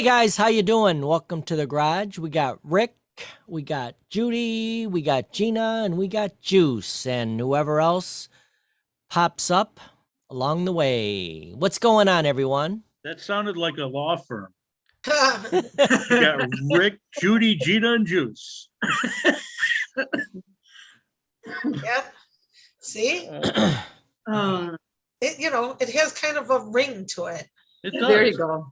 guys, how you doing? Welcome to the garage. We got Rick, we got Judy, we got Gina, and we got Juice, and whoever else pops up along the way. What's going on, everyone? That sounded like a law firm. Yeah, You got Rick, Judy, Gina, and Juice. see, Uh, it has kind of a ring to it. It does. there you go.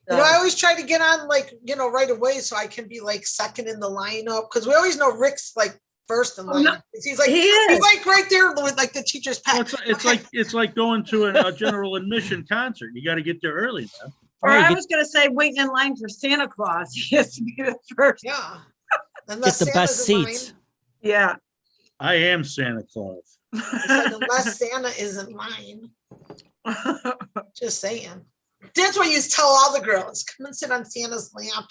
I always try to get on right away so I can be like second in the lineup because we always know Rick's like first in line. no, He's like he is. he's like right there with like the teacher's Well, pet. it's like going to a general admission concert. You got to get there early, man. Or Hey, I get- was going to say waiting in line for Santa Claus. He has to be the first. Yeah. Get the best Santa's in seats. Yeah. I am Santa Claus. line, it's like, unless Santa isn't mine. Just saying. That's what you tell all the girls. Come and sit on Santa's lap.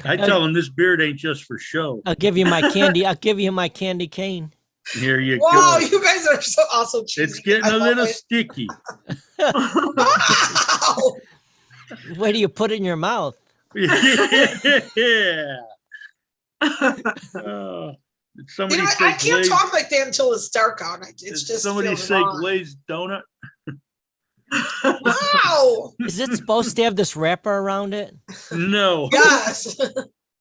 I tell them this beard ain't just for show. I'll give you my candy. I'll give you my candy cane. Here you Wow, go. you guys are so also cheesy. It's getting I a love little it. sticky. Wow. Where do you put it in your mouth? Yeah. Did somebody say I can't glazed, talk like that until it's dark out. did It's just somebody feels say wrong. glazed donut? Wow. Is it supposed to have this wrapper around it? No. Yes.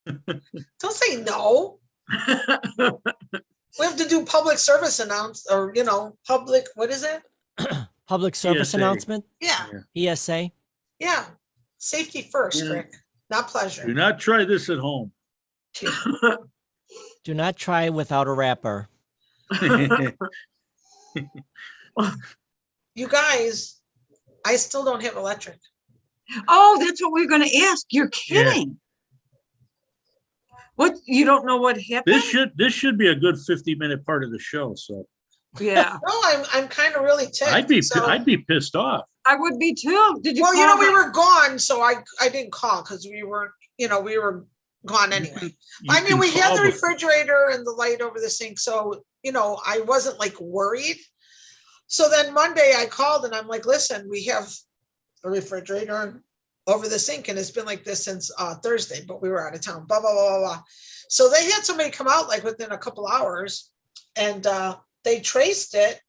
Don't say no. We have to do public service public, what is it? Public service PSA. announcement? Yeah. PSA? Yeah. Safety first, Yeah. Rick. Not pleasure. Do not try this at home. Do not try without a wrapper. You guys, I still don't have electric. Oh, that's what we are going to ask. You're kidding. What? You don't know what happened? This should be a good 50-minute part of the show. So Yeah. No, I'm kind of really ticked. I'd be pissed off. I would be too. Did you Well, call we them? were gone, so I didn't call because we were gone anyway. I mean, we had the refrigerator and the light over the sink, so I wasn't like worried. So then Monday I called and I'm like, listen, we have a refrigerator over the sink and it's been like this since Thursday, but we were out of town, blah, blah, blah, blah, blah. So they had somebody come out like within a couple hours and they traced it.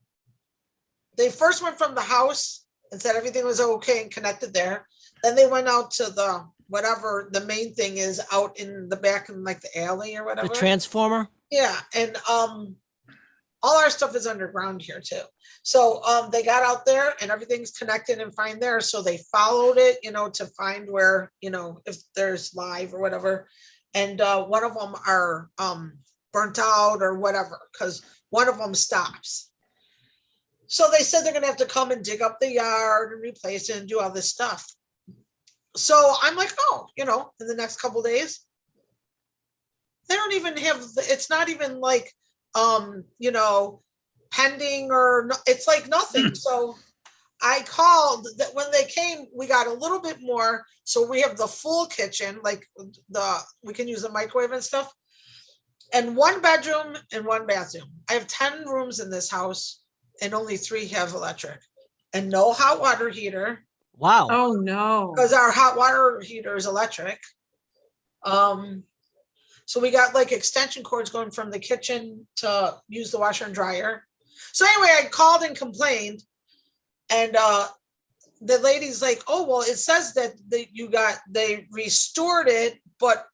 They first went from the house and said everything was okay and connected there. Then they went out to the whatever the main thing is out in the back in like the alley or whatever. The transformer? Yeah, and all our stuff is underground here too. So they got out there and everything's connected and fine there. So they followed it, to find where, if there's live or whatever. And one of them are burnt out or whatever, because one of them stops. So they said they're gonna have to come and dig up the yard and replace it and do all this stuff. So I'm like, oh, in the next couple of days, they don't even have, it's not even like, pending or it's like nothing. So I called that when they came, we got a little bit more. So we have the full kitchen, like we can use the microwave and stuff, and one bedroom and one bathroom. I have 10 rooms in this house and only 3 have electric and no hot water heater. Wow. Oh, no. Because our hot water heater is electric. So we got like extension cords going from the kitchen to use the washer and dryer. So anyway, I called and complained, and the lady's like, "Oh well, it says that they restored it, but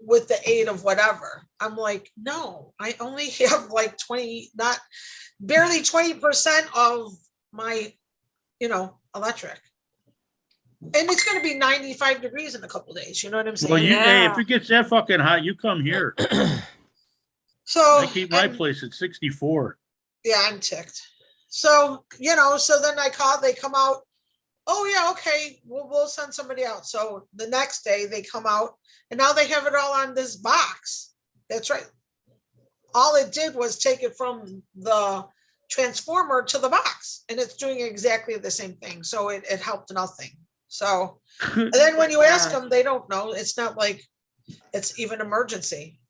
with the aid of whatever." I'm like, "No, I only have like barely 20% of my, electric." And it's going to be 95 degrees in a couple of days. You know what I'm saying? Well, hey, Yeah. if it gets that fucking hot, you come here. So I keep my and- place at 64. Yeah, I'm ticked. So, so then I called, they come out. Oh yeah, okay, we'll send somebody out. So the next day they come out and now they have it all on this box. That's right. All it did was take it from the transformer to the box and it's doing exactly the same thing. So it helped nothing. So, and then when you ask them, they don't know. It's not like it's even emergency.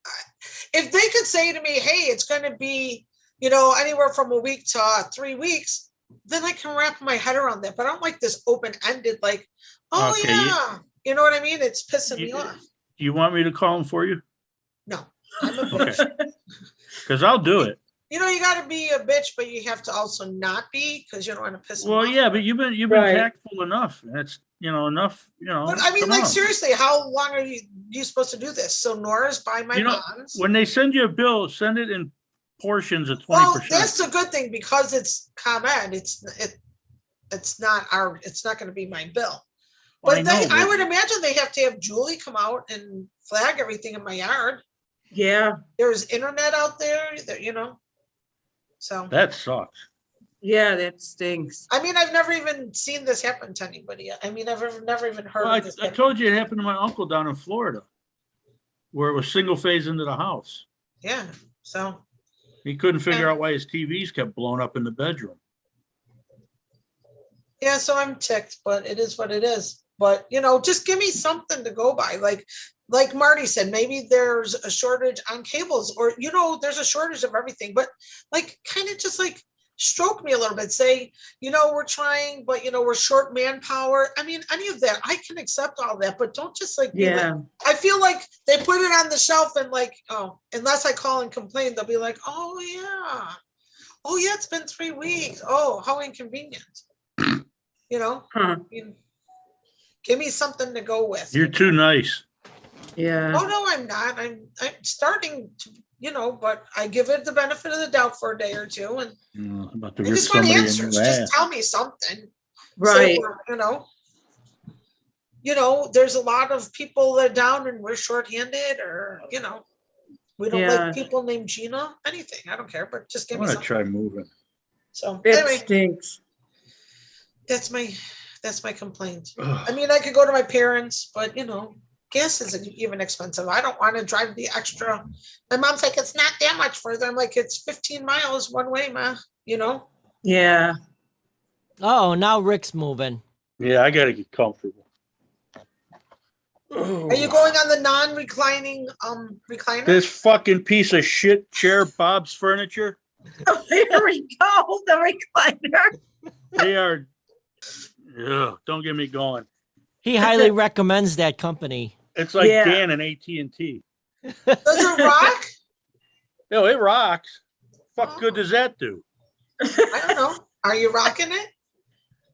If they could say to me, hey, it's going to be, anywhere from a week to 3 weeks, then I can wrap my head around that. But I don't like this open-ended, like, oh Okay, yeah, you know what I mean? It's pissing me You- off. You want me to call him for you? No, I'm a Okay. bitch. Because I'll do it. You know, you got to be a bitch, but you have to also not be because you don't want to piss them Well, off. yeah, but you've been Right. tactful enough. That's enough. But I mean, come like on. seriously, how long are you supposed to do this? So Nora's by my You know, bonds. When they send you a bill, send it in portions of Well, 20%. that's a good thing because it's ComEd. It's not going to be my bill. Well, But I but- would imagine they have to have Julie come out and flag everything in my yard. Yeah, There's internet out there that, so, That sucks. yeah, that stinks. I mean, I've never even seen this happen to anybody. I mean, I've never even heard Well, of this. I told you it happened to my uncle down in Florida, where it was single phase into the house. Yeah. So, He couldn't figure Yeah. out why his TVs kept blowing up in the bedroom. yeah, so I'm ticked, but it is what it is. But, just give me something to go by. Like Marty said, maybe there's a shortage on cables or, there's a shortage of everything, but like, kind of just like stroke me a little bit, say, we're trying, but, we're short manpower. I mean, any of that, I can accept all that, but don't just like, be like- Yeah, I feel like they put it on the shelf and like, oh, unless I call and complain, they'll be like, oh yeah. Oh yeah, it's been 3 weeks. Oh, how inconvenient. huh, I mean, give me something to go with. You're too nice. yeah, Oh, no, I'm not. I'm starting to, but I give it the benefit of the doubt for a day or two. And I'm about to I rip just want somebody a answers. new Just ass. tell me something. right, So, there's a lot of people that are down and we're shorthanded or, we don't Yeah. like people named Gina, anything. I don't care, but just I give me want to something. try moving. So it anyway, stinks. that's my complaint. I Ugh. mean, I could go to my parents, but gas isn't even expensive. I don't want to drive the extra. My mom's like, it's not that much further. I'm like, it's 15 miles one way, ma. Yeah, Oh, now Rick's moving. Yeah, I got to get comfortable. Are you going on the non-reclining recliner? This fucking piece of shit chair, Bob's Furniture, there we go, the recliner. they are, ugh, don't get me going. He highly recommends that company. It's like Yeah. Dan and AT&T. Does it rock? No, it rocks. Fuck good does that do? I don't know. Are you rocking it?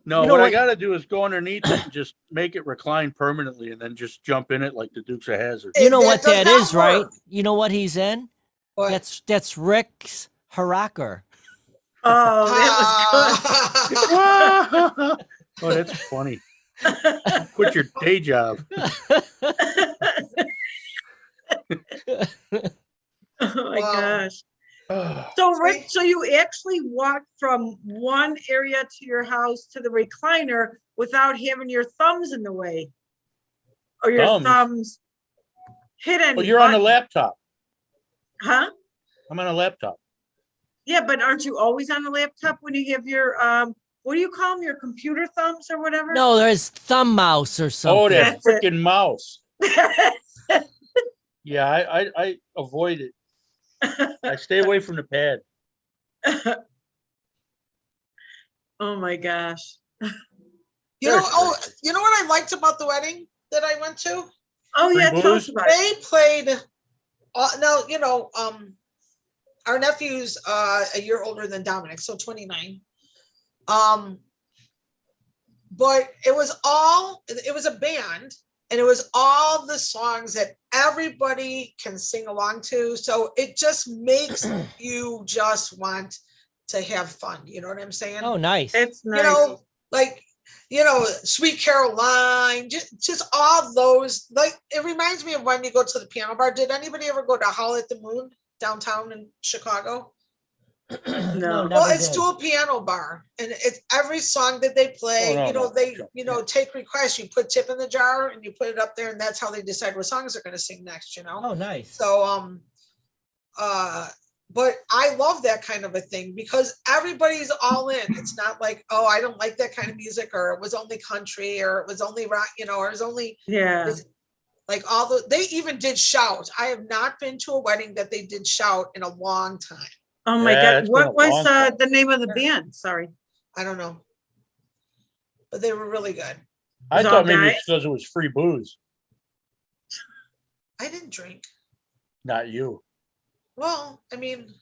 No, You know what I what- got to do is go underneath it and just make it recline permanently and then just jump in it like the Dukes of Hazzard. You know That what does that not is, right? work. You know what he's in? What? That's Rick's Haraker. Oh, that was good. Oh, that's funny. Quit your day job. Oh my Wow. gosh. Oh, So Rick, so you actually walked from one area to your house to the recliner without having your thumbs in the way? Or your Thumbs? thumbs hit any? well, you're on a button? laptop. Huh? I'm on a laptop. Yeah, but aren't you always on the laptop when you have your, what do you call them, your computer thumbs or whatever? No, there's thumb mouse or something. Oh, that That's it. freaking mouse. Yeah, I avoid it. I stay away from the pad. Oh my gosh. You know what I liked about the wedding that I went to? Oh Free yeah, tell booze? us about it. They played. Now our nephew's a year older than Dominic, so 29. But it was a band, and it was all the songs that everybody can sing along to. So it just makes you just want to have fun. You know what I'm saying? Oh, nice. It's nice. Like, Sweet Caroline, just all those, like, it reminds me of when you go to the piano bar. Did anybody ever go to Howl at the Moon downtown in Chicago? No. Well, never it's did. to a piano bar, and it's every song that they play, Oh, no, no. take requests, you put tip in the jar and you put it up there, and that's how they decide what songs they're going to sing next, Oh, nice. So, but I love that kind of a thing because everybody's all in. It's not like, oh, I don't like that kind of music, or it was only country, or it was only rock, or it was only Yeah. like they even did shout. I have not been to a wedding that they did shout in a long time. Oh my Yeah, God. it's been What a was long time. the name of the band? Sorry. I don't know. But they were really good. I Was all thought maybe guys? it's because it was free booze, I didn't drink. not you. Well, I mean,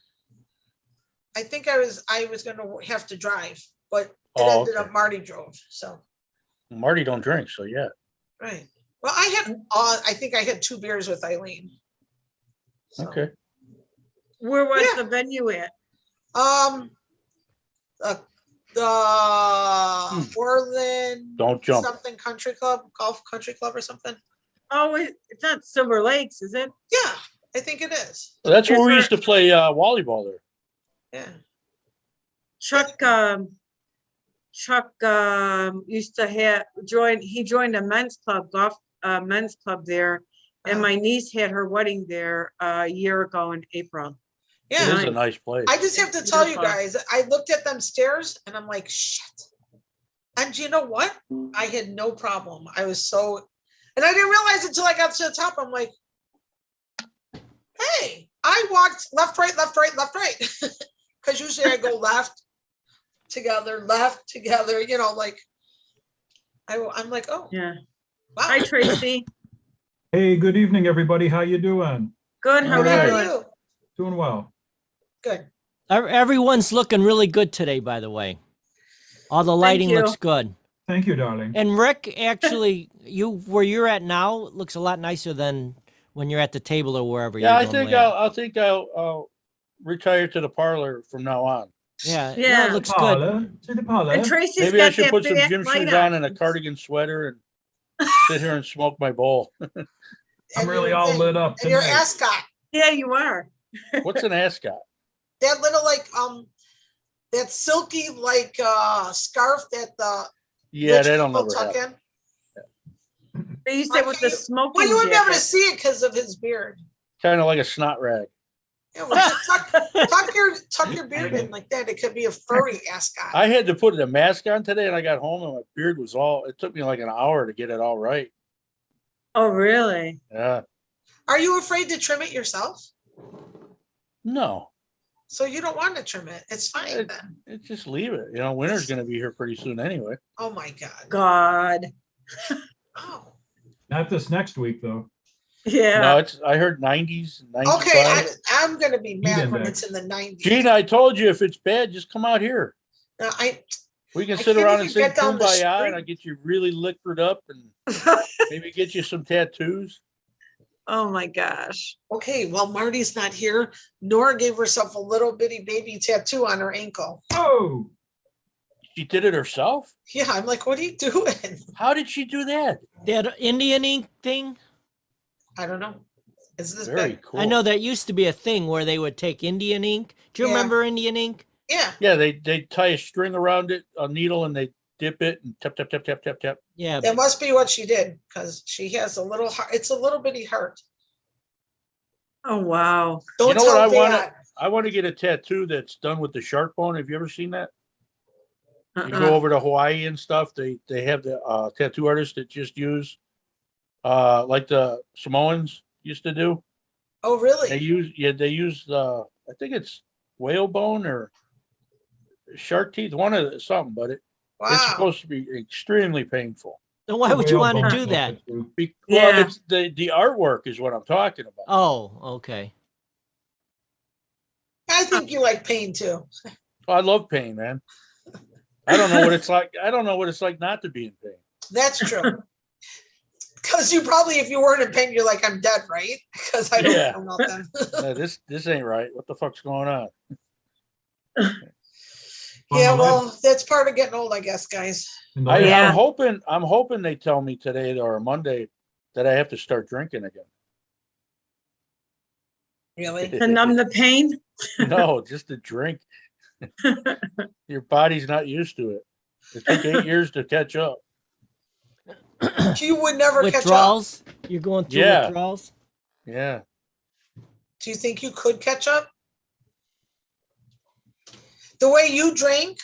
I think I was gonna have to drive, but it Oh, ended okay. up Marty drove, so, Marty don't drink, so yeah. right. Well, I think I had 2 beers with Eileen. So, Okay. Where was Yeah. the venue at? The Orland Don't jump. something country club, golf country club or something. Oh, it's not Silver Lakes, is it? Yeah, I think it is. Well, that's where Yes, we sir. used to play volleyball there. Yeah. Chuck used to he joined a men's club, men's club there. And Oh. my niece had her wedding there a year ago in April. It Yeah. is a nice place. I just have to tell you Beautiful. guys, I looked at them stairs and I'm like, shit. And you know what? I had no problem. I was so, and I didn't realize it until I got to the top. I'm like, hey, I walked left, right, left, right, left, right. Because usually I go left, together, you know, like, I'm like, oh, Yeah. wow. Hi, Tracy. Hey, good evening, everybody. How you doing? Good, how All are How right. you are doing? you? Doing well. Good. Everyone's looking really good today, by the way. All the lighting you. looks good. Thank you, darling. And Rick, actually, where you're at now looks a lot nicer than when you're at the table or wherever Yeah, I you're think normally at. I'll retire to the parlor from now on. Yeah, no, Yeah. it looks good. Parlor, to the parlor. And Tracy's Maybe I got should that put some fat gym light shoes on and a cardigan sweater and sit here and smoke my bowl. I'm And really your all thing- lit up And your tonight. ascot, Yeah, you are. What's an ascot? that little like, that silky like scarf that the Yeah, rich they don't people never tuck have. in. They used to with the smoking Well, you wouldn't be able to jacket. see it because of his beard. Kind of like a snot rag. Yeah, well, just tuck your beard in like that. It could be a furry ascot. I had to put the mask on today and I got home and my beard was it took me like an hour to get it all right. Oh, really? Yeah. Are you afraid to trim it yourself? No, So you don't want to trim it. It's fine then. just leave it. You know, winter's going to be here pretty soon anyway. Oh my God. God. Oh. Not this next week, though. Yeah. No, I heard 90s, 95. Okay, I'm gonna be mad when index. it's in the 90s. Gina, I told you if it's bad, just come out here. No, We can I sit can't around even and sing get down the Kumbaya and street. I'll get you really liquored up and maybe get you some tattoos. Oh, my gosh. Okay, well, Marty's not here. Nora gave herself a little bitty baby tattoo on her ankle. Oh, She did it herself? Yeah, I'm like, what are you doing? How did she do that? That Indian ink thing. I don't know. Is this Very big? cool. I know that used to be a thing where they would take Indian ink. Do you Yeah. remember Indian ink? Yeah. Yeah, they tie a string around it, a needle, and they dip it and tap, tap, tap, tap, tap, tap. Yeah. That must be what she did because she has a little heart. It's a little bitty heart. Oh, wow. Don't know what tell I wanna- Dad. I want to get a tattoo that's done with the shark bone. Have you ever seen that? You go Uh-uh. over to Hawaii and stuff. They have the tattoo artists that just use like the Samoans used to do. Oh, They really? use I think it's whale bone or shark teeth, one of something, but it's Wow. supposed to be extremely painful. Then why would you want to Whalebone do that? tattoo. Well, Yeah. it's the artwork is what I'm talking about. Oh, okay. I think you like pain too. I love pain, man. I don't know what it's like. I don't know what it's like not to be in pain. That's true. Because you probably, if you weren't in pain, you're like, I'm dead, right? Because I don't Yeah. know nothing. This ain't right. What the fuck's going on? Yeah, well, that's part of getting old, I guess, guys. In the Yeah. I'm hoping they tell me today or Monday that I have to start drinking again. Really? To numb the pain? No, just to drink. Your body's not used to it. It took 8 years to catch up. You would never catch up. Withdrawals? You're going through Yeah. withdrawals? Yeah. Do you think you could catch up? The way you drank,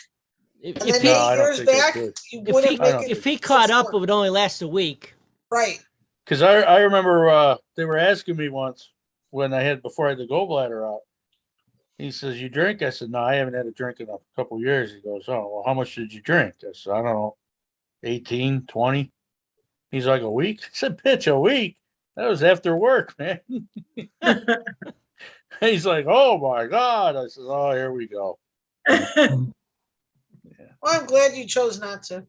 If, and if then he, No, I don't years think I back, could. you if wouldn't he, I don't make it. if he caught up, it 64. would only last a week. Right. Because I remember they were asking me once when before I had the gallbladder out, He says, you drink? I said, no, I haven't had a drink in a couple years. He goes, oh, well, how much did you drink? I said, I don't know, 18, 20. He's like, a week? I said, bitch, a week? That was after work, man. He's like, oh my God. I said, oh, here we go. Well, I'm glad you chose not to.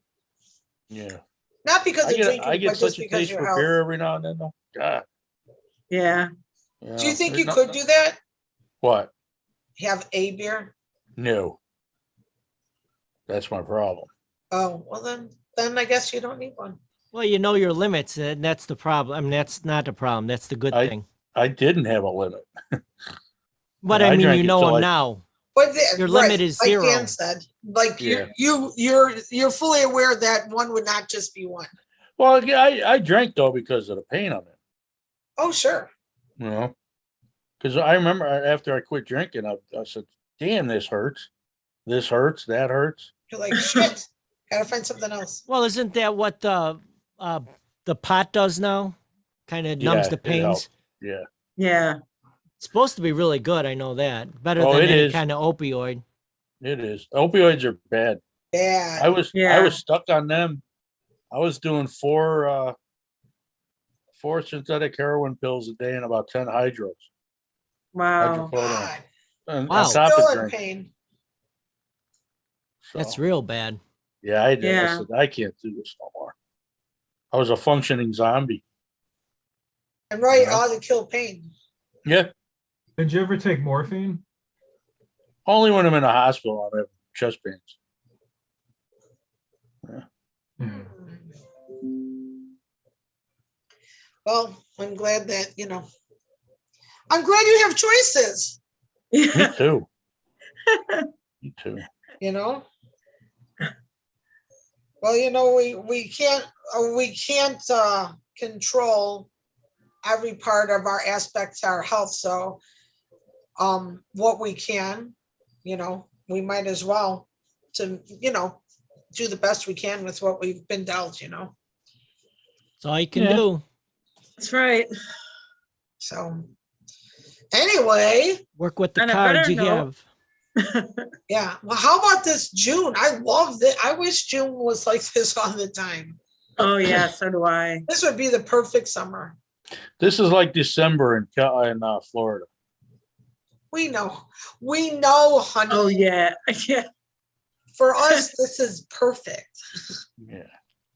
Yeah. Not because I of get, drinking, I get but just such a because taste of for your beer health. every now and then, though. God. Yeah. Do you think you there's could do that? What? Have a beer? No. That's my problem. Oh, well then I guess you don't need one. Well, you know your limits, and that's the problem. I mean, that's not the problem. That's the good thing. I didn't have a limit. But Yeah, I I mean, drank you it know till them I- now. But Your right, limit is like zero. Dan said, like Yeah. you're fully aware that one would not just be one. Well, yeah, I drank though because of the pain of it. Oh, sure. You know, because I remember after I quit drinking, I said, "Damn, this hurts. This hurts. That hurts." You're like, shit, gotta find something else. Well, isn't that what the pot does now? Kind of numbs Yeah, the it pains. helps. Yeah. Yeah. It's supposed to be really good. I know that. Better Oh, than it any is. kind of opioid. It is. Opioids are bad. Yeah. I was Yeah. stuck on them. I was doing four synthetic heroin pills a day and about 10 hydros. Wow. Hydrocodone. God, And Wow. on top still of in drink. pain. That's So, real bad. yeah, I did. I Yeah. said, I can't do this no more. I was a functioning zombie. And right, Yeah. all to kill pain. Yeah. Did you ever take morphine? Only when I'm in a hospital, I'm having chest pains. Yeah. Well, I'm glad that, I'm glad you have choices, Me Yeah. too. Me too. you know? Well, we can't control every part of our aspects of our health. So what we can, we might as well to, do the best we can with what we've been dealt, That's all you can Yeah. do. That's right. So anyway, Work with the On a cards better you note- have. yeah. Well, how about this June? I love it. I wish June was like this all the time. Oh, yeah. So do I. This would be the perfect summer. This is like December in Florida. We know, honey. Oh, yeah. Yeah. For us, this is perfect. Yeah.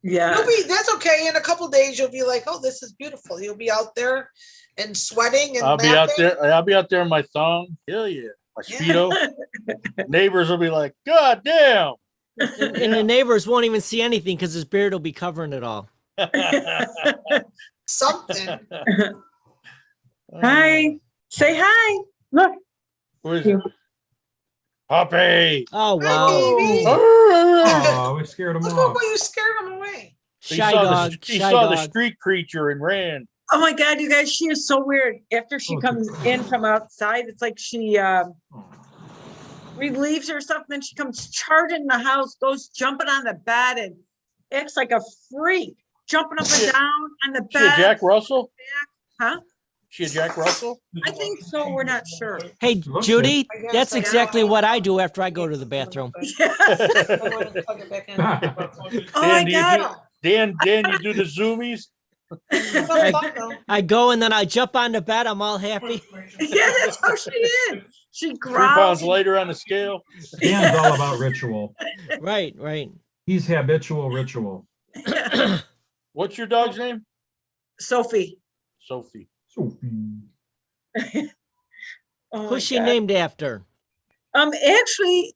Yeah. That's okay. In a couple days, you'll be like, oh, this is beautiful. You'll be out there and sweating and I'll be out laughing. there. I'll be out there in my thong. Hell yeah. My Yeah. Speedo. Neighbors will be like, God damn. And the neighbors won't even see anything because his beard will be covering it all. Something. Hi. Say hi. Look. Who is it? Puppy. Oh, Hi, wow. baby. Oh, we scared him Look off. what you scared him away. He Shy saw dog. he Shy saw the dog. street creature and ran. Oh my God, you guys, she is so weird. After she Oh, comes in from outside, it's like she relieves herself, then she comes charging in the house, goes jumping on the bed and acts like a freak, jumping up She- and down on the She a bed. Jack Russell? Huh? She a Jack Russell? I think so. We're not sure. Hey, Looks Judy, I guess that's I- exactly what I do after I go to the bathroom. Yeah. I want to plug it back in. Oh my Dan, do you God. Dan, you do the zoomies? It's not fun, though. I go and then I jump on the bed. I'm all happy. Yeah, that's how she is. She 3 growls. pounds lighter on the scale. Dan's all about ritual. Right, right. He's habitual ritual. What's your dog's name? Sophie. Sophie. Sophie. Oh my Who's she God. named after? Actually,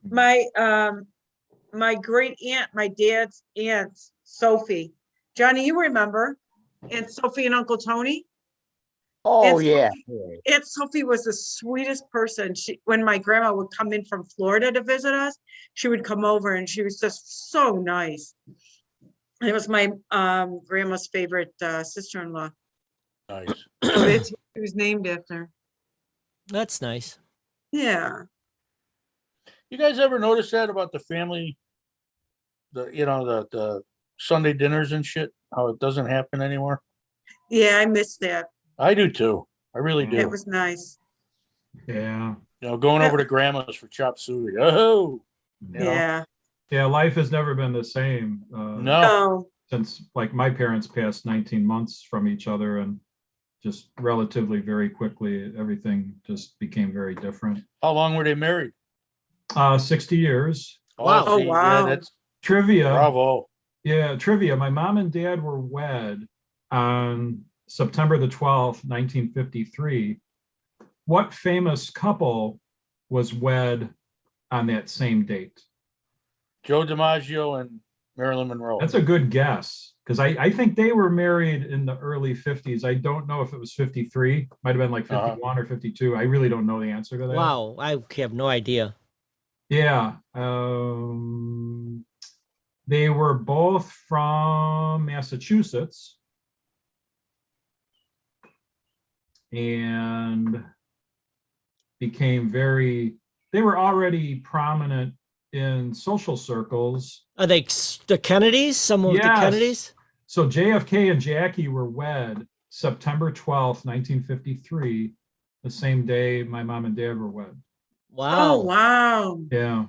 my great aunt, my dad's aunt, Sophie. Johnny, you remember Aunt Sophie and Uncle Tony? Oh, Aunt yeah. Aunt Sophie was the sweetest person. When my grandma would come in from Florida to visit us, she would come over and she was just so nice. And it was my grandma's favorite sister-in-law. Nice. So it was named after. That's nice. Yeah. You guys ever notice that about the family? The Sunday dinners and shit, how it doesn't happen anymore? Yeah, I missed that. I do too. I really do. It was nice. Yeah. Going over to grandma's for chop suey. Oh, you know? Yeah. Yeah, life has never been the same. No. No. Since like my parents passed 19 months from each other and just relatively very quickly, everything just became very different. How long were they married? 60 years. Wow. Oh, see, wow. Yeah, that's Trivia. bravo. Yeah, trivia. My mom and dad were wed on September the 12th, 1953. What famous couple was wed on that same date? Joe DiMaggio and Marilyn Monroe. That's a good guess because I think they were married in the early 50s. I don't know if it was 53, might have been like 51 or 52. I really don't know the answer to that. Wow, I have no idea. Yeah. They were both from Massachusetts. And became they were already prominent in social circles. Are they the Kennedys? Some of the Yes. Kennedys? So JFK and Jackie were wed September 12th, 1953, the same day my mom and dad were wed. Wow. Oh, wow. Yeah.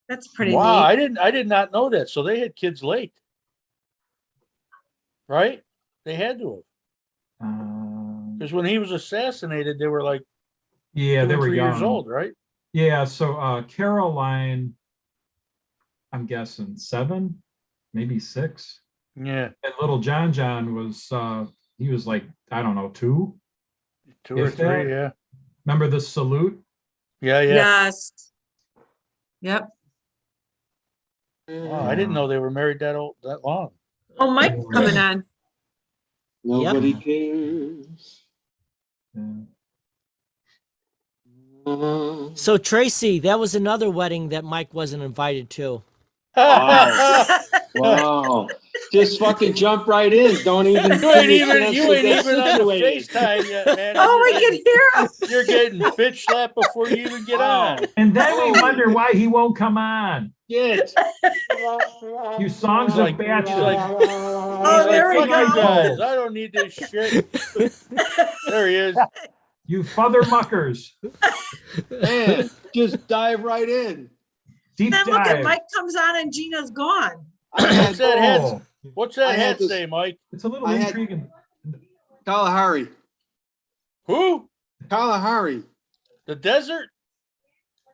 That's pretty Wow, neat. I did not know that. So they had kids late, right? They had to have, because when he was assassinated, they were like Yeah, 2 they or were 3 years young. old, right? Yeah, so Caroline, I'm guessing 7, maybe 6. Yeah, And little John was he was like, I don't know, 2. 2 or If 3. that. Yeah, Remember the salute? yeah. Yes. Yep. Wow, I didn't know they were married that long. Oh, Mike's coming on. Nobody cares. Yeah. So Tracy, that was another wedding that Mike wasn't invited to. Wow. Wow. Just fucking jump right in. Don't even. You ain't give me a even chance you to ain't get even on the situated. FaceTime yet, man. Oh, we can hear him. You're getting bitch slapped before you even get on. And then we Oh. wonder why he won't come on. Shit. You songs Like- of batches. he's like- Oh, He's there like, we fuck you go. guys. I don't need this shit. There he is. You father muckers. Man, just dive right in. Deep Then look at dive. Mike comes on and Gina's gone. I had What's that hat? Oh, What's that I had hat this- say, Mike? it's a little I had- intriguing. Kalahari. Who? Kalahari. The desert?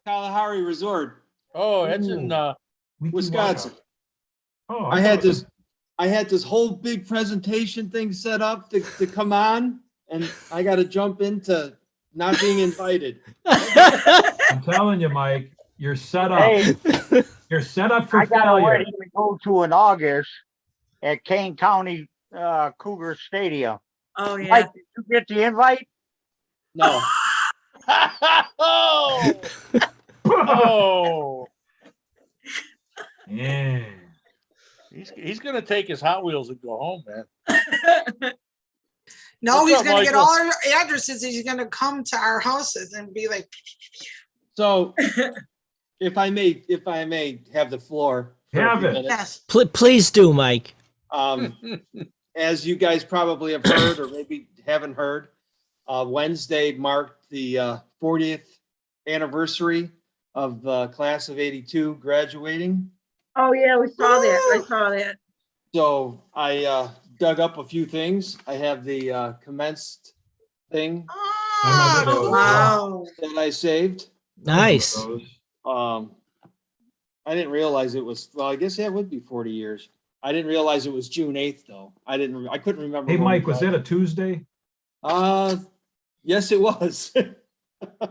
Kalahari Resort, Oh, that's in Wiki Wisconsin. Waka. Oh, I had thought it was- I had this whole big presentation thing set up to come on, and I got to jump into not being invited. I'm telling you, Mike, you're set up. Hey, You're set up for I got a failure. wedding to go to in August at Kane County Cougar Stadium. Oh, yeah. Mike, did you get the invite? No, oh, oh. Yeah. He's gonna take his Hot Wheels and go home, man. No, What's he's up, gonna get Michael? all our addresses. He's gonna come to our houses and be like, so if I may have the floor. for a Have few it. minutes. yes. Please do, Mike. As you guys probably have heard or maybe haven't heard, Wednesday marked the 40th anniversary of the class of 82 graduating. Oh, yeah, we saw that. I saw that. So I dug up a few things. I have the commenced thing I'm Oh, a- Wow. that I saved. Nice. I didn't realize it was, well, I guess that would be 40 years. I didn't realize it was June 8th though. I couldn't remember. Hey, when Mike, we was got- that a Tuesday? Yes, it was.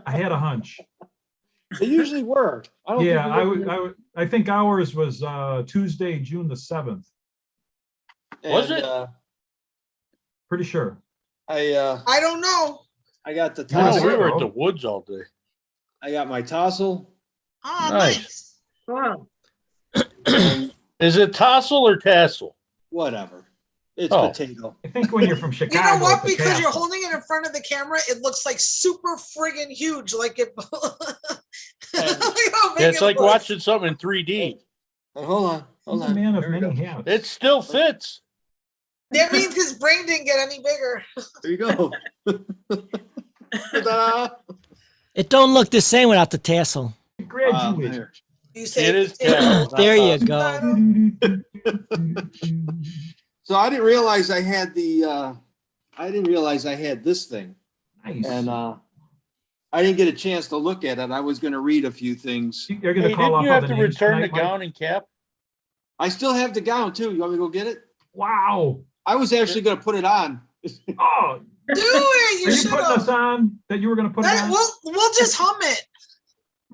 I had a hunch. They usually were. I don't think Yeah, we were- I think ours was Tuesday, June the 7th. Was and, it? Pretty sure. I don't know. I got the You Oh, wanna tassel. we were bro. at the woods all day. I got my tassel. Oh, Nice. nice. Wow. And Is it tassel or tassel? whatever. It's Oh. potato. I think when you're from You Chicago. know what? it's a Because you're tassel. holding it in front of the camera, it looks like super friggin' huge. Like it. And- Yeah, it's like watching something in 3D. And hold on. Hold He's a on. man of Here we many go. hats. It still fits. That means his brain didn't get any bigger. There you go. Ta-da. It don't look the same without the tassel. Graduate. There. You say It is potato. tassels, not There you tassels. go. So I didn't realize I had I didn't realize I had this thing. Nice. And I didn't get a chance to look at it. I was gonna read a few things. You're gonna Hey, call didn't off you all have the to names return the tonight, Mike? gown and cap? I still have the gown too. You want me to go get it? Wow. I was actually gonna put it on. Oh, Do it, are you you should putting us have. on that you were gonna put it on? We'll just hum it.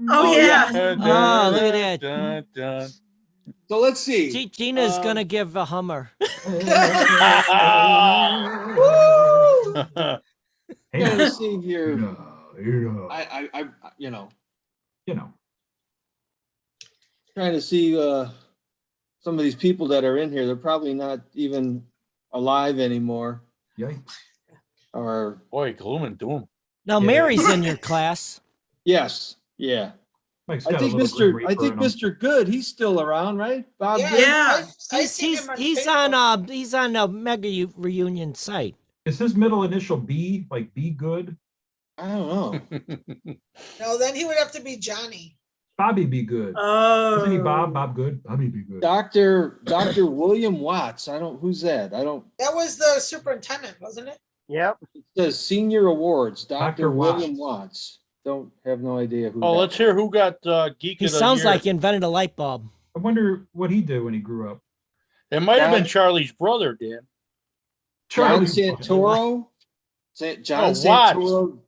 Oh, yeah. Dun, Oh, look at dun, that. dun, dun. So let's see. Gina's Um, gonna give a Hummer. Woo! Hey, Trying now. to see here. Yeah. You know, You know. trying to see some of these people that are in here. They're probably not even alive anymore. Yikes. Or Boy, gloom and doom. Now Yeah. Mary's in your class. yes, yeah. Mike's I got a think little Grim I Reaper think in him. Mr. Good, he's still around, right? Bob Yeah, Good? Yeah. I He's seen him on he's Facebook. on a mega reunion site. Is his middle initial B, like Be Good? I don't know. No, then he would have to be Johnny. Bobby Be Good. Oh. Isn't he Bob? Bob Good? Bobby Be Good. Dr. William Watts. Who's that? That was the superintendent, wasn't it? Yep. It says senior awards, Dr. Dr. William Watts. Don't have no idea who. Oh, that let's hear who got Geek He of the sounds Year. like he invented a light bulb. I wonder what he did when he grew up. It might have been John- Charlie's brother, Dan. John Charlie. Santoro. John Watts. Santoro.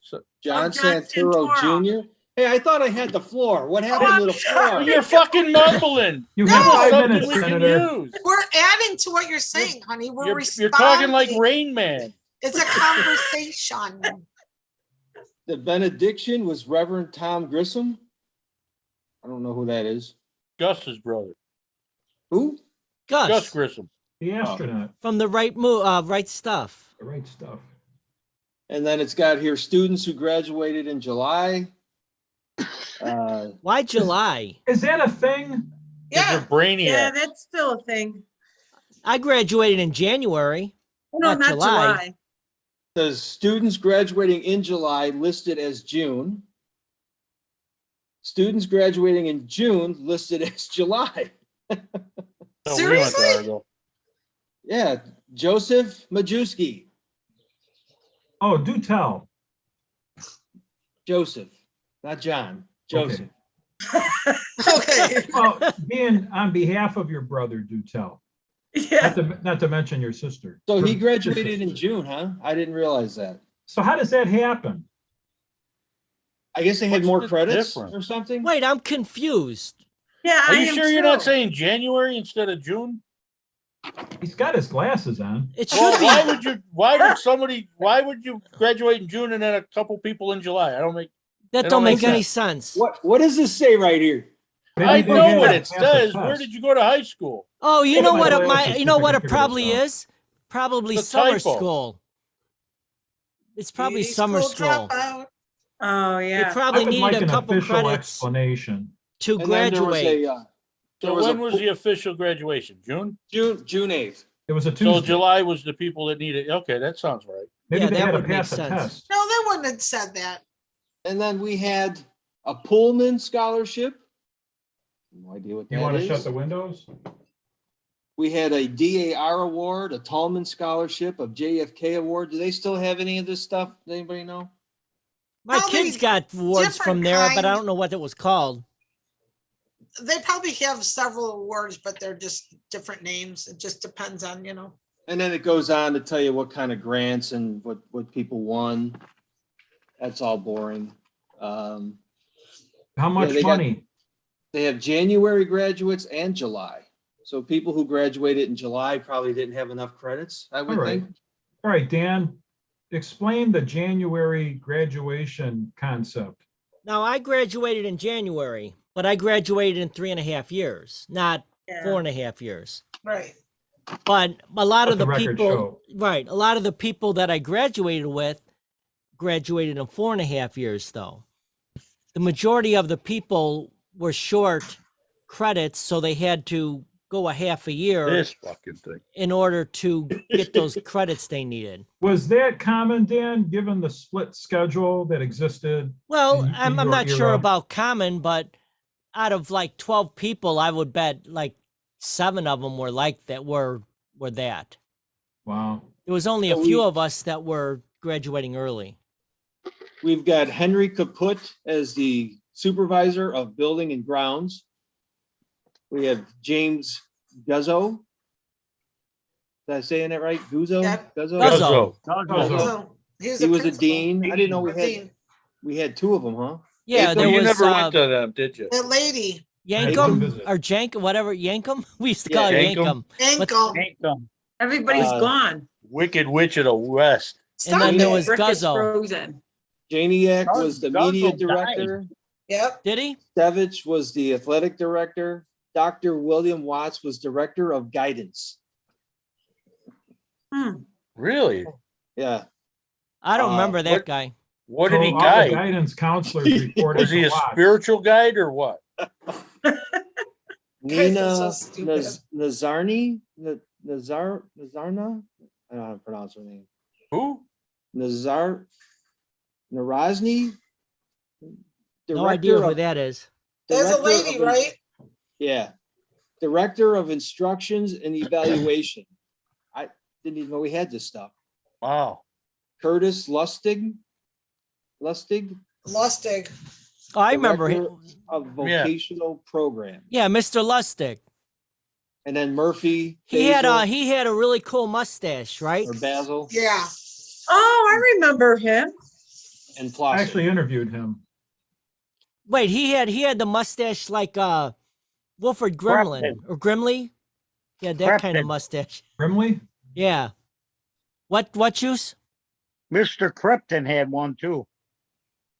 So- John John Santoro Santoro. Jr. Hey, I thought I had the floor. What happened to the floor? You're fucking mumbling. You No. have Give us 5 something minutes, we can Senator. use. We're adding to what you're saying, honey. We're You're talking like responding. Rain Man. It's a conversation. The benediction was Reverend Tom Grissom. I don't know who that is. Gus's brother. Who? Gus Gus Grissom. The astronaut. from the right right stuff. The right stuff. And then it's got here students who graduated in July. Why July? Is that a thing? Yeah. He's a brainiac. Yeah, that's still a thing. I graduated in January. Oh, no, Not not July. July. Says students graduating in July listed as June. Students graduating in June listed as July. So we went Seriously? there, though. Yeah, Joseph Majewski. Oh, do tell. Joseph, not John. Joseph. Okay. Well, being on behalf of your brother, do tell. Yeah. Not to mention your sister. So he Your graduated in sister. June, huh? I didn't realize that. So how does that happen? I guess they had What's more the credits difference? or something. Wait, I'm confused. Yeah, Are I you am sure you're not too. saying January instead of June? He's got his glasses on. It should Well, be. why would you graduate in June and then a couple people in July? I don't make, That it don't don't make make any sense. What does this say right here? Maybe I they know had what to it pass a says. Where test. did you go to high school? Oh, you Look know at what my it glasses, might. see You know if I what can it figure probably this out. is. Probably The summer typo. school. It's probably Beauty summer school school. dropout. Oh, They yeah. I probably would need like a an couple official credits explanation. to And then there was graduate. So there was when a was the official graduation? June? June 8th. It was a Tuesday. So July was the people that needed. Okay, that sounds right. Maybe Yeah, they that had to would make pass a sense. test. No, they wouldn't have said that. And then we had a Pullman scholarship. No idea what You that want to is. shut the windows? We had a DAR award, a Tallman scholarship, a JFK award. Do they still have any of this stuff? Does anybody know? My Probably kids got awards from different there, but I kind. don't know what it was called. They probably have several awards, but they're just different names. It just depends on, And then it goes on to tell you what kind of grants and what people won. That's all boring. How much they got- money? They have January graduates and July. So people who graduated in July probably didn't have enough credits, I All would right. think. All right, Dan, explain the January graduation concept. Now I graduated in January, but I graduated in 3.5 years, not Yeah. 4.5 years. right. But a lot Let of the the record people, show. right? A lot of the people that I graduated with graduated in 4.5 years, though. The majority of the people were short credits, so they had to go a half a year This fucking thing. in order to get those credits they needed. Was that common, Dan, given the split schedule that existed? Well, in I'm your not sure era? about common, but out of like 12 people, I would bet like 7 of them were like that, were that. Wow. There was only a So few we- of us that were graduating early. We've got Henry Kaput as the supervisor of building and grounds. We have James Guzzo. Is I saying that right? Guzzo? Yep. Guzzo? Guzzo. Guzzo. So He was a principal. dean. I didn't know Dean. we had 2 of them, huh? Yeah, Hey, there You was never went to them, did you? The lady, Yankum Yankum visit. or Jank, whatever, Yankum. We used to Yeah, call her Yankum. Yankum. ankle. Everybody's Uh, gone. Wicked Witch of the West. And then Stop there it. was Rick is Guzzo. frozen. Janiak was the Guzzo media died. director. Yep, Did he? Savage was the athletic director. Dr. William Watts was director of guidance. Really? Yeah. I don't remember that what- guy. What did he So all the guide? guidance counselors reported Was he to a Watts. spiritual guide or what? Nina so stupid. Nazarni, Nazarna? I don't know how to pronounce her name. Who? Narazny? No idea Director who of- that is. there's a Director lady, of- right? Yeah. Director of Instructions and Evaluation. I didn't even know we had this stuff. Wow. Curtis Lustig. Lustig. Oh, I remember Director him. of Vocational Program. Yeah, Mr. Lustig. And then Murphy. He had Basil, a really cool mustache, right? or Basil Yeah, Oh, I remember him. and I Flosser. actually interviewed him. Wait, he had the mustache like Wilford Gremlin or Grimley. Yeah, that kind of Crafton. mustache. Brimley? Yeah. What juice? Mr. Krypton had one too.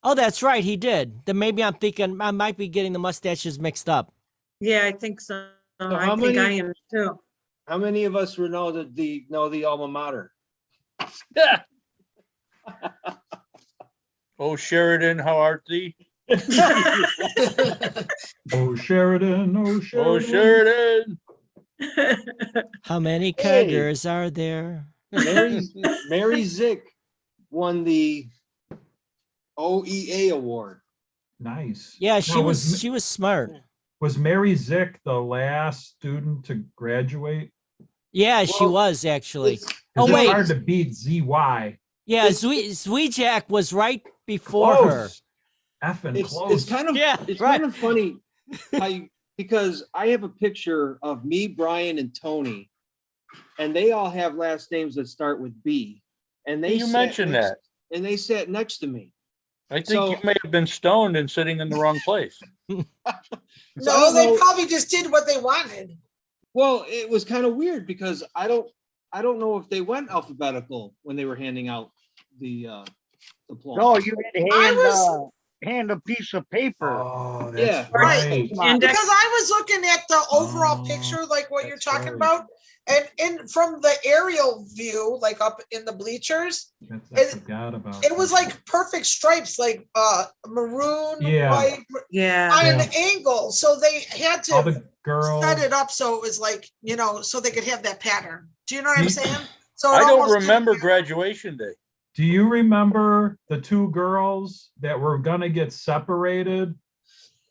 Oh, that's right, he did. Then maybe I'm thinking I might be getting the mustaches mixed up. Yeah, I think so. I how think I many- am too. How many of us know the alma mater? Oh, Sheridan, how art thee? Oh, Sheridan, oh, Sheridan. Oh, Sheridan. How many Hey. keggers are there? Mary Zick won the OEA award. Nice. Yeah, she Now, was smart. Was Mary Zick the last student to graduate? Yeah, she Well, was actually. It's- Oh, 'Cause it's wait. hard to beat ZY. Yeah, it's- Zwijak was right before her. Close. Effing It's close. kind of Yeah, it's right. kind of funny because I have a picture of me, Brian, and Tony, and they all have last names that start with B. And they You sat mentioned next- that. And they sat next to me. I think So- you may have been stoned and sitting in the wrong place. So I no, don't they know- probably just did what they wanted. Well, it was kind of weird because I don't know if they went alphabetical when they were handing out the diploma. No, you had to I hand, was- hand a piece of paper. Oh, Yeah. that's Right. right. Index. Because I was looking at the overall Oh, picture, like what you're that's talking right. about, and from the aerial view, like up in the bleachers, I it- forgot about it was that. like perfect stripes, like maroon, Yeah. white, Yeah. on an Yeah. angle. So they had All to the girls. set it up so it was like, so they could have that pattern. Do you know what I'm Ye- saying? So it I don't almost didn't remember matter. graduation day. Do you remember the 2 girls that were gonna get separated?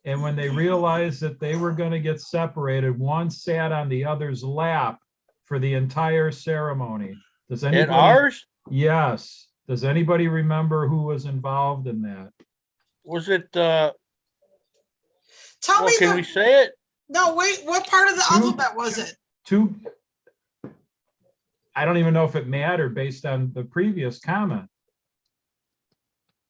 And when they realized that they were gonna get separated, one sat on the other's lap for the entire ceremony. Does At anybody? ours, Yes. Does anybody remember who was involved in that? was it, Tell well, me can the, we say it? no, wait, what part of the Two- alphabet was it? 2. I don't even know if it mattered based on the previous comment.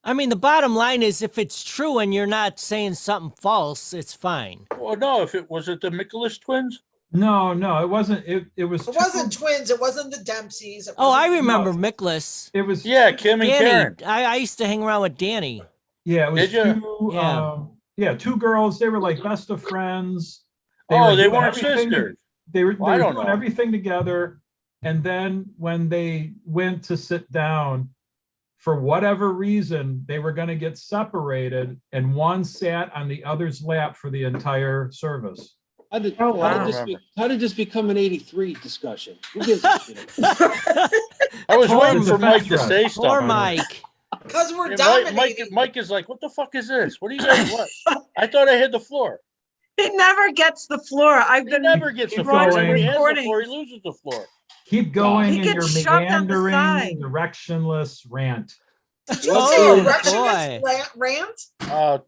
I mean, the bottom line is if it's true and you're not saying something false, it's fine. Well, no, was it the Nicholas twins? No, it wasn't. It was. It wasn't twins. It wasn't the Dempseys. It Oh, I wasn't- remember Miklas. It was. Yeah, Kim and Karen. Danny. I used to hang around with Danny. Yeah, it was Did ya? 2. Yeah. 2 girls. They were like best of friends. Oh, they doing weren't everything- sisters. They were, Well, I they were don't doing know. everything together. And then when they went to sit down, for whatever reason, they were going to get separated, and one sat on the other's lap for the entire service. How did, Oh, how wow. did this how did this become an 83 discussion? Who gives a shit? I was Poor waiting for Mike to Defense say rep. Poor something. Mike. Because we're Yeah, dominating. Mike is like, what the fuck is this? What do you guys what? I thought I had the floor. He never gets the floor. I've He been never gets the Keep floor. going. When he has the floor, he Recordings. loses the floor. Keep going He in gets your shoved on the meandering, side. directionless rant. Did you What's say Oh, directionist boy. rant?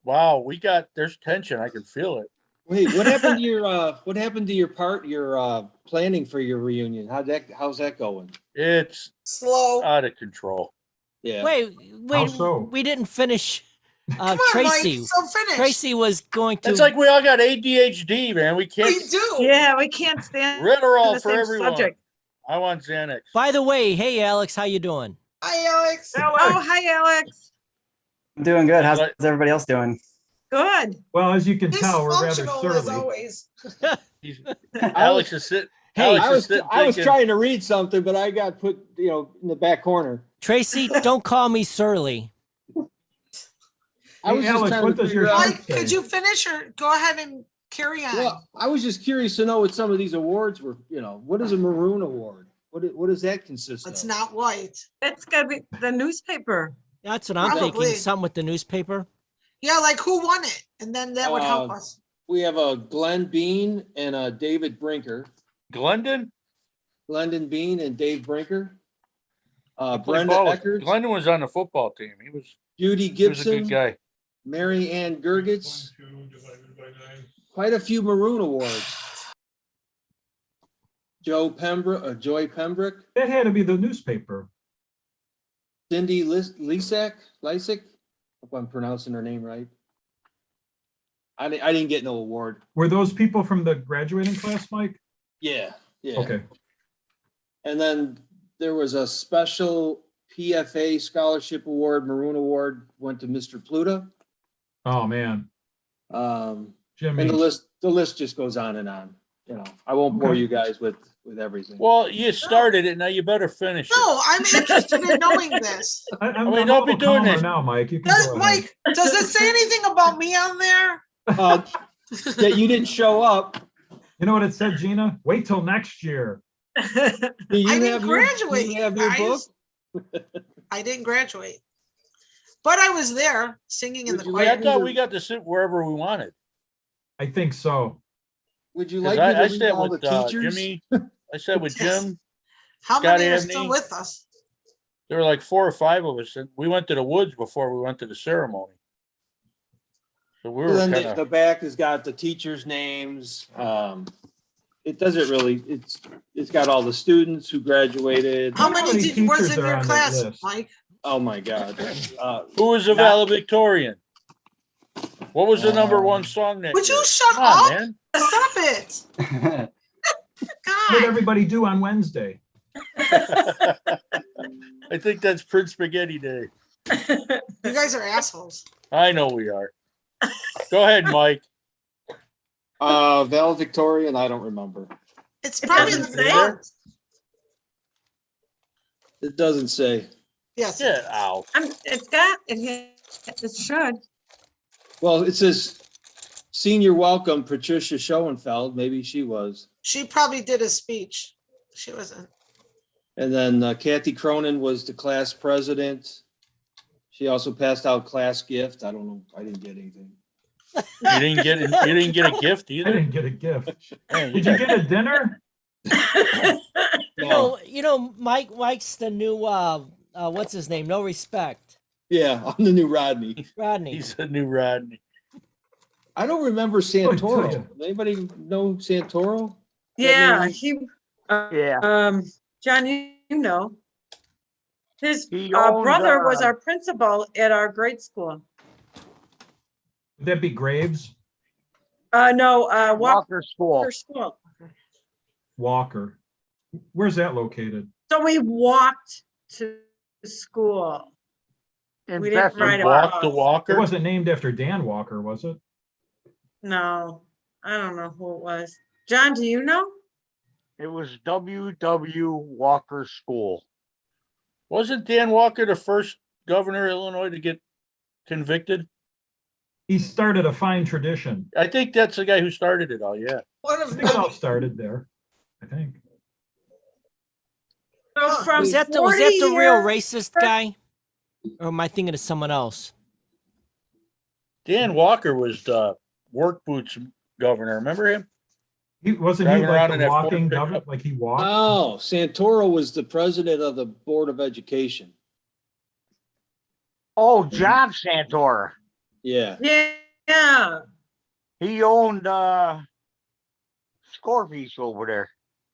Wow, there's tension. I can feel it. Wait, what happened to your planning for your reunion? How's that going? It's Slow. out of control. Yeah. Wait, so? we didn't finish. Come on, Tracy. Mike. So finish. Tracy was going to. It's like we all got ADHD, man. We can't We do. Yeah, we can't stand Ritterall the for same everyone. subject. I want Xanax. By the way, hey Alex, how you doing? Hi, Alex. Oh, hi, Alex. I'm doing good. How's Right. everybody else doing? Good. Well, as you can tell, we're rather Dysfunctional as surly. always. Alex is sitting. Hey, Alex is I was thinking, trying to read something, but I got put, in the back corner. Tracy, don't call me surly. I was Hey, just Alex, trying what to does your figure out. shirt Mike, could say? you finish or go ahead and carry on? Well, I was just curious to know what some of these awards were, what is a maroon award? What does that consist It's of? not white. It's gotta be the newspaper. That's what I'm Probably. thinking. Something with the newspaper. Yeah, like who won it? And then that would help us. We have a Glenn Bean and a David Brinker. Glendon? Glendon Bean and Dave Brinker. He played Brenda ball with- Eckert, Glendon was on the football team. Judy He was a good Gibson, guy. Mary Ann Gergitz. Quite a few maroon awards. Joy Pembroke, That had to be the newspaper. Cindy Lysak, if I'm pronouncing her name right. I didn't get no award. Were those people from the graduating class, Mike? Yeah. Okay. And then there was a special PFA scholarship award, maroon award, went to Mr. Pluta. Oh, man. Jimmy. And the list just goes on and on. I won't bore Okay. you guys with everything. Well, you started it. Now you better finish it. No, I'm interested in knowing this. I'm mean, I'm don't a be little doing calmer this. now, Mike. You can Does go ahead. Mike, does it say anything about me on there? That you didn't show up. You know what it said, Gina? Wait till next year. Do you I didn't have your- graduate, do you you have your book? guys. I didn't graduate. But I was there singing in the Would you Wait, choir. I thought we got to sit wherever we wanted. I think so. Would you 'Cause like me to I read sat all the with teachers? Jimmy. I sat with Yes. Jim. How Scott many are Abney. still with us? There were like 4 or 5 of us, and we went to the woods before we went to the ceremony. So we were Then kind the of. back has got the teachers' names. It doesn't really, it's got all the students who graduated. How How many many was teachers in are your on that class, list? Mike? Oh, my God. Who was a Not- valedictorian? What was the number 1 song that Would you year? shut Come on, up? man. Stop it. What did God. everybody do on Wednesday? I think that's Prince Spaghetti Day. You guys are assholes. I know we are. Go ahead, Mike. Valedictorian, I don't remember. It's probably in the doesn't say. front. It doesn't say. Yes. Get out. It should. Well, it says senior welcome, Patricia Schoenfeld. Maybe she was. She probably did a speech. She wasn't. And then Kathy Cronin was the class president. She also passed out class gift. I don't know. I didn't get anything. You didn't get a gift I either. didn't get a gift. Man, Did you get a dinner? You know, Mike's the new what's his name? No Respect. Yeah, I'm the new Rodney. Rodney. He's a new Rodney. I don't remember tell ya. Santoro. Anybody know Santoro? Yeah, maybe- he, Yeah. John, you know. His He owned, brother was uh, our principal at our grade school. Would that be Graves? No, Walker School. Walker School. Walker. Where's that located? So we walked to school. In We didn't Bessemer. ride a Walk the bus. It Walker. wasn't named after Dan Walker, was it? No, I don't know who it was. John, do you know? It was W.W. Walker School. Wasn't Dan Walker the first governor of Illinois to get convicted? He started a fine tradition. I think that's the guy who started it all, yeah. One I of think it all them. started there, I think. So from Was that 40 the real years- racist guy? Or am I thinking of someone else? Dan Walker was the work boots governor. Remember him? He wasn't he Driving around like in the that Ford walking pickup. government, like he walked? Oh, Santoro was the president of the Board of Education. Oh, John Santor. Yeah. Yeah, He owned Scorpies over there.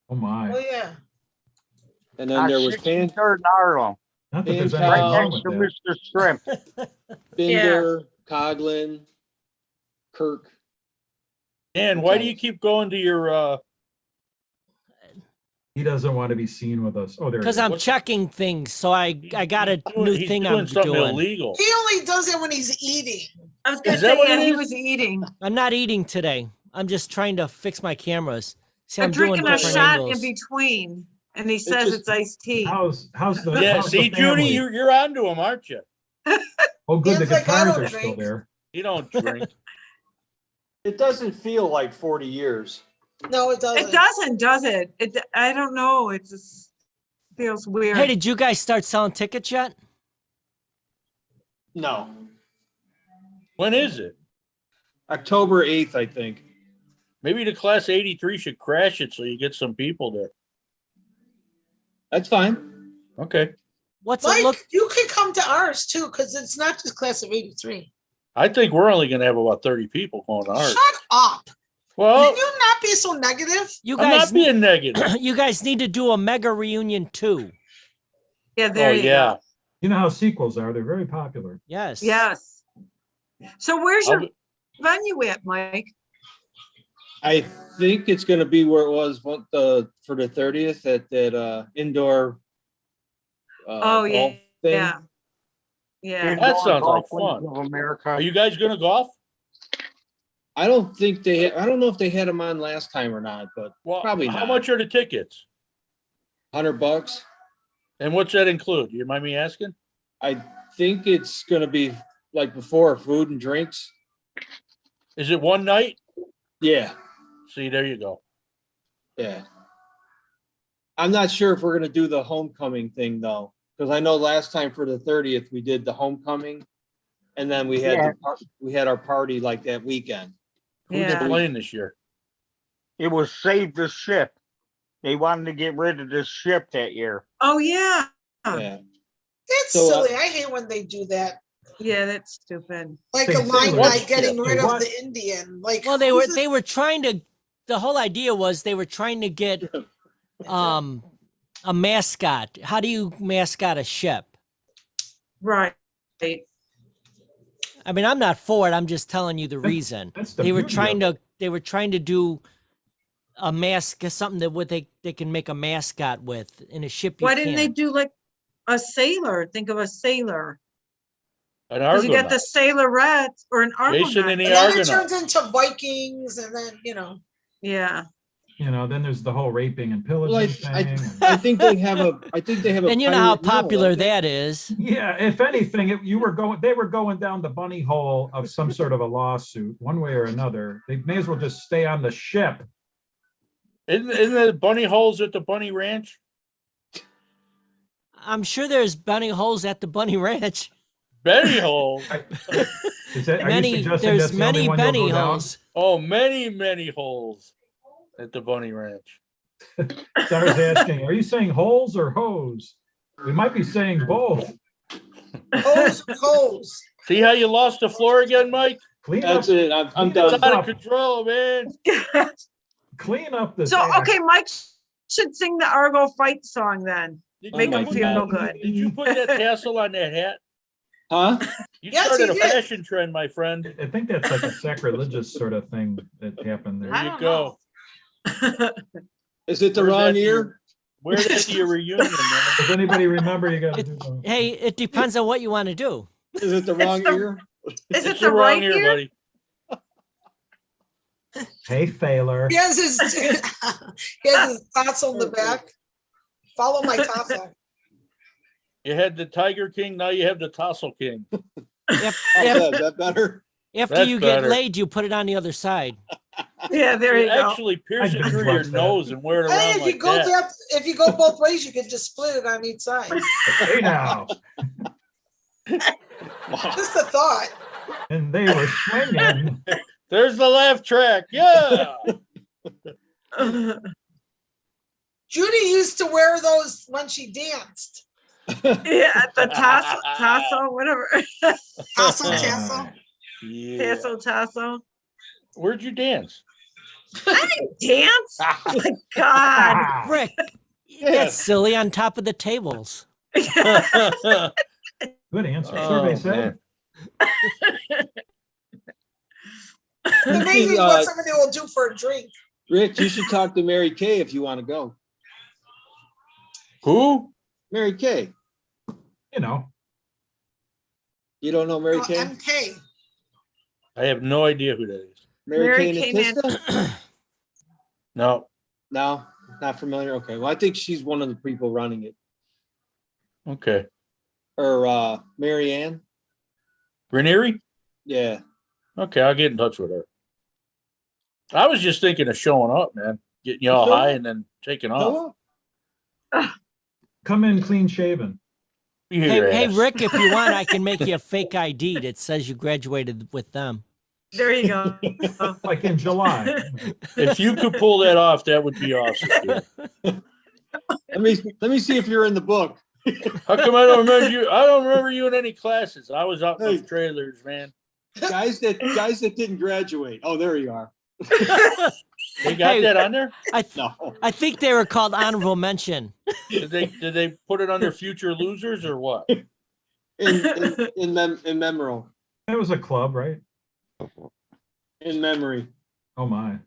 Oh my, Oh, yeah. And then there was 63rd in Harlem, not that there's Right anything right wrong next with to that. Mr. Shrimp. Binder, Coglin, Kirk. Dan, why do you keep going to your, He doesn't want to be seen with us. Oh, there he Because is. I'm What's- checking things, so I got a he's doing- new he's thing doing I'm something doing. illegal. He only does it when he's eating. I was gonna Is that say, what yeah, it he is? was eating. I'm not eating today. I'm just trying to fix my cameras. See, I'm I'm doing drinking a different shot angles. in between, and he says just- it's iced tea. How's the Yeah, how's see, the Judy, family? you're onto him, aren't you? Oh, good. The Dan's like, I guitars don't are still drink. there. You don't drink. It doesn't feel like 40 years. No, it doesn't. It doesn't, does it? I don't know. It just feels weird. Hey, did you guys start selling tickets yet? No. When is it? October 8th, I think. Maybe the class 83 should crash it so you get some people there. That's fine. Okay. What's Mike, it look? you can come to ours too, because it's not just class of 83. I think we're only gonna have about 30 people going to ours. Shut up. Well, Can you not be so negative? You I'm not guys, being negative. you guys need to do a mega reunion too. Yeah, Oh, there you yeah. go. You know how sequels are. They're very popular. Yes. Yes. So where's I'll your be- venue at, Mike? I think it's going to be where it was for the 30th at that indoor Oh, yeah, golf thing. Yeah. Yeah. That sounds like Golf League fun. of America. Are you guys gonna golf? I don't think I don't know if they had them on last time or not, but Well, Probably how not. much are the tickets? $100. And what's that include? You mind me asking? I think it's going to be like before, food and drinks. Is it one night? Yeah. See, there you go. Yeah. I'm not sure if we're gonna do the homecoming thing though, because I know last time for the 30th, we did the homecoming. And then we had, Yeah. we had our party like that weekend. Who's Yeah. playing this year? It was Save the Ship. They wanted to get rid of this ship that year. Oh, yeah. Yeah. It's So, silly. I hate when they do that. Yeah, that's stupid. Like Say- a say line what? guy getting Yeah, rid say of what? the Indian. Like, Well, who's they were trying to. The whole idea was they were trying to get a mascot. How do you mascot a ship? Right. I mean, I'm not for it. I'm just telling you the reason. That's the They were beauty trying of to. They were trying to do a mask, something that what they can make a mascot with in a ship. You Why didn't they can't. do like a sailor? Think of a sailor. An Because you got the Argonaut. Sailorette or an Jason Argonaut. and the and then it Argonaut. turns into Vikings, and then Yeah. You know, then there's the whole raping and Well, I, pillaging I, thing. I think they have a, And you know how pirate mill, popular don't they? that is. Yeah, if anything, they were going down the bunny hole of some sort of a lawsuit, one way or another. They may as well just stay on the ship. Isn't the bunny holes at the bunny ranch? I'm sure there's bunny holes at the bunny ranch. Benny holes. Is that, are Many you suggesting there's that's the only many one you'll bunny go down? holes. Oh, many holes at the bunny ranch. Sarah's asking, are you saying holes or hose? We might be saying both. hose. See how you lost the floor again, Mike? Clean up, That's it. I'm It's done. out of control, man. clean up this. So, act. okay, Mike should sing the Argo fight song then. Did Make you him put feel that- good. Did you put that tassel on that hat? Huh? You Yes, started he a did. fashion trend, my friend. I think that's like a sacrilegious sort of thing that happened There there. I you don't go. Is it the Where's wrong that year? Wear that to your reunion, man. Does anybody remember you gotta do the- Hey, it depends on what you want to do. Is it the wrong the- year? Is it It's the wrong right year, year? buddy. Hey, Thaler. He has his he has his tassel in the back. Follow my tassel. You had the Tiger King, now you have the Tassel King. If How's if that? Is that better? After That's you get better. laid, you put it on the other side. Yeah, there you go. Actually pierce I it did through your watch that. nose and wear it Hey, around if you like go that. that, if you go both ways, you could just split it on each side. Hey now, Just a thought. and they were swinging. There's the laugh track. Yeah. Judy used to wear those when she danced. Yeah, the tassel, whatever. Tassel, Uh, tassel. Yeah. Tassel. Where'd you dance? Dance? Oh my God. Rick, that's silly on top of the tables. Good answer. Survey Oh, said. man. Amazing what somebody will do for a drink. Rich, you should talk to Mary Kay if you want to go. Who? Mary Kay. You know, You don't know Mary Oh, Kay? MK. I have no idea who that is. Mary Kay Kay Natista? No. No, not familiar. Okay. Well, I think she's one of the people running it. Okay. Or Mary Ann. Ranieri? Yeah. Okay, I'll get in touch with her. I was just thinking of showing up, man. Getting y'all Show high up. and then taking off. come in clean shaven. You Hey, your hey, ass. Rick, if you want, I can make you a fake ID that says you graduated with them. There you go. Like in July. If you could pull that off, that would be awesome. Dude. Let me see if you're in the book. How come I don't remember you? I don't remember you in any classes. I was out in those Hey. trailers, man. Guys that didn't graduate. Oh, there you are. They got Hey. that on there? No. I think they were called honorable mention. Did they put it under future losers or what? In memorial. It was a club, right? In memory. Oh my.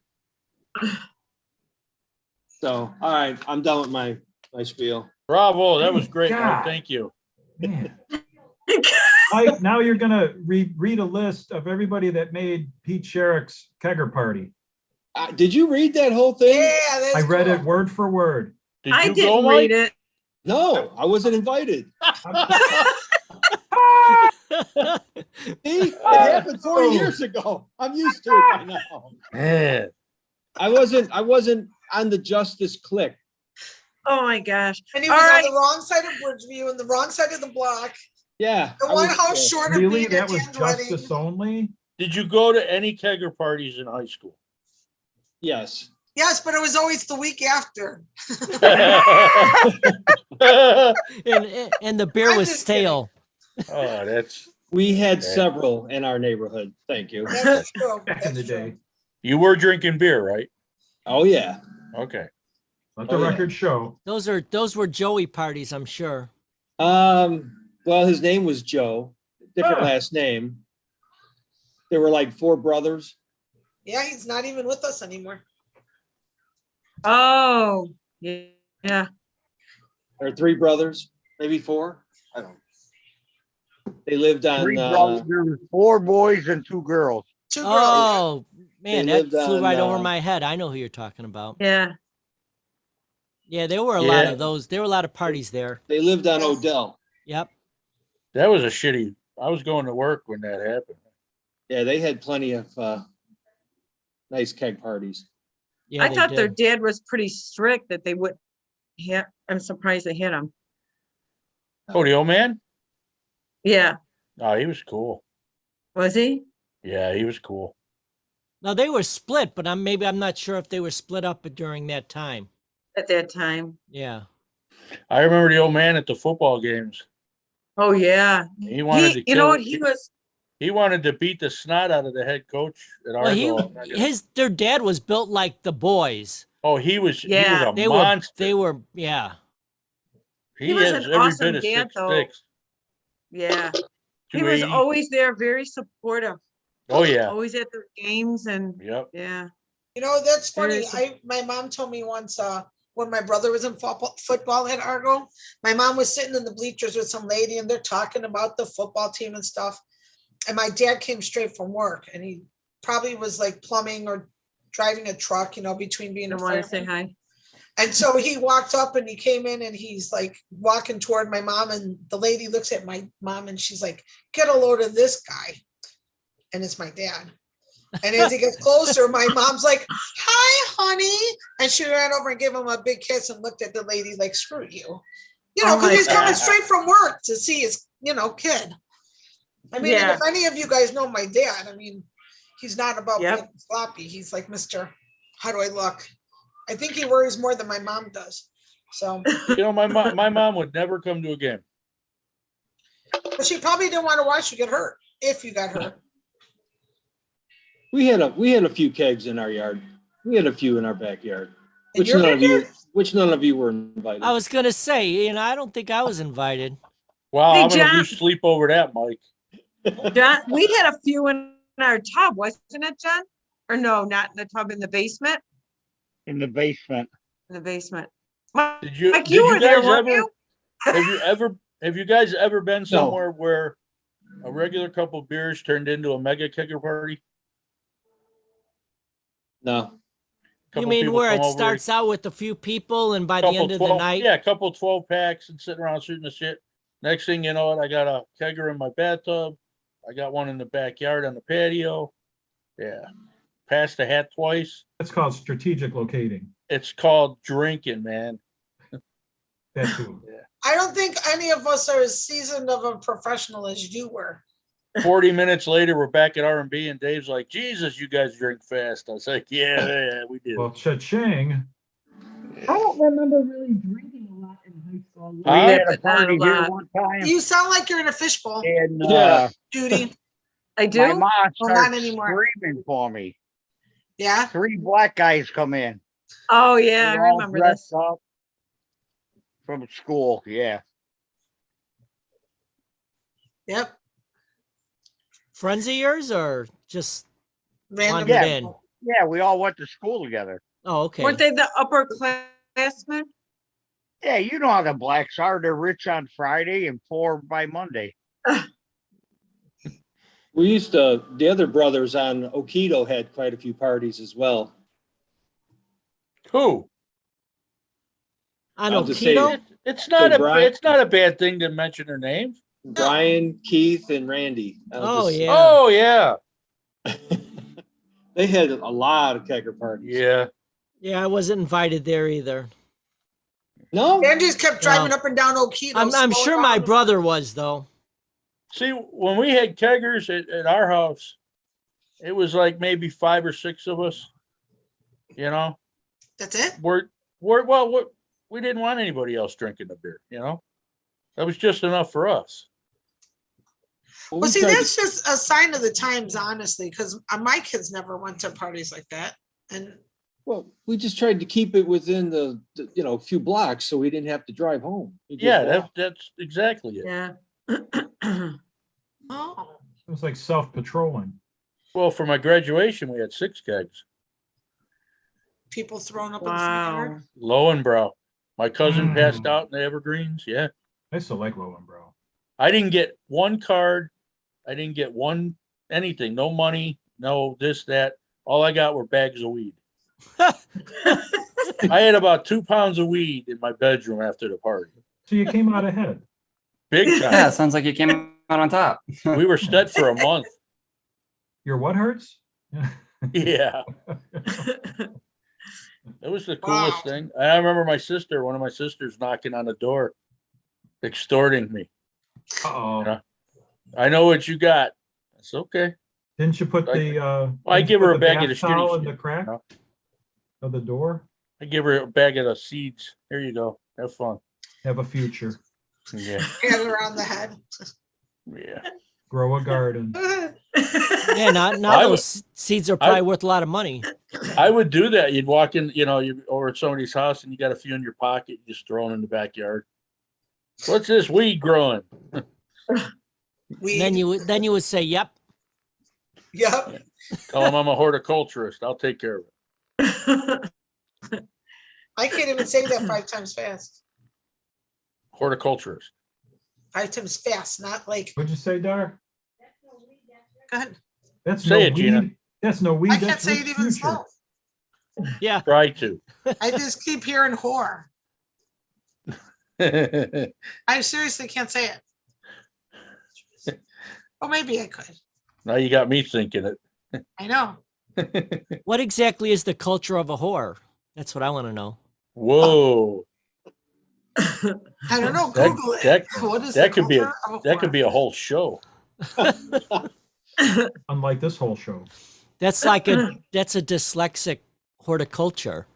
So, all right, I'm done with my spiel. Bravo, that was great, God. Mark. Thank you. Man. Mike, now you're gonna read a list of everybody that made Pete Sherrick's kegger party. Did you read that whole thing? Yeah, that's I read cool. it word for word. Did I you go, didn't Mike? read it. No, I wasn't invited. See, it happened 4 years ago. I'm used to it by now. Man, I wasn't on the justice click. Oh my gosh. And he All was on right. the wrong side of Bridgeview and the wrong side of the block. Yeah. The I one was- house short of Really? being That at was Dan's wedding. justice only? did you go to any kegger parties in high school? Yes. Yes, but it was always the week after. Oh, And the beer I'm was just kidding. stale. that's We had Okay. several in our neighborhood. Thank you. That's true. Back in the That's true. day. you were drinking beer, right? Oh, yeah. Okay. Let the Oh, yeah. record show. Those were Joey parties, I'm sure. Well, his name was Joe, different Ah. last name. There were like 4 brothers. Yeah, he's not even with us anymore. Oh, yeah. Or 3 brothers, maybe 4. I don't know. They lived on, 3 brothers, there was 4 boys and 2 girls. 2 girls. Oh, man, They that lived flew on, right over my head. I know who you're talking about. Yeah. Yeah, there were a lot Yeah. of those. There were a lot of parties there. they lived on Yes. Odell. Yep. That was a shitty. I was going to work when that happened. Yeah, they had plenty of nice keg parties. Yeah, I they thought their did. dad was pretty strict that they would hit. I'm surprised they hit him. Oh, the old man? Yeah. Oh, he was cool. Was he? Yeah, he was cool. Now they were split, but I'm not sure if they were split up during that time. At that time? Yeah. I remember the old man at the football games. Oh, yeah. He wanted to You know kill- what? He was, He wanted to beat the snot out of the head coach at Well, Argo. their dad was built like the boys. Oh, he was Yeah, a They monster. were yeah. He was has an every awesome bit of dad, 6'6". though. yeah. He was 280. always there, very supportive, Oh yeah. always at the games and Yep. yeah. You know, that's funny. Seriously. My mom told me once, when my brother was in football at Argo, my mom was sitting in the bleachers with some lady and they're talking about the football team and stuff. And my dad came straight from work and he probably was like plumbing or driving a truck, between being I a want to say fireman. hi. And so he walked up and he came in and he's like walking toward my mom and the lady looks at my mom and she's like, get a load of this guy. and it's my dad. And as he gets closer, my mom's like, "Hi, honey," and she ran over and gave him a big kiss and looked at the lady like, "Screw you," Oh because my he's coming God. straight from work to see his, kid. I mean, and Yeah. if any of you guys know my dad, I mean, he's not about Yep. being sloppy. He's like, Mr. How do I look? I think he worries more than my mom does. So, My mom would never come to a game. but she probably didn't want to watch you get hurt if you got hurt. We had a few kegs in our yard. We had a few in our backyard, In which your none of you were invited. I was gonna say, I don't think I was invited. Wow, Hey, I'm gonna John. lose sleep over that, Mike. John, we had a few in our tub, wasn't it, John? Or no, not in the tub, in the basement, In the basement. in the basement. Did you Like you were there, guys weren't ever you? have you guys ever been somewhere where a regular couple of beers turned into a mega kegger party? No. You Couple mean people where come it over, starts out with a few people and by the couple end of the 12 night? Yeah, a couple 12 packs and sitting around shooting the shit. Next thing you know, I got a kegger in my bathtub. I got one in the backyard on the patio. Yeah. Passed the hat twice. That's called strategic locating. It's called drinking, man. That too. I don't think any of us are as seasoned of a professional as you were. 40 minutes later, we're back at R&B, and Dave's like, Jesus, you guys drink fast. I was like, yeah, we do. Well, cha-ching. I don't remember really drinking a lot in high school. We Huh? had a Not a party here lot. one time You sound like you're in a fishbowl, and Yeah. Judy. I my do? mom Well, not started anymore. screaming for me. Yeah. 3 black guys come in. Oh, yeah, I They're all remember dressed this. up from school. Yeah. Yep. Friends of yours or just Random. wandered Yeah. in? Yeah, we all went to school together. Oh, okay. Weren't they the upperclassmen? Yeah, you know how the blacks are. They're rich on Friday and poor by Monday. The other brothers on Okido had quite a few parties as well. Who? On I'll just say- Okido? It's not So Brian- it's not a bad thing to mention their names. Brian, Keith, and Randy. Oh, yeah. Oh yeah. They had a lot of kegger parties. Yeah. Yeah, I wasn't invited there either. No? Andrews kept driving up and down Okido. I'm slowing sure my down. brother was though. See, when we had keggers at our house, it was like maybe 5 or 6 of us. You know, That's it. we didn't want anybody else drinking the beer. You know, that was just enough for us. Well, see, that's just a sign of the times, honestly, because my kids never went to parties like that. And Well, we just tried to keep it within the few blocks so we didn't have to drive home. We just Yeah, walked. that's exactly it. Yeah. oh, It was like self-patrolling. Well, for my graduation, we had 6 kegs. people throwing up in the Wow. yard. Lowenbrow. My cousin passed Mm. out in the Evergreens. Yeah. I still like Lowenbrow. I didn't get one card. I didn't get one anything. No money. No this, that. All I got were bags of weed. I had about 2 pounds of weed in my bedroom after the party. So you came out ahead. Big Yeah, time. sounds like you came out on top. We were set for a month. Your what hurts? Yeah. It was the coolest Wow. thing. I remember one of my sisters knocking on the door, extorting me. Uh-oh. Yeah. I know what you got. It's okay. Didn't you put the, I didn't you give her put a the bag of bath the towel shitty in the shit, crack know? of the door? I give her a bag of the seeds. Here you go. Have fun. Have a future. Yeah. Had it around the head. Yeah. Grow a garden. Yeah, now I those seeds are probably worth a lot of money. I would do that. You'd walk in, you over at somebody's house and you got a few in your pocket, you just throw them in the backyard. What's this weed growing? We, Then you would say, "Yep." yep. Tell them I'm a horticulturist. I'll take care of it. I can't even say that 5 times fast. Horticulturist. 5 times fast, not like, What'd you say, Dar? go ahead. That's Say no it, Gina. weed. That's no weed. I can't That's say it Rick's even future. slow. Yeah. Try to. I just keep hearing whore. I seriously can't say it. Oh, maybe I could. Now you got me thinking I know. it. What exactly is the culture of a whore? That's what I want to know. Whoa. I don't know. That- Google it. that- What is that the could be a- culture of That could whore? be a whole show. Unlike this whole show. That's that's a dyslexic horticulture.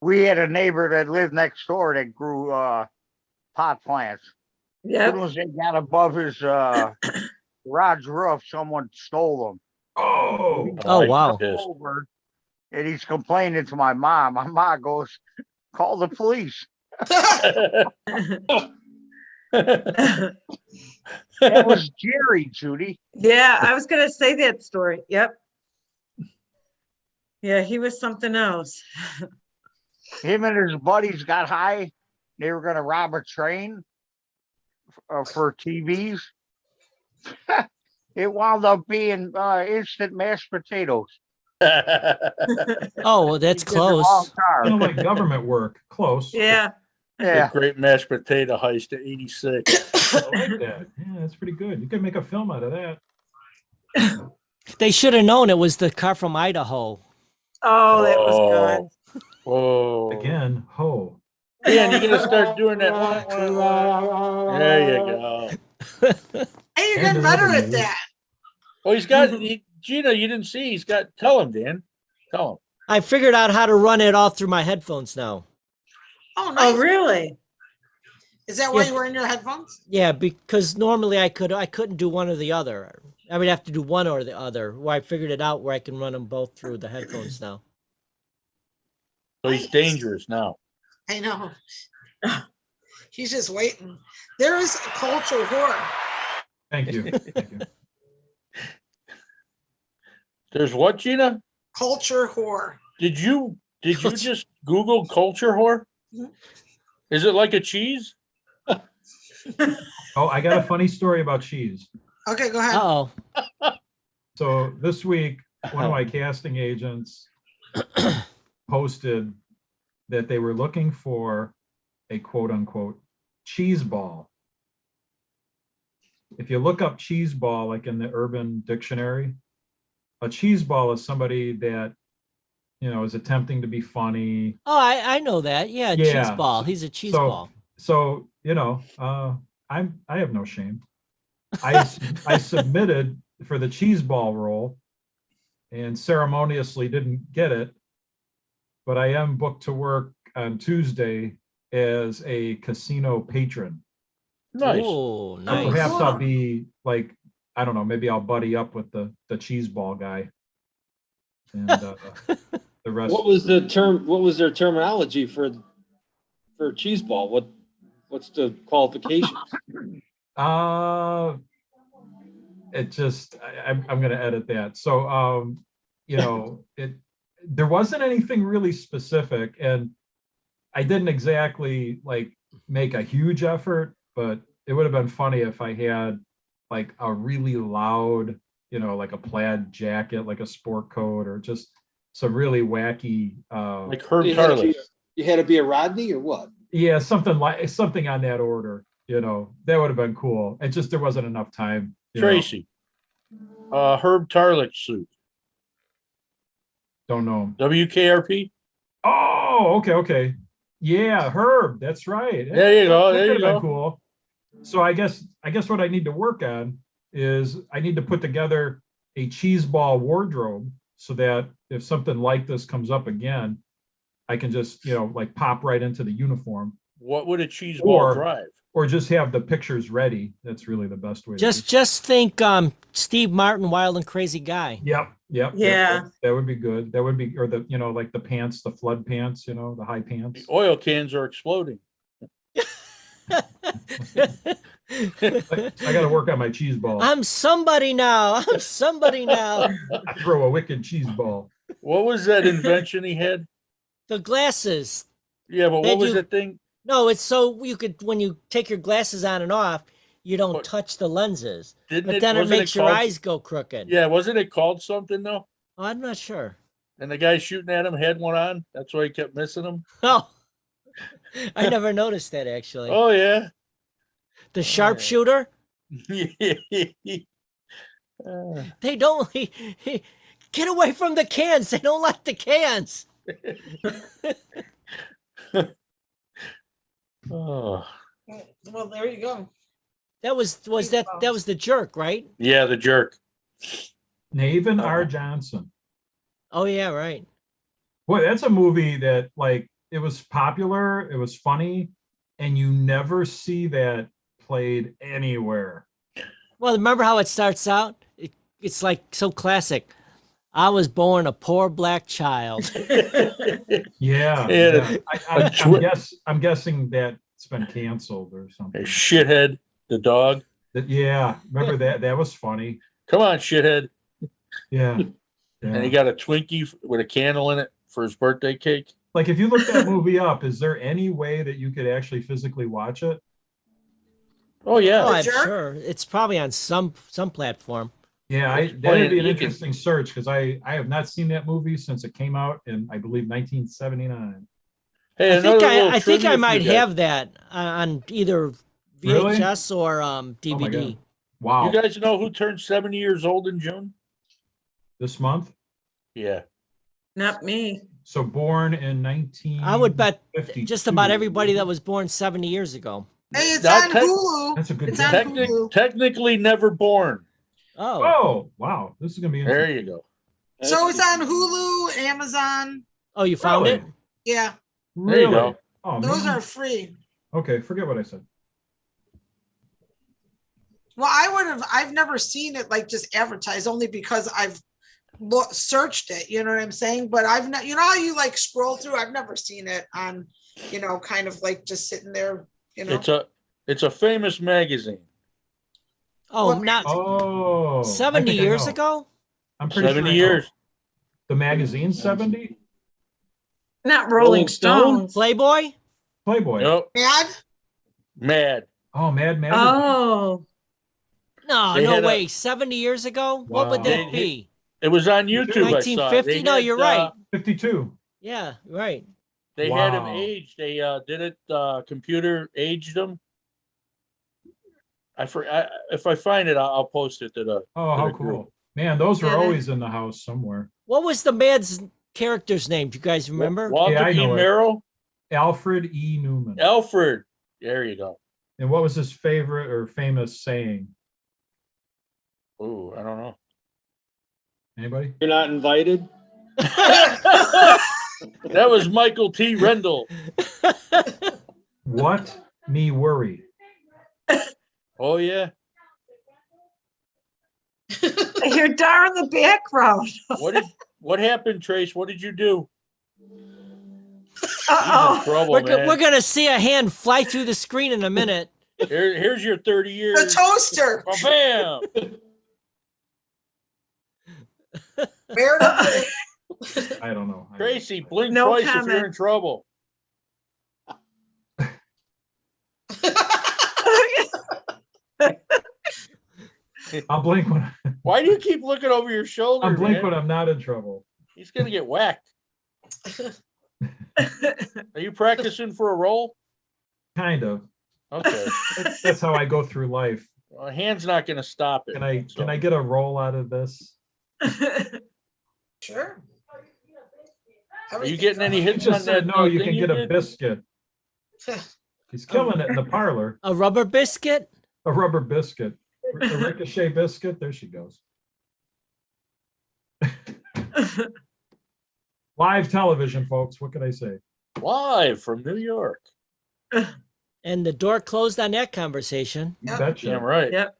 We had a neighbor that lived next door that grew pot plants. As Yep. soon as they got above his garage roof, someone stole them. Oh, Oh, I'd be wow. pissed. Over, and he's complaining to my mom. My mom goes, "Call the police." That was Jerry, Judy. Yeah, I was gonna say that story. Yep. Yeah, he was something else. Him and his buddies got high. They were gonna rob a train for TVs. It wound up being instant mashed potatoes. Oh, well, that's He did the wrong close. car. kind of like government work. Close. Yeah. Yeah. Great mashed potato heist of '86. I like that. Yeah, that's pretty good. You could make a film out of that. They should have known it was the car from Idaho. Oh, that was good. Whoa. Again, ho. Dan, you gotta start doing that. There you go. Hey, you're And getting better another at news. that. Oh, Gina, you didn't see. He's got, tell him, Dan. Tell him. I figured out how to run it all through my headphones now. Oh, nice. Oh, really? Is that why Yeah. you were in your headphones? Yeah, because normally I couldn't do one or the other. I would have to do one or the other. Where I figured it out where I can run them both through the headphones now. So he's dangerous now. I know. He's just waiting. There is a culture whore. Thank you. Thank you. There's what, Gina? Culture whore. Did you Culture- just Google culture whore? Mhm. Is it like a cheese? Oh, I got a funny story about cheese. Okay, go ahead. Oh, So this week, one of my casting agents posted that they were looking for a quote unquote cheese ball. If you look up cheese ball, like in the Urban Dictionary, a cheese ball is somebody that, is attempting to be funny. oh, I know that. Yeah, cheese Yeah. ball. He's a cheese So- ball. So, I have no shame. I submitted for the cheese ball role and ceremoniously didn't get it, but I am booked to work on Tuesday as a casino patron. Nice. Oh, So nice. perhaps I'll be like, I don't know, maybe I'll buddy up with the cheese ball guy. And the rest. What was the term? What was their terminology for cheese ball? What's the qualifications? It just I'm gonna edit that. So there wasn't anything really specific, and I didn't exactly like make a huge effort, but it would have been funny if I had like a really loud, like a plaid jacket, like a sport coat, or just some really wacky Like Herb You had to be- Tarley. You had to be a Rodney or what? yeah, something on that order, that would have been cool. It just, there wasn't enough time. Tracy. Herb Tarlick suit. Don't know him. WKRP. Oh, okay. Yeah, Herb, that's right. There you go, That there you could've been go. Cool. So I guess what I need to work on is I need to put together a cheese ball wardrobe so that if something like this comes up again, I can just, like pop right into the uniform, What would a cheese ball Or- drive? or just have the pictures ready. That's really the best way. to do Just think, Steve Martin, Wild and Crazy Guy. Yep. Yeah. That would be good. That would be, or the, like the pants, the flood pants, the high pants. The oil cans are exploding. I got to work on my cheese ball. I'm somebody now. I'm somebody now. Throw a wicked cheese ball. What was that invention he had? The glasses. Yeah, but They what was do- that thing? No, it's so you could, when you take your glasses on and off, you don't What- touch the lenses. Didn't But then it wasn't makes your called- eyes go crooked. Yeah, wasn't it called something though? Oh, I'm not sure. And the guy shooting at him had one on. That's why he kept missing him. Oh, I never noticed that actually. Oh yeah. The sharpshooter? They don't get away from the cans. They don't like the cans. Oh, Well, there you go. That was the jerk, right? yeah, the jerk. Navin R. Johnson. Oh yeah, right. Boy, that's a movie that like it was popular, it was funny, and you never see that played anywhere. Well, remember how it starts out? It's like so classic. I was born a poor black child. Yeah, Yeah, I'm guessing that's been canceled or something. Shithead, the dog. Yeah, remember that? That was funny. Come on, shithead. Yeah. And he Yeah. got a Twinkie with a candle in it for his birthday cake. Like if you look that movie up, is there any way that you could actually physically watch it? Oh yeah. Oh, I'm jerk? sure it's probably on some platform. Yeah, It's that would be playing- an you can- interesting search because I have not seen that movie since it came out in I believe 1979. Hey, I think another I little think I trivia for might you guys. have that on either Really? VHS or DVD. God. Wow. You guys know who turned 70 years old in June? This month? Yeah. Not me. So born in 19. I would bet 52. just about everybody that was born 70 years ago. Hey, it's Not on tech- Hulu. That's a good It's guess. on Hulu. Technically never born. Oh, Oh, wow. This is going to be There interesting. you go. So it's on Hulu, Amazon. oh, you found Really? it? Yeah, There you Really? go. Oh, those man. are free. Okay, forget what I said. Well, I've never seen it like just advertised only because I've searched it, you know what I'm saying? But I've not, you know how you like scroll through, I've never seen it on, kind of like just sitting there, It's a famous magazine. Oh, Well, not Oh. I 70 think I years know. ago? I'm pretty 70 sure I know. years. The magazine 70? Not Rolling Stones. Playboy? Playboy. Nope. Mad? Oh, Mad Magazine. Oh, No, They no had a- way. 70 years ago? What would Wow. that They- be? It was on YouTube. I saw it. 1950? No, you're right. 52. Yeah, right. They had him Wow. aged. They did it. Computer aged him. If I find it, I'll post it to the. Oh, how to the group. cool. Man, those were Yeah, always in the house somewhere. What was the man's character's name? Do you guys remember? Walter Yeah, I E. know it. Merrill, Alfred E. Newman. Alfred. There you go. And what was his favorite or famous saying? Ooh, I don't know. Anybody? You're not invited. That was Michael T. Rendell. What me worry? Oh yeah. I hear Dar in the background. What happened, Trace? What did you do? He's in Uh-oh. trouble, We're man. going to see a hand fly through the screen in a minute. Here's your 30 The years. toaster. Oh, bam! Meredith. I don't know. Tracy, blink No twice if comment. you're in trouble. I'll blink when Why do you keep looking over your shoulder? I'll blink man? when I'm not in trouble. He's gonna get whacked. Are you practicing for a role? Kind of. Okay. That's how I go through life. Well, a hand's not gonna stop it. Can I get a roll out of this? Sure. Are you getting any He hits on just that? said, no, you thing can get a did? biscuit. He's killing it in the parlor. A rubber biscuit? A rubber biscuit. A ricochet biscuit. There she goes. Live television, folks. What can I say? Live from New York. And the door closed on that conversation. You Yep. betcha. Damn right. Yep.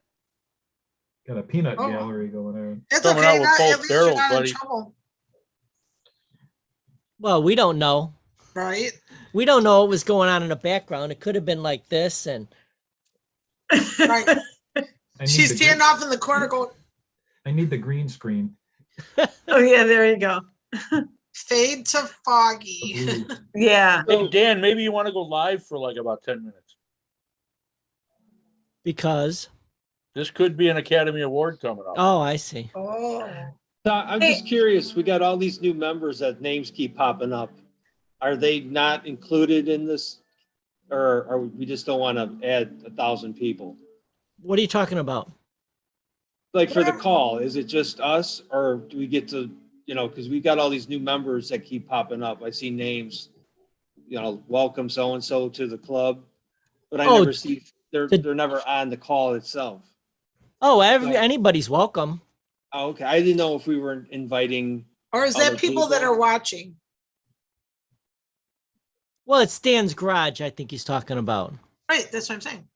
Got a peanut Oh. gallery going on. It's Coming okay. out with Not, both at least you're barrels, not in buddy. trouble, Well, we don't know. right? We don't know what was going on in the background. It could have been like this. And Right. I need She's the standing green- off in the corner going, I need the green screen. Oh, yeah, there you go. fade to foggy. Ooh. Yeah. Hey Dan, maybe you want to go live for like about 10 minutes. because, This could be an Academy Award coming up. oh, I see. Oh. I'm just curious, we got all these new members that names keep popping up. Are they not included in this? Or we just don't want to add 1,000 people? What are you talking about? like for the call, is it just us or do we get to, because we got all these new members that keep popping up. I see names, welcome so-and-so to the club, but I Oh, never see, they're the- never on the call itself. Oh, So- anybody's welcome. Oh, okay. I didn't know if we were inviting, Or is that Other people that people? are watching? Well, it's Dan's garage, I think he's talking about. Right, that's what I'm saying.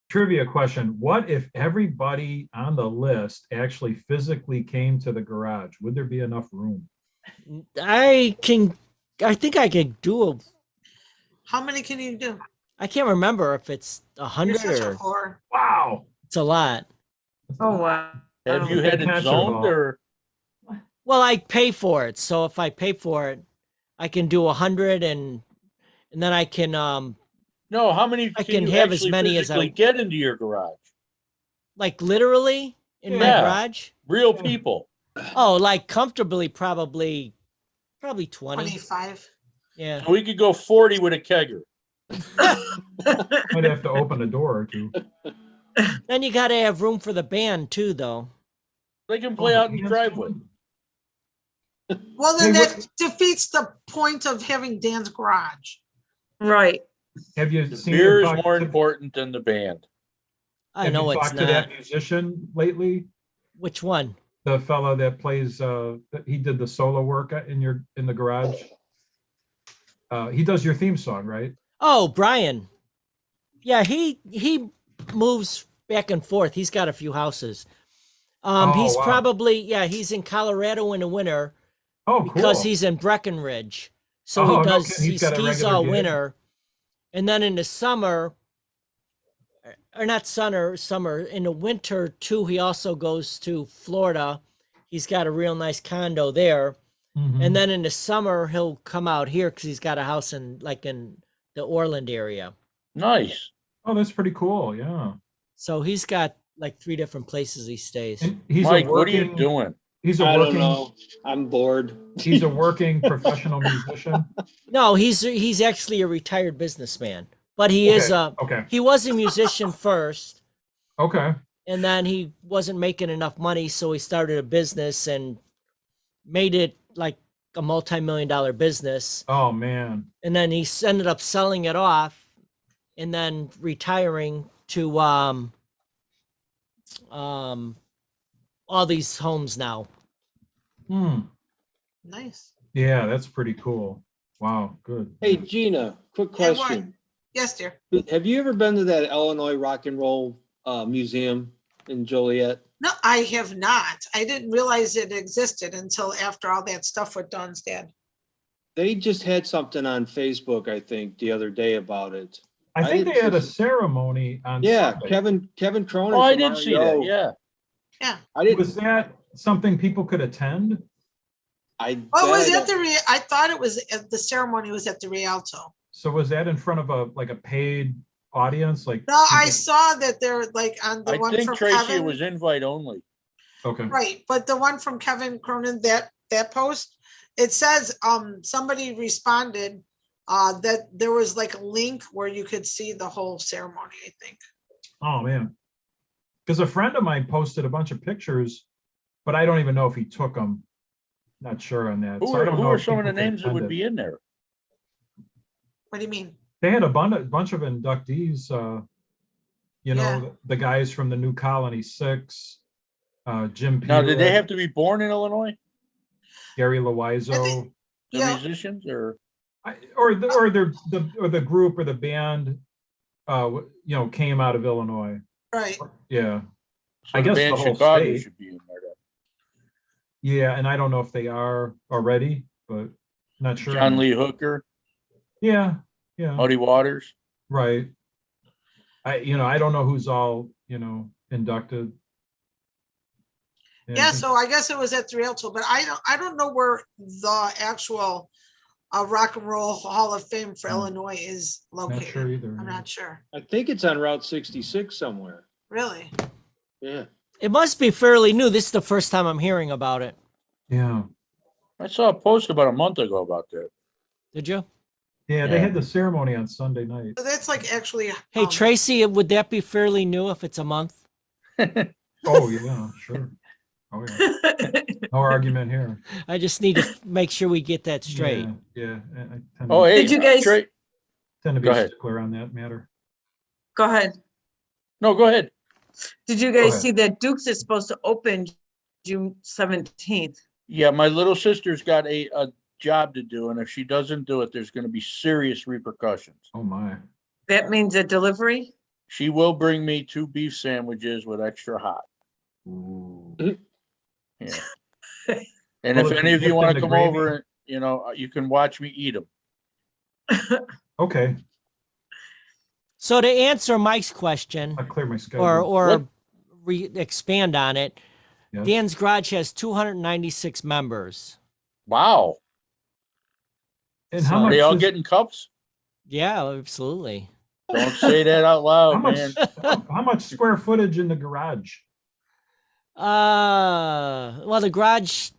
Trivia question. What if everybody on the list actually physically came to the garage? Would there be enough room? I think I could do How many can you do? I can't remember if it's You're 100 such a or whore. Wow. it's a lot. Oh, wow. Have you had it Concert zoned hall. or? Well, I pay for it. So if I pay for it, I can do 100 and then I can No, how many I can can you have as actually many as I- physically get into your garage? like literally in my Yeah. garage. Real people. Oh, like comfortably probably 20. 25. Yeah. So we could go 40 with a kegger. Might have to open a door or two. Then you got to have room for the band too though. They can play out in the driveway. Well, then Hey, that defeats the point of having Dan's garage. Right. Have you The seen? beer him is talk more to- important than the band. I have know you it's talked to not. that musician lately? Which one? The fellow that plays, he did the solo work in the garage. He does your theme song, right? Oh, Brian. Yeah, he moves back and forth. He's got a few houses. Oh, He's wow. probably he's in Colorado in the winter Oh, cool. because he's in Breckenridge. So Oh, no he does kidding. he He's got a skis regular all gig. winter. And then in the summer or not summer, in the winter too, he also goes to Florida. He's got a real nice condo there. Mhm. And then in the summer he'll come out here because he's got a house in the Orland area. Nice. Oh, that's pretty cool. Yeah. So he's got like 3 different places he stays. And he's Mike, a what are you working, doing? he's a I don't working, know. I'm bored. he's a working professional musician. No, he's actually a retired businessman, but he is Okay. he was a musician first, Okay. and then he wasn't making enough money, so he started a business and made it like a multi-million-dollar business, Oh, man. and then he ended up selling it off, and then retiring to all these homes now. Hmm. Nice. Yeah, that's pretty cool. Wow. Good. Hey, Gina, quick Yeah, what? question. Yes, dear. Have you ever been to that Illinois Rock and Roll Museum in Joliet? No, I have not. I didn't realize it existed until after all that stuff with Don's dad. They just had something on Facebook, I think, the other day about it. I think didn't they had a see- ceremony on Yeah, Sunday. Kevin Cronin. Oh, I from did see that. REO. Yeah. Yeah. I didn't. Was that something people could attend? Oh, was it I thought it was the ceremony was at the Rialto. So was that in front of a paid audience? Like, No, I people- saw that they're like on the I one think from Tracy, it Kevin. was invite only. Okay. Right, but the one from Kevin Cronin, that post, it says, somebody responded that there was like a link where you could see the whole ceremony, I think. Oh, man. Because a friend of mine posted a bunch of pictures, but I don't even know if he took them. Not sure on that. Who So I are, don't who know are if some of the people could names that would attend it. be in there? What do you mean? They had a bunch of inductees, you know, Yeah. the guys from the New Colony Six, Jim Now, did they Peter, have to be born in Illinois? Gary Loizo, The Yeah. musicians or? or the group or the band, you know, came out of Illinois. Right, Yeah, So I the guess band the whole Chicago state. should be in there. Then. yeah, and I don't know if they are already, but not sure. John Lee Hooker, Yeah, yeah, Muddy Waters. right. I don't know who's all, inducted. yeah, so I guess it was at the Rialto, but I don't know where the actual Rock and Roll Hall of Fame for Hmm. Illinois is Not sure located. either. I'm not sure, I think it's on Route 66 somewhere. really. Yeah. It must be fairly new. This is the first time I'm hearing about it. Yeah, I saw a post about a month ago about that. Did you? yeah, they Yeah. had the ceremony on Sunday night. So that's like actually. Hey, Tracy, would that be fairly new if it's a month? Oh, yeah, sure. Oh, yeah. No argument here. I just need to make sure we get that straight. Yeah, yeah. I tend Oh, to, hey, Did you guys- Trey, tend to be go a ahead. stickler on that matter. Go ahead. No, go ahead. Did you Go guys ahead. see that Duke's is supposed to open June 17th? Yeah, my little sister's got a job to do, and if she doesn't do it, there's gonna be serious repercussions. Oh, my. That means a delivery? She will bring me 2 beef sandwiches with extra hot. Ooh. Yeah. And if Well, any of you dip wanna in the come gravy. over, you know, you can watch me eat them. Okay, So to answer Mike's question, I'll clear my schedule. or expand on it, Yes. Dan's Garage has 296 members. Wow. And how so- much They all is- getting cups? Yeah, absolutely. Don't say that out how loud, man. much, how much square footage in the garage? Well, the garage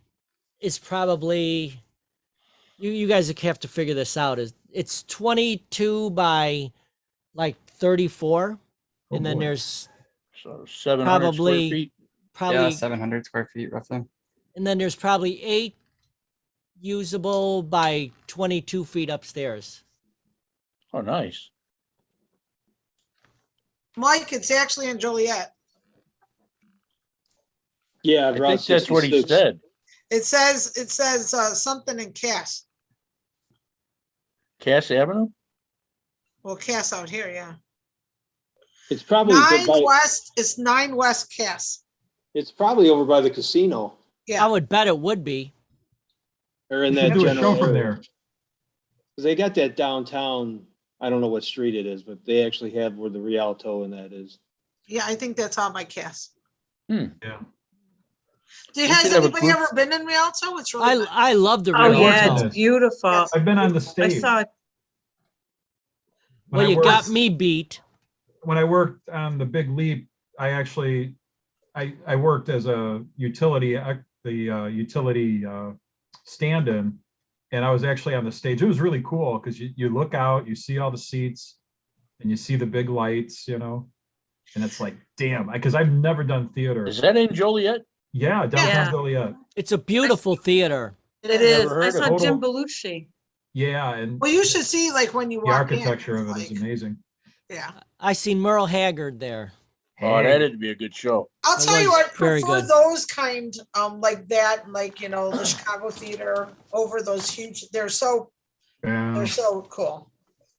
is probably you guys have to figure this out. It's 22 by like 34, Oh, and then boy. there's So 700 square Probably- feet. probably Yeah, 700 square feet roughly. and then there's probably 8 usable by 22 feet upstairs. Oh, nice. Mike, it's actually in Joliet. Yeah, I think Route that's what he 66. said. It says something in Cass. Cass Avenue? Well, Cass out here, yeah. It's probably, 9 by- West, it's 9 West Cass. it's probably over by the casino Yeah. I would bet it would be. or in You that can do a show general from area. there. 'Cause they got that downtown, I don't know what street it is, but they actually have where the Rialto and that is. Yeah, I think that's out by Cass. Yeah. Has should have a anybody group- ever been in Rialto? It's really nice. I love the Oh, Rialto. yeah, Rialto. it's beautiful. Yes. I've been on the I stage. saw, When Well, I you worked- got me beat. When I worked on the Big Leap, I actually, I worked as a utility, utility stand-in, and I was actually on the stage. It was really cool because you look out, you see all the seats, and you see the big lights, you know, and it's like, damn, because I've never done theater. Is that in Joliet? Yeah, downtown Yeah. Joliet. It's a beautiful theater. it Never is. heard I of saw it. Jim Belushi. Yeah, and Well, you should see like when you the walk in. architecture of it like, is amazing. Yeah. I seen Merle Haggard there. Oh, that'd be a good show. I'll It tell you was what, very prefer good. those kind, like that, like, you know, the Chicago Theater over those huge, they're so Yeah. cool.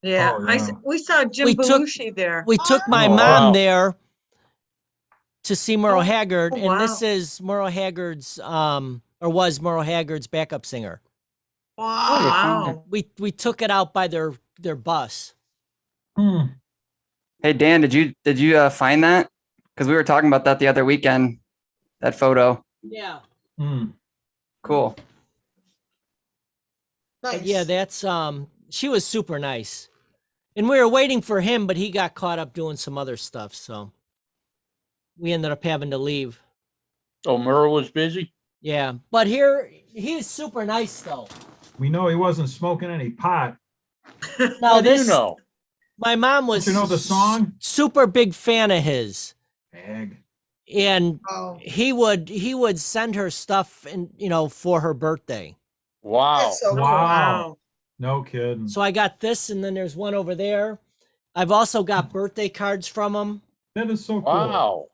Yeah, Oh, yeah. we saw Jim We took- Belushi there. We took my Oh, mom wow. there to see Merle Oh, Haggard, and this wow. is Merle Haggard's or was Merle Haggard's backup singer. Oh, Wow. wow. We took it out by their bus. Hmm. Hey Dan, did you find that? Because we were talking about that the other weekend. That photo. Yeah. Hmm. Cool. Nice. Yeah, that's she was super nice. And we were waiting for him, but he got caught up doing some other stuff, so we ended up having to leave. Oh, Merle was busy? Yeah. But here he's super nice though. We know he wasn't smoking any pot. Now How do you this know? my mom was Don't you know the song? super big fan of his. Bag. And Oh, he would send her stuff and for her birthday. Wow. that's so cool. Wow. No kidding. So I got this, and then there's one over there. I've also got birthday cards from him. That is so cool. Wow.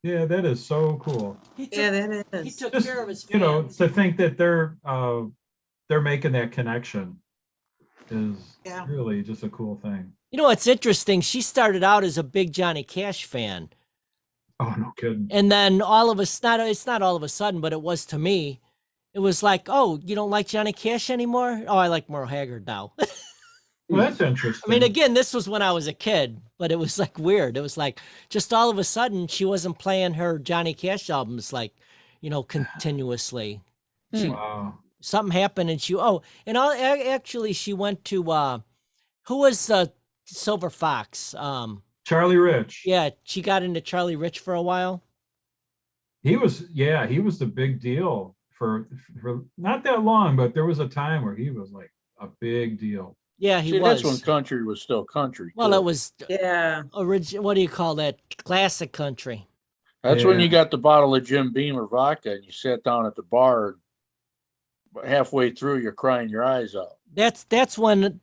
Yeah, that is so cool. He took, Yeah, that he is. took Just, care of his You know, fans. to think that they're making that connection is Yeah. really just a cool thing. You know what's interesting? She started out as a big Johnny Cash fan, Oh, no kidding. and then all of it's not all of a sudden, but it was to me. It was like, oh, you don't like Johnny Cash anymore? Oh, I like Merle Haggard now. Well, that's interesting. I mean, again, this was when I was a kid, but it was like weird. It was like just all of a sudden she wasn't playing her Johnny Cash albums like, continuously. Wow. Something happened and actually she went to who was Silver Fox? Charlie Rich. Yeah, she got into Charlie Rich for a while. He was the big deal for not that long, but there was a time where he was like a big deal. Yeah, he See, was. that's when country was still country. Well, too. it was Yeah. what do you call that? Classic country. That's when you Yeah. got the bottle of Jim Beam or vodka and you sat down at the bar. But halfway through, you're crying your eyes out. That's when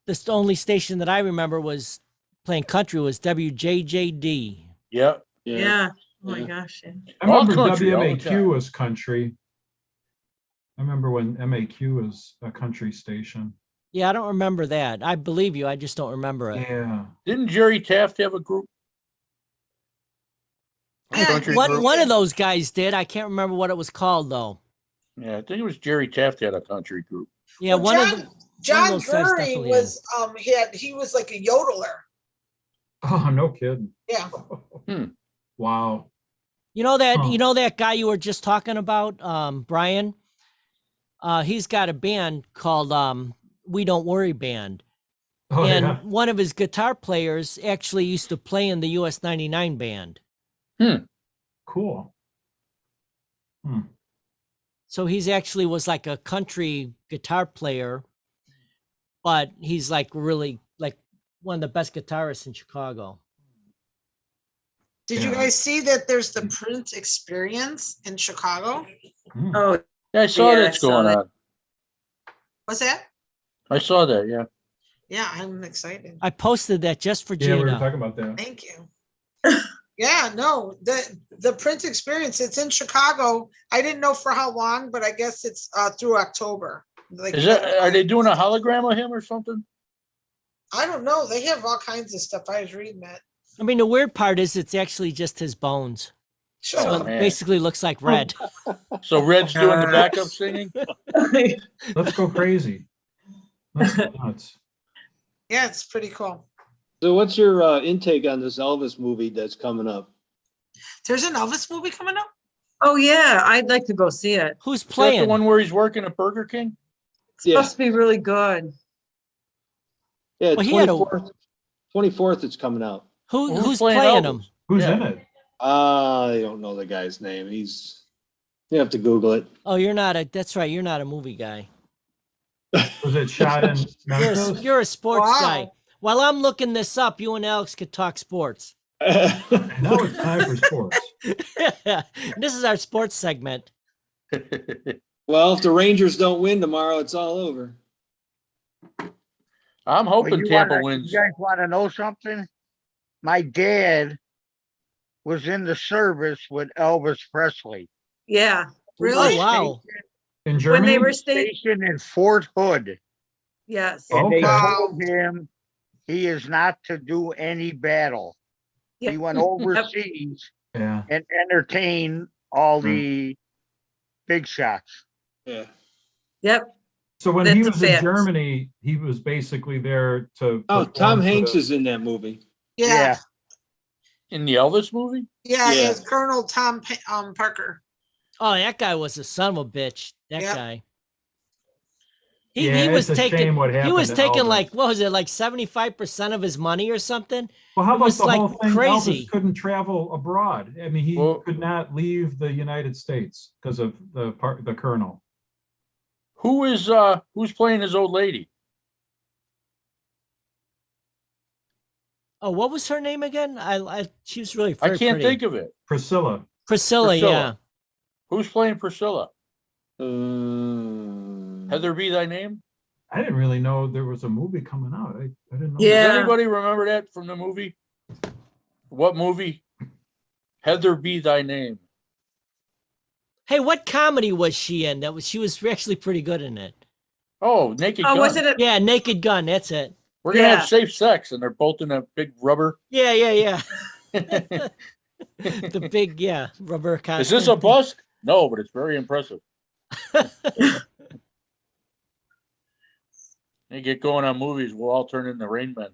the only station that I remember was playing country was WJJD. Yep. Yeah. Oh my Yeah. gosh. Yeah. I All remember country, all the WMAQ time. was country. I remember when MAQ was a country station. Yeah, I don't remember that. I believe you. I just don't remember it. Yeah. Didn't Jerry Taft have a group? Yeah, Country One group? one of those guys did. I can't remember what it was called though. Yeah, I think it was Jerry Taft had a country group. Yeah, Well, one of John, the John those guys Curry definitely was he was like a yodeler. Oh, no kidding. Yeah. Wow. you know that Huh. you know that guy you were just talking about, Brian. He's got a band called We Don't Worry Band, Oh, and yeah. one of his guitar players actually used to play in the US 99 band. Cool. So he's actually was like a country guitar player, but he's like really like one of the best guitarists in Chicago. Did you Yeah. guys see that there's the Prince Experience in Chicago? Hmm. Oh, Yeah, I saw Yeah, I that's saw going that. on. What's that? I saw that, yeah. Yeah, I'm excited. I posted that just for Yeah, we were Gina. talking about that. Thank you. Yeah, no, the Prince Experience, it's in Chicago. I didn't know for how long, but I guess it's through October. Like, Is that, are they doing a hologram of him or something? I don't know. They have all kinds of stuff. I was reading that. I mean, the weird part is it's actually just his bones. So Sure. it man. basically looks like red. So Red's doing the backup singing? Let's go crazy. Let's go nuts. Yeah, it's pretty cool. So what's your intake on this Elvis movie that's coming up? There's an Elvis movie coming up? oh yeah, I'd like to go see it. Who's Is that the playing? one where he's working at Burger King? It's Yeah. supposed to be really good. Yeah, Well, he had a- 24th it's coming out. Who's playing playing Elvis? him? Who's Yeah. in it? I don't know the guy's name. You have to Google it. Oh, you're not a. That's right. You're not a movie guy. Was it shot in Memphis? You're a sports guy. Wow. While I'm looking this up, you and Alex could talk sports. Now it's time for sports. This is our sports segment. Well, if the Rangers don't win tomorrow, it's all over. I'm Well, hoping you Tampa wanna- wins. You guys want to know something? My dad was in the service with Elvis Presley. Yeah, Oh Really? wow! In when Germany? they were stationed. Stationed in Fort Hood. Yes. And they Okay. Wow. told him he is not to do any battle. He Yep. went overseas Yeah. and entertained all Hmm. the big shots. Yeah. Yep. So when That's he a was in fact. Germany, he was basically there to. Oh, perform Tom for Hanks the- is in that movie. Yeah. In the Elvis movie? Yeah, Yeah. it's Colonel Tom Parker. Oh, that guy was a son of a bitch. That Yep. guy. Yeah, He was it's a shame taking. what He happened was to taking Elvis. like what was it, like 75% of his money or something? Well, how it about was, the like, whole thing? crazy. Elvis couldn't travel abroad. I mean, he Well- could not leave the United States because of the colonel. Who's playing his old lady? Oh, what was her name again? She was really I very can't pretty. think of it. Priscilla. Priscilla, Priscilla. yeah. Who's playing Priscilla? Heather Uh, Be Thy Name? I didn't really know there was a movie coming out. I didn't know. Yeah. Does anybody remember that from the movie? What movie? Heather Be Thy Name. Hey, what comedy was she in? She was actually pretty good in it. Oh, Naked Oh, Gun. was it a, Yeah, Naked Gun. That's it. We're gonna Yeah. have safe sex, and they're both in a big rubber. Yeah, yeah, yeah. The big, yeah, rubber costume. Is this a bust? No, but it's very impressive. They get going on movies, we'll all turn into Rain Men.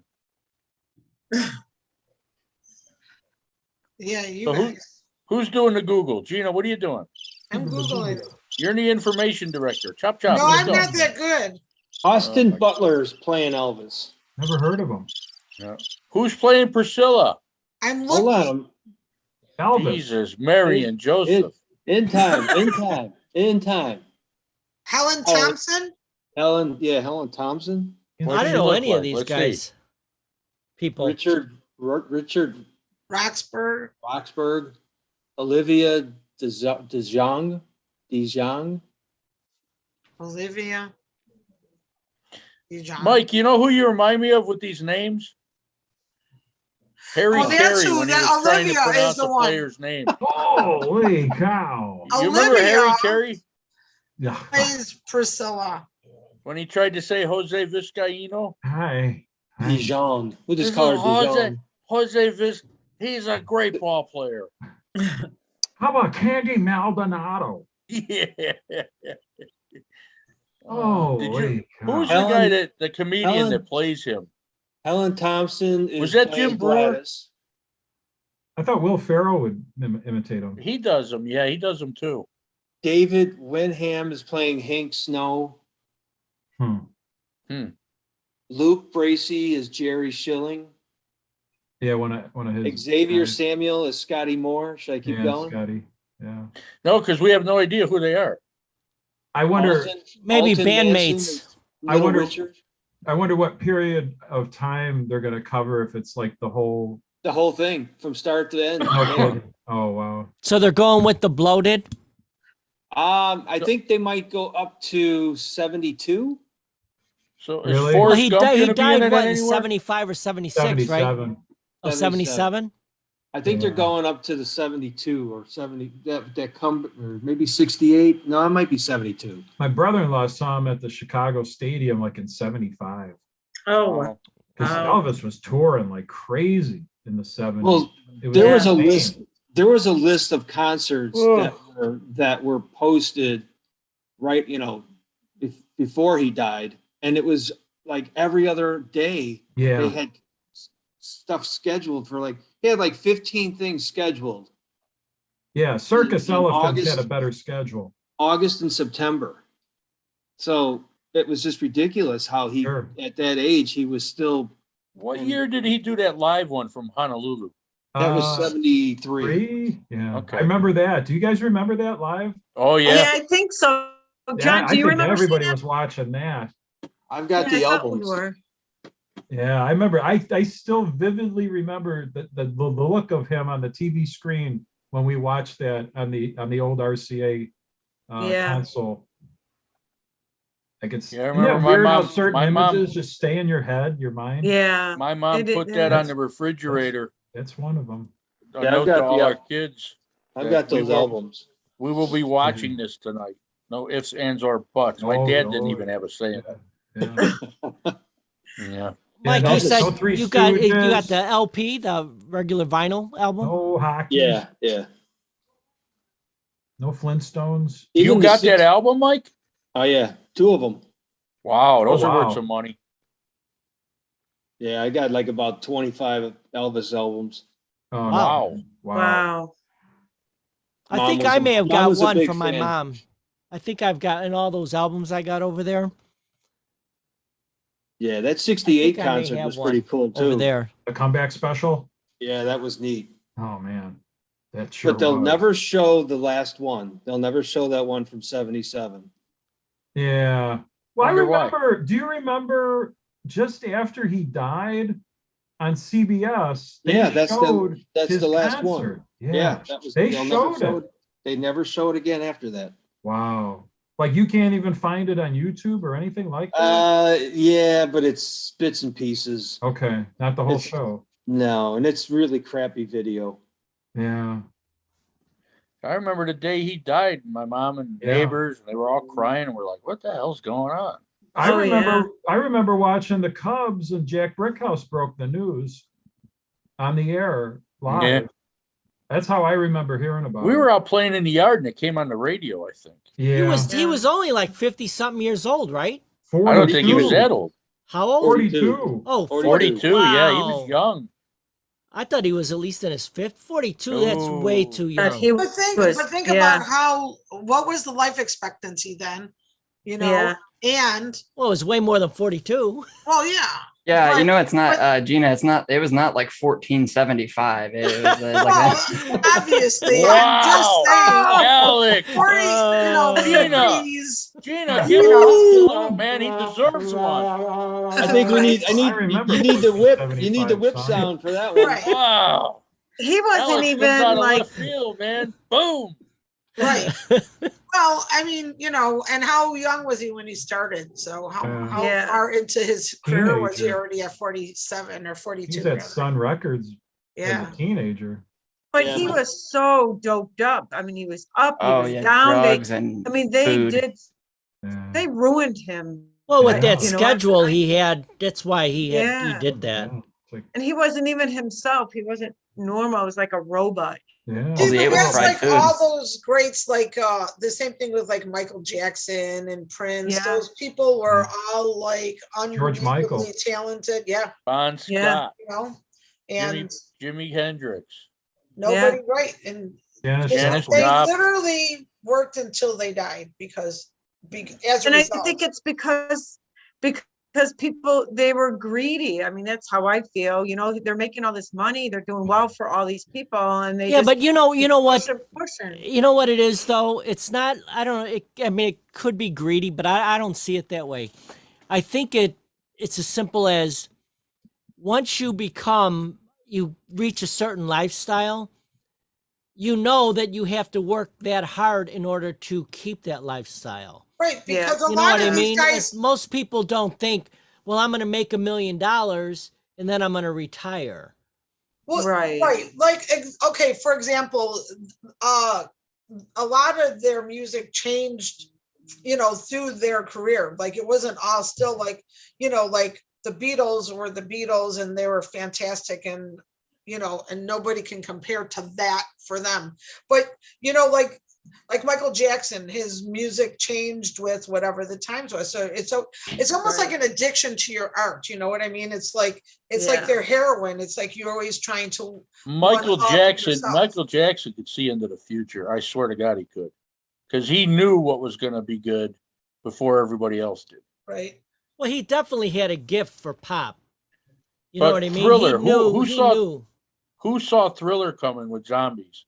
Yeah, you So guys. Who's doing the Google? Gina, what are you doing? I'm Googling. You're the information director. Chop chop. No, let's I'm go. not that good. Austin my Butler's playing Elvis. Never heard of him. Who's playing Priscilla? I'm Hold looking. on. Elvis. Jesus, Mary and Joseph. In time. Helen Oh. Thompson? Helen Thompson. What I does don't he know look any of like? these Let's see. guys. People. Richard Roxburgh? Roxburgh. Olivia DeJong. DeJong. Olivia. Dijon. Mike, you know who you remind me of with these names? Harry Oh, that's Carey who- when he that was trying to Olivia is pronounce the the one. player's name. Holy cow. You remember Harry Olivia. Carey Yeah. Plays Priscilla. when he tried to say Jose Vizcaíno? Hi. Hi. Dijon. We'll just This call her is Jose. Dijon. Jose Viz. He's a great ball player. How about Candy Maldonado? Yeah. Holy cow. Who's the Helen- guy the comedian Helen- that plays him? Helen Thompson is Was that playing Jim Brewer? Gladys. I thought Will Ferrell would imitate him. He does them. Yeah, he does them too. David Wenham is playing Hank Snow. Hmm. Luke Bracey is Jerry Schilling. Yeah, one of his. Xavier guys. Samuel is Scotty Moore. Should I keep Yeah, going? Scotty. Yeah. No, because we have no idea who they are. I wonder. Alton- Maybe Alton bandmates. Manson is I Little wonder- Richard. I wonder what period of time they're going to cover. If it's like the whole. The whole thing from start to end. No Yeah. kidding. Oh wow. So they're going with the bloated. I think they might go up to 72. So Really? is Well, Forrest he, Gump he gonna be in died it what, in anywhere? 75 or 76, right? 77. Oh, 77? I think they're Yeah. going up to the 72 or 70. That come or maybe 68. No, it might be 72. My brother-in-law saw him at the Chicago Stadium like in 75. Oh, wow. Because Wow. Elvis was touring like crazy in the 70s. Well, It there was a insane. list. There was a list of concerts Ugh. that were posted right, before he died, and it was like every other day they Yeah. had stuff scheduled for he had like 15 things scheduled Yeah. Circus in Elephants August. had a better schedule. August and September. So it was just ridiculous how he Sure. at that age he was still What year did he do that live one from Honolulu? that was Uh, 73. Three? Yeah. Okay. I remember that. Do you guys remember that live? Oh Yeah, yeah. I think so. Yeah, John, I do you think remember everybody seeing was watching that. I've got that? the Yeah, I thought we albums. were. Yeah, I remember. I still vividly remember the look of him on the TV screen when we watched that on the old RCA Yeah. console. Like it's Yeah, I isn't that remember my weird how mom- certain my mom- images just stay in your head, your mind. Yeah. My mom It did- put yeah. that on the refrigerator. That's one of them. A Yeah, I've note got to the all our al- kids. I've Yeah, got we those will. albums. We will be watching this tonight. No ifs, ands, or buts. My Oh, dad didn't oh, even have a say in it. Yeah. Yeah. Mike, no, you said no Three you got Stooges, the LP, the regular vinyl album. no hockey. Yeah. No Flintstones. You Even the got that six- album, Mike? Oh yeah, 2 of them. Wow, those are wow. worth some money. Yeah, I got like about 25 Elvis albums. Oh, no. Wow. Wow. Wow. I Mom think was I a- may have Mom got was a one big from my fan. mom. I think I've gotten all those albums I got over there. Yeah, that 68 I may concert have was pretty one cool too. Over there. The comeback special. Yeah, that was neat. Oh man, that sure. But they'll was. never show the last one. They'll never show that one from 77. Yeah. Well, I Wonder why. remember. Do you remember just after he died on CBS? they Yeah, that's showed That's his the last concert. one. Yeah. Yeah, that was They they'll showed never it. They never show it again after that. Wow. Like you can't even find it on YouTube or anything like that. Yeah, but it's bits and pieces. Okay, not the whole it's- show. No, and it's really crappy video. Yeah. I remember the day he died, my mom and Yeah. neighbors, they were all crying and we're like, what the hell's going on? I Oh, remember. I remember watching the Cubs and Jack Brickhouse broke the news on the air live. Yeah. That's how I remember hearing about We it. were out playing in the yard and it came on the radio, I think. Yeah. He was only like 50 something years old, right? I don't think he was 42. that old. How old? 42. Oh, 42. 42, yeah, he Wow. was young. I thought he was at least in his fifth. 42, that's way Oh. too But young. he But was, think yeah. about what was the life expectancy then? Yeah. And Well, it was way more than 42. well, yeah. Yeah, Right, you know, it's not, but- Gina, it was not like 1475. It was like Well, obviously, I'm just saying. Alec, 40, Gina. 50s. Gina, You give him know. a man, he deserves one. I think we need. I remember You need the whip. You need the 75 whip song. sound for that one. Right. Wow. he wasn't Alex even comes out of like, left field, man. Boom. Right. Well, I mean, you know, and how young was he when he started? So how Yeah. far into his career was he Teenager. already at 47 or 42? He's at rather? Sun Records as Yeah. a teenager. but Yeah, he but- was so doped up. I mean, he was up, he Oh was yeah, down. They, drugs and I mean, they food. did, Yeah. they ruined him. Well, with Yeah. that You know, schedule he had, that's why he Yeah. did that. Yeah. It's like, And he wasn't even himself. He wasn't normal. He was like a robot. yeah. All See, he ate but was that's fried like food. all those greats, like the same thing with like Michael Jackson and Prince. Yeah. Those people were all like George Michael. unbelievably talented. Yeah, Bon Yeah. Scott, you know, Jimmy, and Jimi Hendrix. nobody right. And Janis Janis they Joplin. literally worked until they died because as a And I result. think it's because people, they were greedy. I mean, that's how I feel. You know, they're making all this money. They're doing well for all these people, and they Yeah, just but you know what? pushing. You know what it is though? It's not, I don't know. I mean, it could be greedy, but I don't see it that way. I think it's as simple as once you reach a certain lifestyle, you know that you have to work that hard in order to keep that lifestyle. Right, Yeah. because a You know lot what I of these mean? guys, Most people don't think, well, I'm going to make $1 million and then I'm going to retire. well, Right. right, like okay, for example, a lot of their music changed, you know, through their career. Like it wasn't all still like, you know, like the Beatles were the Beatles and they were fantastic, and you know, and nobody can compare to that for them. But you know, like Michael Jackson, his music changed with whatever the times was. So it's almost like an addiction to your art. You know what I mean? It's like Yeah. their heroin. It's like you're always trying to Michael one-up Jackson, yourself. Michael Jackson could see into the future. I swear to God he could. Because he knew what was going to be good before everybody else did. right. Well, he definitely had a gift for pop. You know But what I mean? Thriller, He knew. who he saw- knew. Who saw Thriller coming with zombies?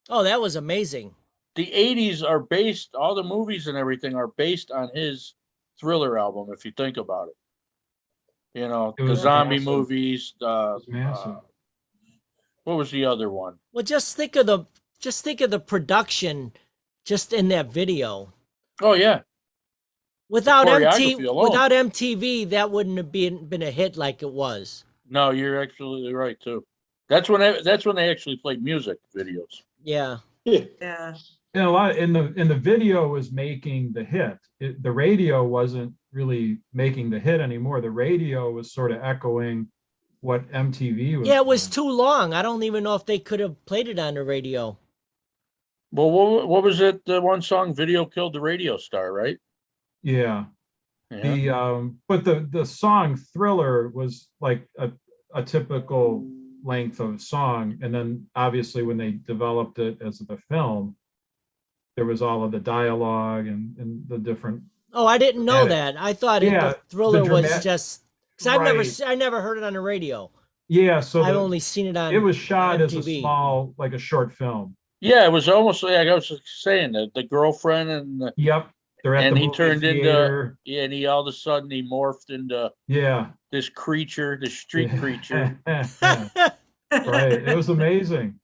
Oh, that was amazing. The 80s are based, all the movies and everything are based on his Thriller album, if you think about it. You know, It the was zombie massive. movies, It was massive. what was the other one? Well, just think of the production just in that video. Oh, yeah. Without choreography alone. without MTV, that wouldn't have been a hit like it was. No, you're absolutely right, too. That's when they actually played music videos. Yeah. Yeah. And a lot in the video was making the hit. The radio wasn't really making the hit anymore. The radio was sort of echoing what MTV was. Yeah, it was doing. too long. I don't even know if they could have played it on the radio. Well, what was it? The one song, Video Killed the Radio Star, right? Yeah. Yeah. But the song Thriller was like a typical length of song, and then obviously when they developed it as the film, there was all of the dialogue and the different. Oh, I didn't know Dramatic. that. I thought Yeah, the Thriller was dramatic- just because Right. I never heard it on the radio. Yeah, so I've only seen it on. it was shot as a MTV. small, like a short film. Yeah, it was almost like I was just saying that the girlfriend and Yep, they're at And the he movie turned into- theater. and he all of a sudden he morphed into Yeah. this creature, this street creature. Right, it was amazing.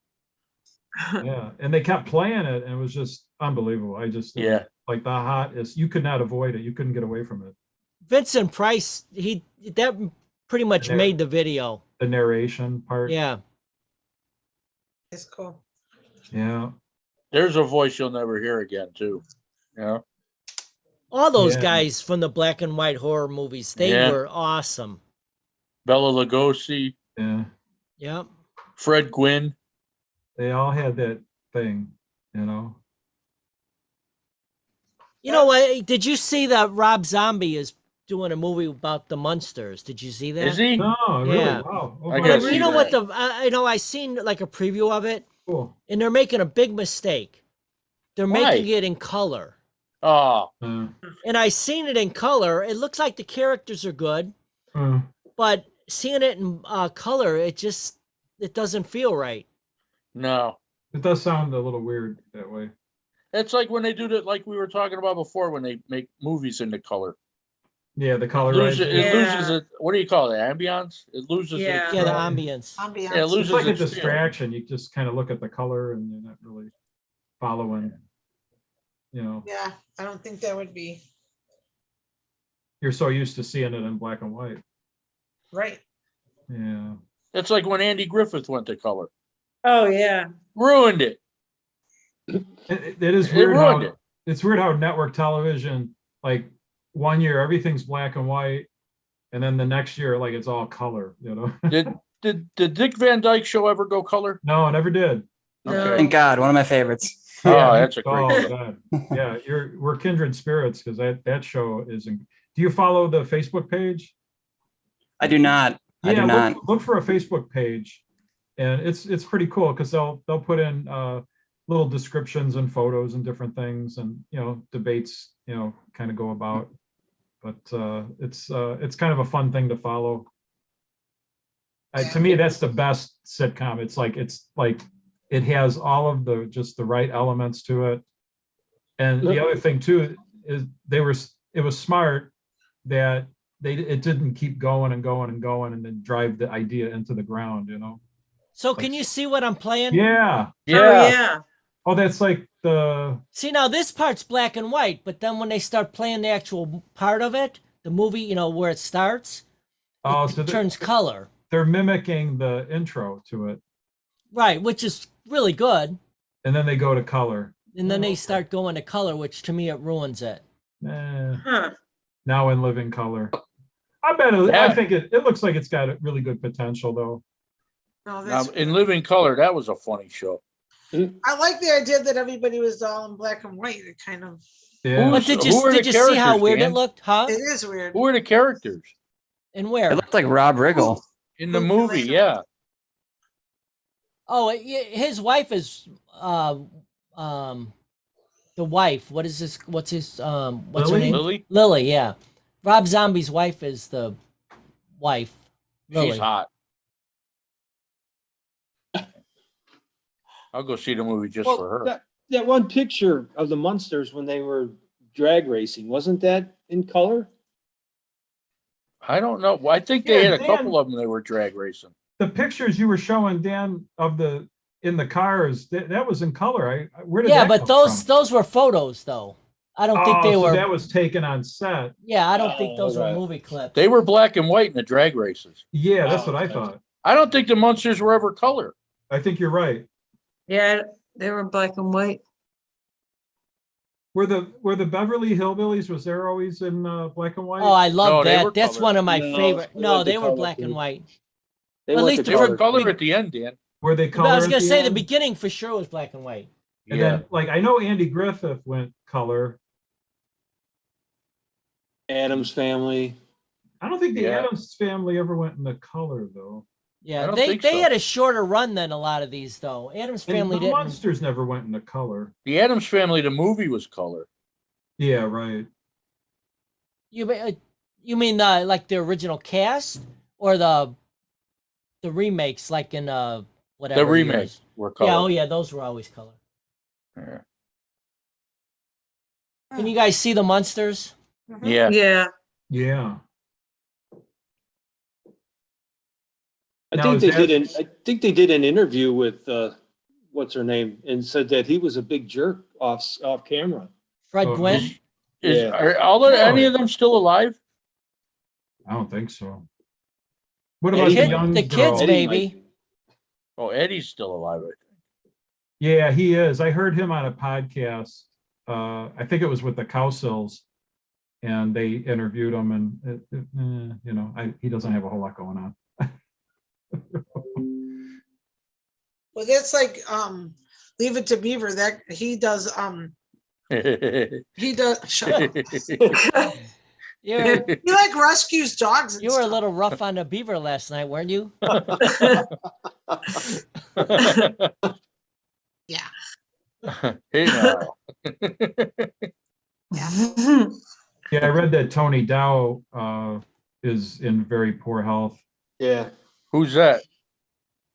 Yeah, and they kept playing it, and it was just unbelievable. Yeah. Like the hottest. You could not avoid it. You couldn't get away from it. Vincent Price, that pretty much There. made the video. The narration part. Yeah. It's cool. Yeah. There's a voice you'll never hear again, too. You know? All those Yeah. guys from the black and white horror movies, they Yeah. were awesome. Bela Lugosi, Yeah. Yep. Fred Gwynn. They all had that thing, you know. You know what? Did you see that Rob Zombie is doing a movie about the Munsters? Did you see that? Is he? No, really? Yeah. Wow. I Okay. gotta But see you know that. what? I seen like a preview of it, Cool. and they're making a big mistake. They're Why? making it in color, Oh, and I seen it in color. It looks like the characters are good, uh, but seeing it in color, it doesn't feel right. no. it does sound a little weird that way. It's like when they do that, like we were talking about before, when they make movies into color. Yeah, the It color. loses, right? it Yeah. loses it. What do you call it? Ambiance? It loses Yeah. its, Yeah, the Right. ambience. yeah, it Ambiance. It's loses like a its feel. distraction. You just kind of look at the color and you're not really following, you know, Yeah, I don't think that would be you're so used to seeing it in black and white. right. Yeah. It's like when Andy Griffith went to color. Oh, yeah. Ruined it. It is It weird ruined how it. it's weird how network television, like one year everything's black and white, and then the next year like it's all color, you know. Did Dick Van Dyke show ever go color? No, I never did. Okay. Thank God, one of my favorites. Oh, me- that's a great oh, show. God. Yeah, we're kindred spirits because that show is. Do you follow the Facebook page? I do not. I Yeah, do not. look for a Facebook page, and it's pretty cool because they'll put in little descriptions and photos and different things, and debates kind of go about. But it's kind of a fun thing to follow. To me, that's the best sitcom. It's like it has all of just the right elements to it. And the other thing too is it was smart that it didn't keep going and going and going and then drive the idea into the ground, So can you see what I'm playing? Yeah. Oh, Yeah. yeah. Oh, that's like the See, now this part's black and white, but then when they start playing the actual part of it, the movie, where it starts, oh, it so turns color. they're mimicking the intro to it, Right, which is really good. and then they go to color. And then Oh, they okay. start going to color, which to me it ruins it. Huh. Now in living color. I bet I Yeah. think it looks like it's got a really good potential though. No, Now, that's in Living Color, that was a funny show. I like the idea that everybody was all in black and white. It kind of Yeah. But Who are did the you see how characters, weird Dan? it looked? Huh? it is weird. Who are the characters And It where? looked like Rob Riggle. in the Who movie? played Yeah. Oh, his wife is the wife. What is this? What's his what's her Lily? name? Lily? Lily, yeah. Rob Zombie's wife is the wife. Lily. She's hot. I'll go see the movie just for her. That one picture of the Munsters when they were drag racing, wasn't that in color? I don't know. Well, I think they Yeah, had a Dan- couple of them that were drag racing. The pictures you were showing, Dan, of in the cars, that was in color. Where did Yeah, that but come those from? those were photos though. I don't think they so were. that was taken on set. Yeah, I don't think those okay. were movie clips. They were black and white in the drag races. Yeah, that's Oh, what I okay. thought. I don't think the Munsters were ever color. I think you're right. Yeah, they were black and white. Were the Beverly Hillbillies, was there always in black and white? Oh, I love No, they were that. That's colored. one of my No, favorite. they No, went to they were color black too. and white. They At went least to They were color. color at the end, Dan. Were they colored? I was at gonna say the end? beginning for sure was black and white. And Yeah. then, like, I know Andy Griffith went color. Adam's Family. I don't think the Yeah. Addams Family ever went into color though. I Yeah, don't they think they so. had a shorter run than a lot of these though. Adam's And Family the didn't. Monsters never went into color. The Addams Family, the movie was color. Yeah, right. You mean like the original cast or the remakes like in whatever The remakes years? were color. Yeah, oh yeah, those were always color. Yeah. Can you guys see the monsters? Yeah. Yeah. Yeah. I Now, think is I think they did an interview with what's her name and said that he was a big jerk off camera. Fred Oh, Gwynn? Yeah. Are any of them still alive? I don't think so. What Yeah, about the kid- young the girl? kids, Eddie maybe. Oh, Eddie's still alive, I think. Yeah, he is. I heard him on a podcast. I think it was with the Cowsills, and they interviewed him, and he doesn't have a whole lot going on. Well, that's like Leave It to Beaver. That he does. He does. Shut up. You're, He like rescues dogs. And you were a stuff. little rough on the beaver last night, weren't you? Hey, now. Yeah, I read that Tony Dow is in very poor health. Yeah. Who's that?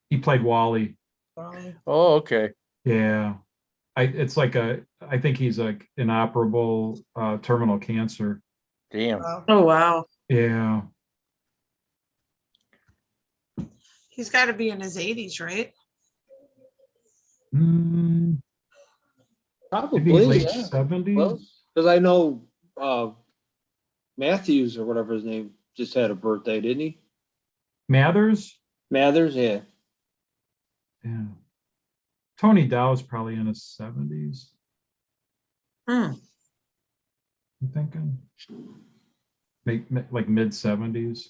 He played Wally. Oh, okay. Yeah, I think he's like inoperable terminal cancer. Damn. Oh, wow. Yeah. He's got to be in his 80s, right? Mm, Probably, maybe late yeah. 70s. Because I know Matthews or whatever his name just had a birthday, didn't he? Mathers? Mathers, yeah. Yeah. Tony Dow's probably in his 70s, Hmm. I'm thinking. Like mid 70s.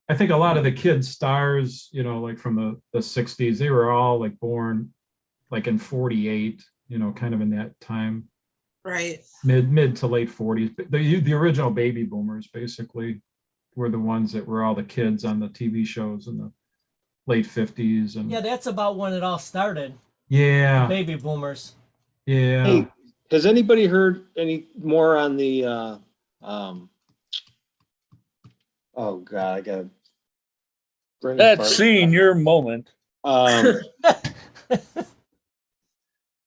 I think a lot of the kid stars, you know, like from the 60s, they were all like born like in 48, you know, kind of in that time, Right. mid to late 40s. The original baby boomers basically were the ones that were all the kids on the TV shows in the late 50s. And Yeah, that's about when it all started. yeah, Baby boomers. yeah. Hey, has anybody heard any more on the oh God, I got That's senior moment.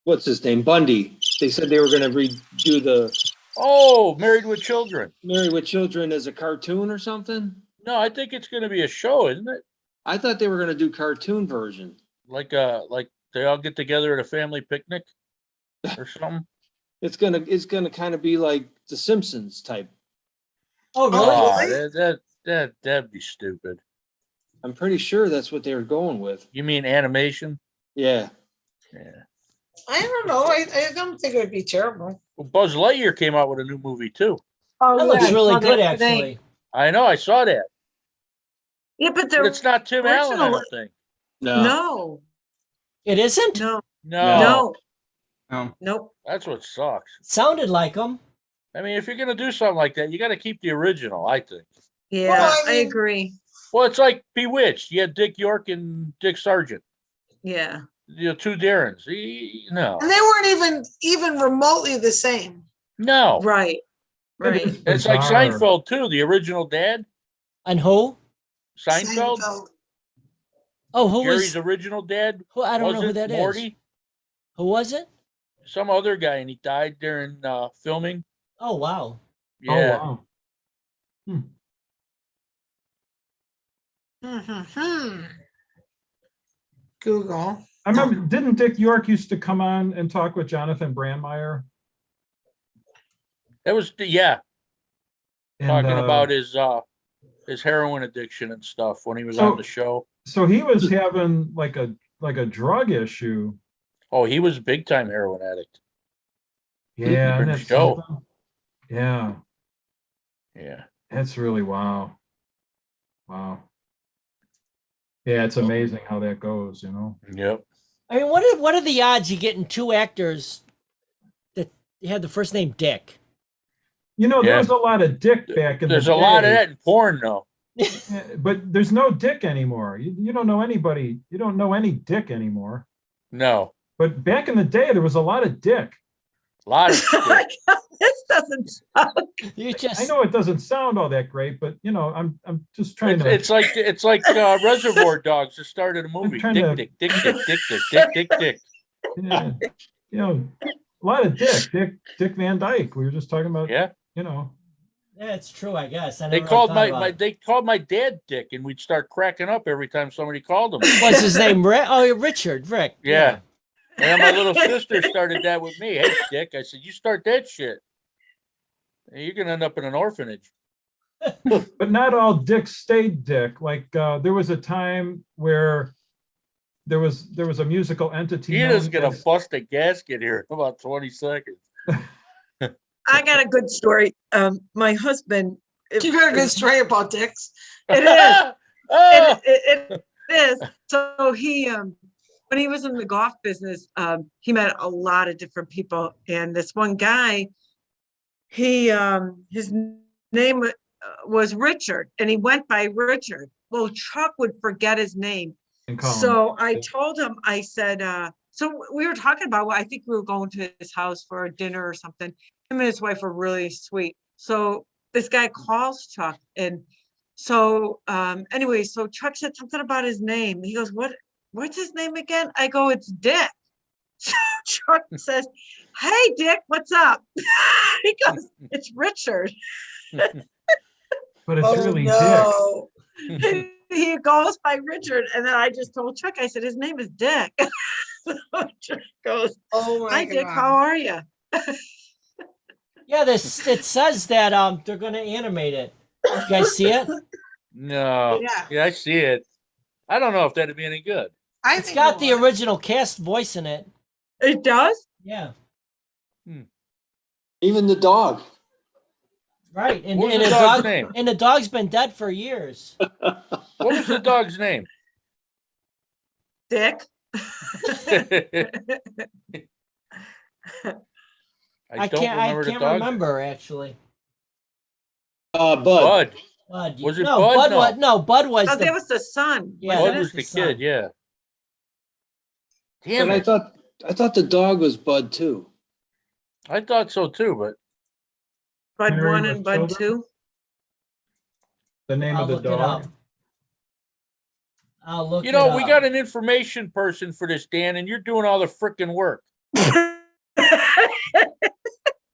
What's his name? Bundy. They said they were gonna redo the Oh, Married with Children. Married with Children as a cartoon or something. No, I think it's going to be a show, isn't it? I thought they were gonna do cartoon version. Like they all get together at a family picnic or something. It's gonna kind of be like The Simpsons type. Oh, Oh, really? really? That'd be stupid. I'm pretty sure that's what they were going with. You mean animation? Yeah. Yeah. I don't know. I don't think it would be terrible. Well, Buzz Lightyear came out with a new movie too. Oh, That yeah, looks I really saw good, that today. actually. I know, I saw that. Yeah, but But it's not Tim Allen, I don't think. no, It isn't? no, No, no, nope. that's what sucks. Sounded like them. I mean, if you're gonna do something like that, you got to keep the original. I think. Yeah, Well, I I mean- agree. Well, it's like Bewitched. You had Dick York and Dick Sargent. Yeah. You know, two Darrens. No, And they weren't even remotely the same. no. Right. Right. It's like Bizarre. Seinfeld too. The original dad, And who? Seinfeld. Oh, who Jerry's was? original dad. Who? I don't know was who it that is. Morty? Who was it? Some other guy, and he died during filming. Oh, wow. Yeah. Oh, wow. Google. I remember, didn't Dick York used to come on and talk with Jonathan Brandmeier? That was yeah, And, talking about his heroin addiction and stuff when he was on the show. So he was having like a drug issue. Oh, he was a big time heroin addict. Yeah, Good and that's show. something. Yeah, Yeah. that's really wow. Wow. Yeah, it's amazing how that goes, you know. Yep. I mean, what are the odds you getting two actors that had the first name Dick? You know, there Yeah. was a lot of Dick back in There's the a lot of day. that in porn, though. Yeah, but there's no Dick anymore. You don't know anybody. You don't know any Dick anymore. No, But back in the day, there was a lot of Dick. a lot of Oh my shit. God, this doesn't sound. You just I know it doesn't sound all that great, but you know, I'm just trying to. It's like Reservoir Dogs that started a movie. trying Dick, to- Dick, Dick, Dick, Dick, Dick, Dick, Dick, Dick. Yeah, you know, a lot of Dick Van Dyke. We were just talking about. Yeah. You know. yeah, it's true, I guess. I They never called really thought about it. they called my dad Dick, and we'd start cracking up every time somebody called him. What's his name? Rick? Oh, Richard. Rick. Yeah. And then my little sister started that with me. Hey, Dick. I said, you start that shit. You're going to end up in an orphanage. But not all dicks stayed Dick. Like there was a time where there was a musical entity. He known is going to as- bust a gasket here in about 20 seconds. I got a good story. My husband. You got a good story about dicks. It is. Oh, It is. So he, when he was in the golf business, he met a lot of different people. And this one guy, his name was Richard, and he went by Richard. Well, Chuck would forget his name. and call him. So I told him, I said, so we were talking about, well, I think we were going to his house for a dinner or something. Him and his wife were really sweet. So this guy calls Chuck, and so anyway, so Chuck said something about his name. He goes, what's his name again? I go, it's Dick. So Chuck says, "Hey, Dick, what's up?" He goes, "It's Richard." But it's Oh, really Dick. no. He goes by Richard, and then I just told Chuck, I said, "His name is Dick." So Chuck goes, Oh, my "Hi, Dick, God. how are you?" Yeah, this it says that they're gonna animate it. You guys see it? No. Yeah. Yeah, I see it. I don't know if that'd be any good. I It's think got it the would. original cast voice in it. It does? Yeah, Even the dog. right. And, What was and the the dog's dog name? and the dog's been dead for years. What was the dog's name? Dick? I don't remember the can't dog. remember actually. Bud. Bud. Bud, Was it no, Bud? Bud No. was no, Bud was Oh, the that was the son. Yeah, Bud that was was the the son. kid, yeah. Damn But it. I thought the dog was Bud too. I thought so too, but Bud Mary 1 with and Bud children? 2. The name I'll of the look it up. dog. I'll look you know, it we up. got an information person for this, Dan, and you're doing all the freaking work.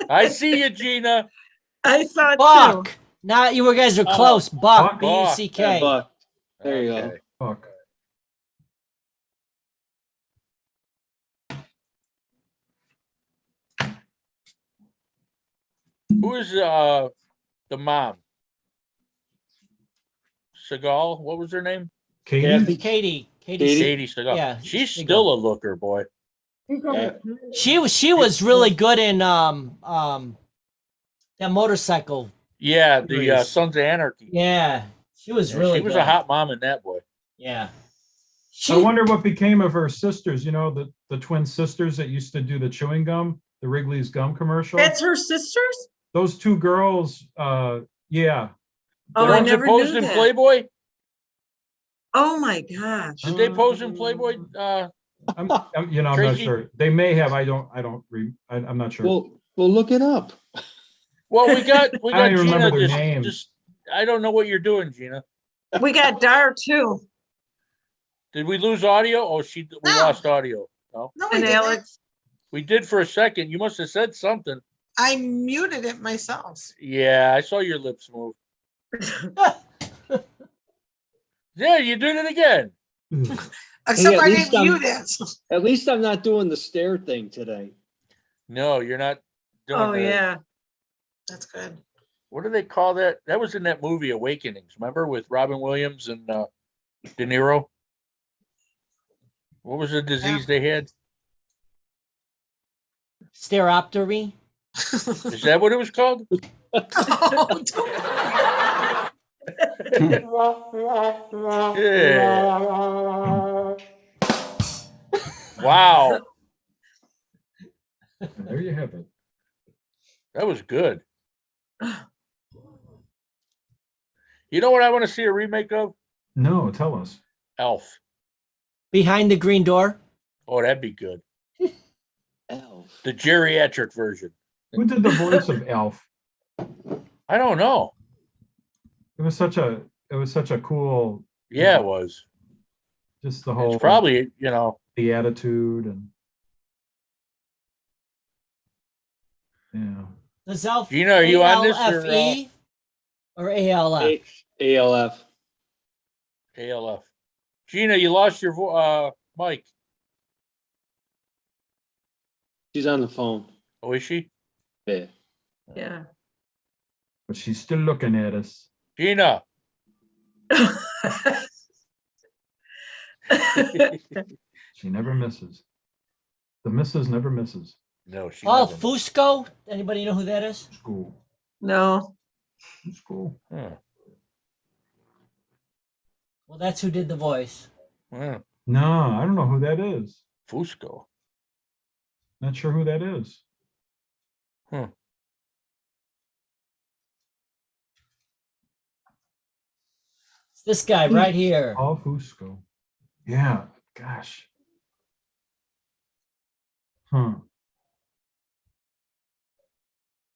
I see you, Gina. I saw it too. Buck. Now you guys are Oh, close. Buck, Buck. B-U-C-K. Yeah, Buck. There you go. Okay. Fuck. Who is the mom? Seagal? What was her name? Katie? Kathy? Katie. Katie? Katie Seagal. Yeah, She's Seagal. still a looker, boy. Yeah. She was really good in that motorcycle. Yeah, the Series. Sons of Anarchy. Yeah, she was Yeah, really she was good. a hot mom in that, boy. Yeah. I wonder what became of her sisters, you know, the twin sisters that used to do the chewing gum, the Wrigley's gum commercial. That's her sisters? Those two girls, yeah. Oh, The I ones that never posed knew in that. Playboy? Oh my gosh. Did they pose in Playboy? I'm you know, I'm not Tracy? sure. They may have, I'm not sure. Well, look it up. Well, we got I don't even Gina. remember their names. Just, I don't know what you're doing, Gina. We got Dar too. Did we lose audio? Oh, we No. lost audio. No, No, I And didn't. Alex. we did for a second. You must have said something. I muted it myself. Yeah, I saw your lips move. Yeah, you did it again. Except at I least didn't I'm- mute it. At least I'm not doing the stare thing today. No, you're not doing Oh, the- yeah. That's good. What do they call that? That was in that movie Awakenings, remember, with Robin Williams and De Niro? What was the disease they had? Stereoptery. Is that what it was called? Oh, don't- Yeah. Wow, There you have it. that was good. You know what I want to see a remake of? No, tell us. Elf. Behind the green door. Oh, that'd be good. Elf. The geriatric version. Who did the voice of Elf? I don't know. It was such a cool, Yeah, it was. just the whole It's probably, you know, the attitude and yeah. Does Elf Gina, are you on this or, ALFE or ALF? ALF. ALF. Gina, you lost your mic. She's on the phone. Oh, is she? Yeah. Yeah. But she's still looking at us. Gina. She never misses. The missus never misses. No, she Paul doesn't. Fusco. Anybody know who that is? School. No. School. Huh. Well, that's who did the voice. Huh. No, I don't know who that is. Fusco. Not sure who that is. It's this guy right here. Paul Fusco. Yeah, gosh. Huh.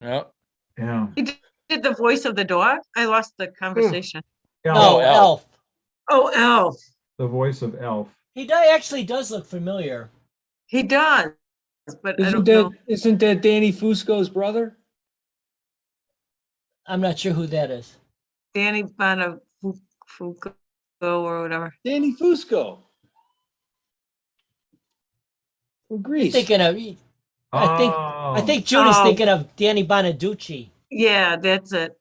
Yep. Yeah. Did the voice of the dog? I lost the conversation. No, Oh, Elf. Elf. Oh, Elf. The voice of Elf. He actually does look familiar. He does. but I don't know. Isn't that Danny Fusco's brother? I'm not sure who that is. Danny Bonafuco or whatever. Danny Fusco. From Greece. Thinking of, I think Judy's Oh. thinking of Danny Bonaducci. Yeah, that's it.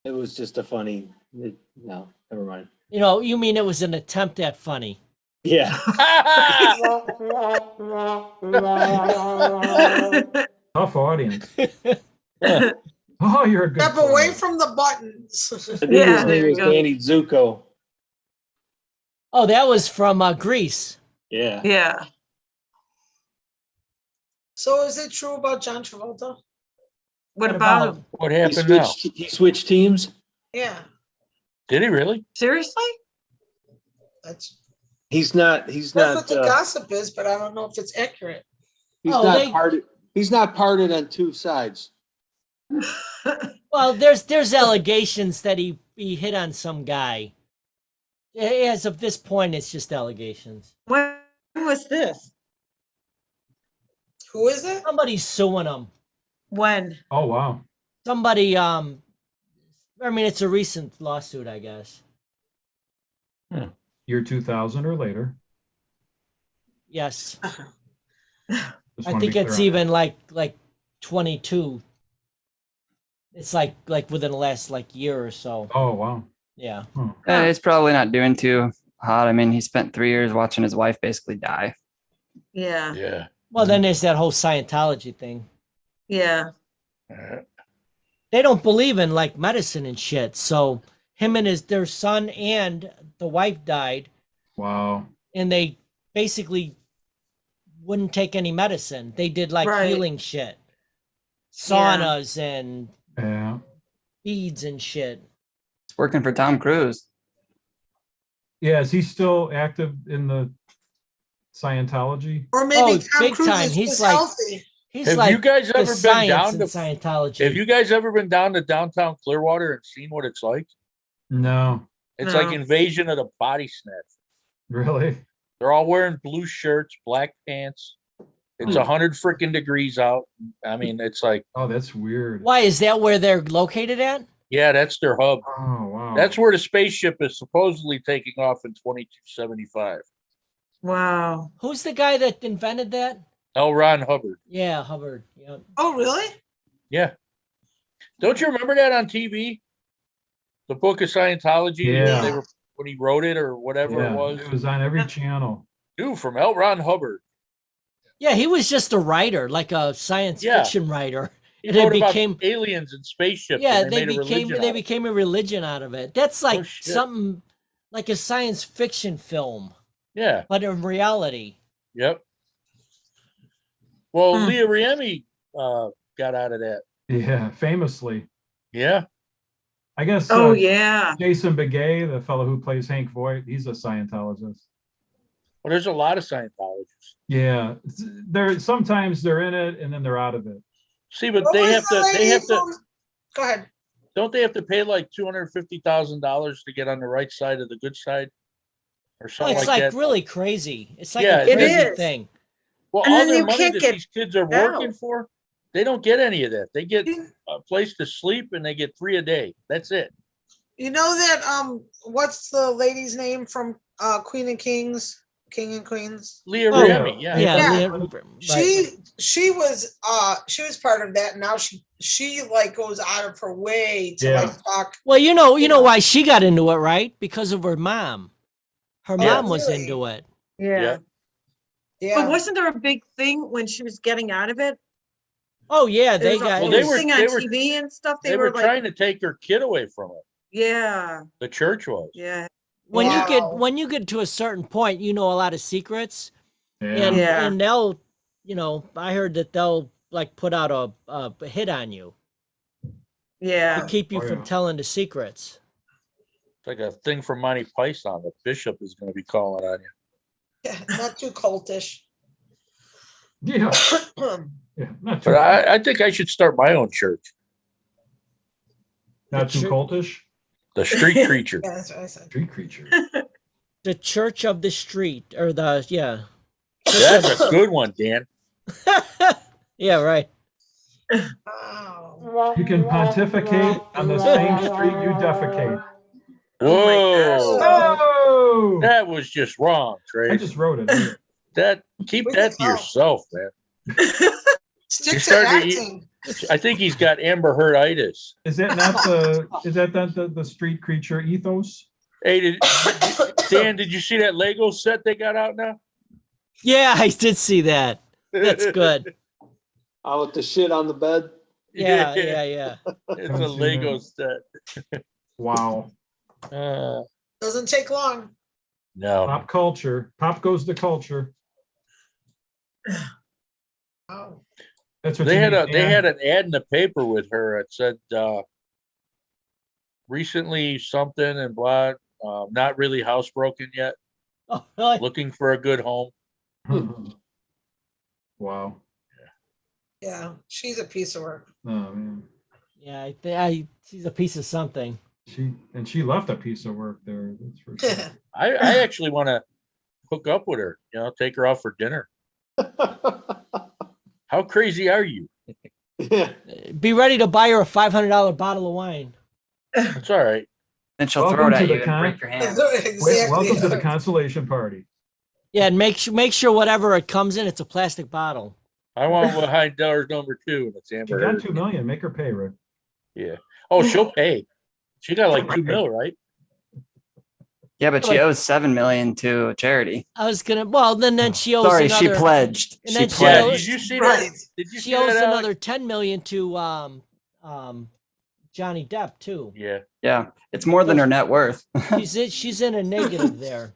It was just a funny, no, never mind. You know, you mean it was an attempt at funny. Yeah. Tough audience. Oh, you're a good. Step away player. from the buttons. I think Yeah, his there name you was go. Danny Zuko. Oh, that was from Greece. Yeah. Yeah. So is it true about John Travolta? What about him? What He happened now? switched teams. Yeah, Did he really? Seriously? that's He's not that's what the gossip is, but I don't know if it's accurate. he's not parted on two sides. Well, there's allegations that he hit on some guy. As of this point, it's just allegations. When was this? Who is it? Somebody's suing him. When? Oh, wow. Somebody, I mean, it's a recent lawsuit, I guess. Year 2000 or later. Yes. Just I wanna think be it's clear on even like 22. It's like within the last year or so. that. Oh, wow. Yeah. He's probably not doing too hot. I mean, he spent 3 years watching his wife basically die. Yeah, Yeah. Well, then there's that whole Scientology thing. yeah. They don't believe in medicine and shit. So him and their son and the wife died, Wow. and they basically wouldn't take any medicine. They did Right. healing shit, saunas and Yeah. beads and shit. It's working for Tom Cruise. Yeah. Is he still active in the Scientology? Or maybe Oh, Tom big Cruise time. is He's just like- healthy. He's Have like you guys the ever been science down in to? Scientology. Have you guys ever been down to downtown Clearwater and seen what it's like? No. It's No. like Invasion of the Body Snatch. Really? They're all wearing blue shirts, black pants. It's 100 freaking degrees out. I mean, it's like, Oh, that's weird. Why is that where they're located at? yeah, that's their hub. Oh, wow. That's where the spaceship is supposedly taking off in 2275. Wow. Who's the guy that invented that? L. Ron Hubbard. Yeah, Hubbard. Yeah. Oh, really? Yeah. Don't you remember that on TV? The Book of Scientology. Yeah. They were, when he wrote it or whatever Yeah, it was. it was on every channel. Dude, from L. Ron Hubbard. Yeah, he was just a writer, like a science Yeah. fiction writer. He And it wrote about became- aliens and spaceships. Yeah, and they made a became religion they out of it. became a religion out of it. That's like shit. something like a science fiction film, Yeah. but in reality. Yep. Well, Hmm. Leah Riemi got out of that. Yeah, famously. Yeah. I guess Oh, yeah. Jason Begay, the fellow who plays Hank Voight, he's a Scientologist. Well, there's a lot of Scientologists. Yeah, they're sometimes they're in it and then they're out of it. See, but What they was have the to. They lady have to. from- Go ahead. Don't they have to pay like $250,000 to get on the right side of the good side, or Well, something it's like like that? really crazy. It's like Yeah, a it crazy is. thing. Well, And all then their you money can't that get these kids are out. working for, they don't get any of that. They get a place to sleep and they get 3 a day. That's it. You know that what's the lady's name from Queen and Kings, King and Queens? Leah Oh, Riemi, yeah. Yeah. right. She was part of that. Now she goes out of her way to Yeah. talk. Well, you know Yeah. why she got into it, right? Because of her mom. Her Yeah. mom was Really? into it. Yeah. Yeah. But wasn't there a big thing when she was getting out of it? Oh yeah, There they was a got. whole Well, they were- thing on they were- TV and stuff. They were like, trying to take her kid away from her. yeah, The church was. yeah, when Wow. you get to a certain point, you know a lot of secrets, Yeah. and Yeah. and they'll, I heard that they'll put out a hit on you yeah. to keep you Oh, from yeah. telling the secrets. It's like a thing from Monty Python. The bishop is going to be calling on you. Yeah, not too cultish. Yeah. Yeah. Not too, But I think I should start my own church. not too cultish. The Street Creature. Yeah, that's what I said. Street creature. The Church of the Street, or the yeah. That's a good one, Dan. Yeah, right. Oh. You can pontificate on the same street you defecate. Oh my Whoa, gosh. Oh, that was just wrong, I Trace. just wrote it. That keep We that can to tell. yourself, man. Stick You're to starting to eat- acting. I think he's got Amber Heard-itis. Is that not the street creature ethos? Hey, Dan, did you see that Lego set they got out now? Yeah, I did see that. That's good. Out with the shit on the bed. Yeah. It's Haven't a seen Lego that. set. Wow. Doesn't take long. No, Pop culture. Pop goes the culture. Oh. That's what they you had need, they Dan. had an ad in the paper with her. It said recently something and blah. Not really housebroken yet. Oh, really? Looking for a good home. Wow. Yeah, she's a piece of work. Oh man. Yeah, I think she's a piece of something. She left a piece of work there. That's for sure. I actually want to hook up with her. Take her out for dinner. How crazy are you? Yeah. Be ready to buy her a $500 bottle of wine. It's all right. And she'll Welcome throw it to at the you and break your hand. Exactly. Welcome to the consolation party. Yeah, and make sure whatever it comes in, it's a plastic bottle. I want behind doors number 2, and it's She Amber got Heard. 2 million. Make her pay, Rick. Yeah. Oh, she'll pay. She got like 2 mil, right? Yeah, but she owes 7 million to a charity. I was gonna. Well, then she owes Sorry, another. she pledged. and She then she Yeah. owes- pledged. Did you see Right. that? Did you She see owes that? Alex? another 10 million to Johnny Depp too. Yeah. Yeah, it's more than her net worth. She's in a negative there.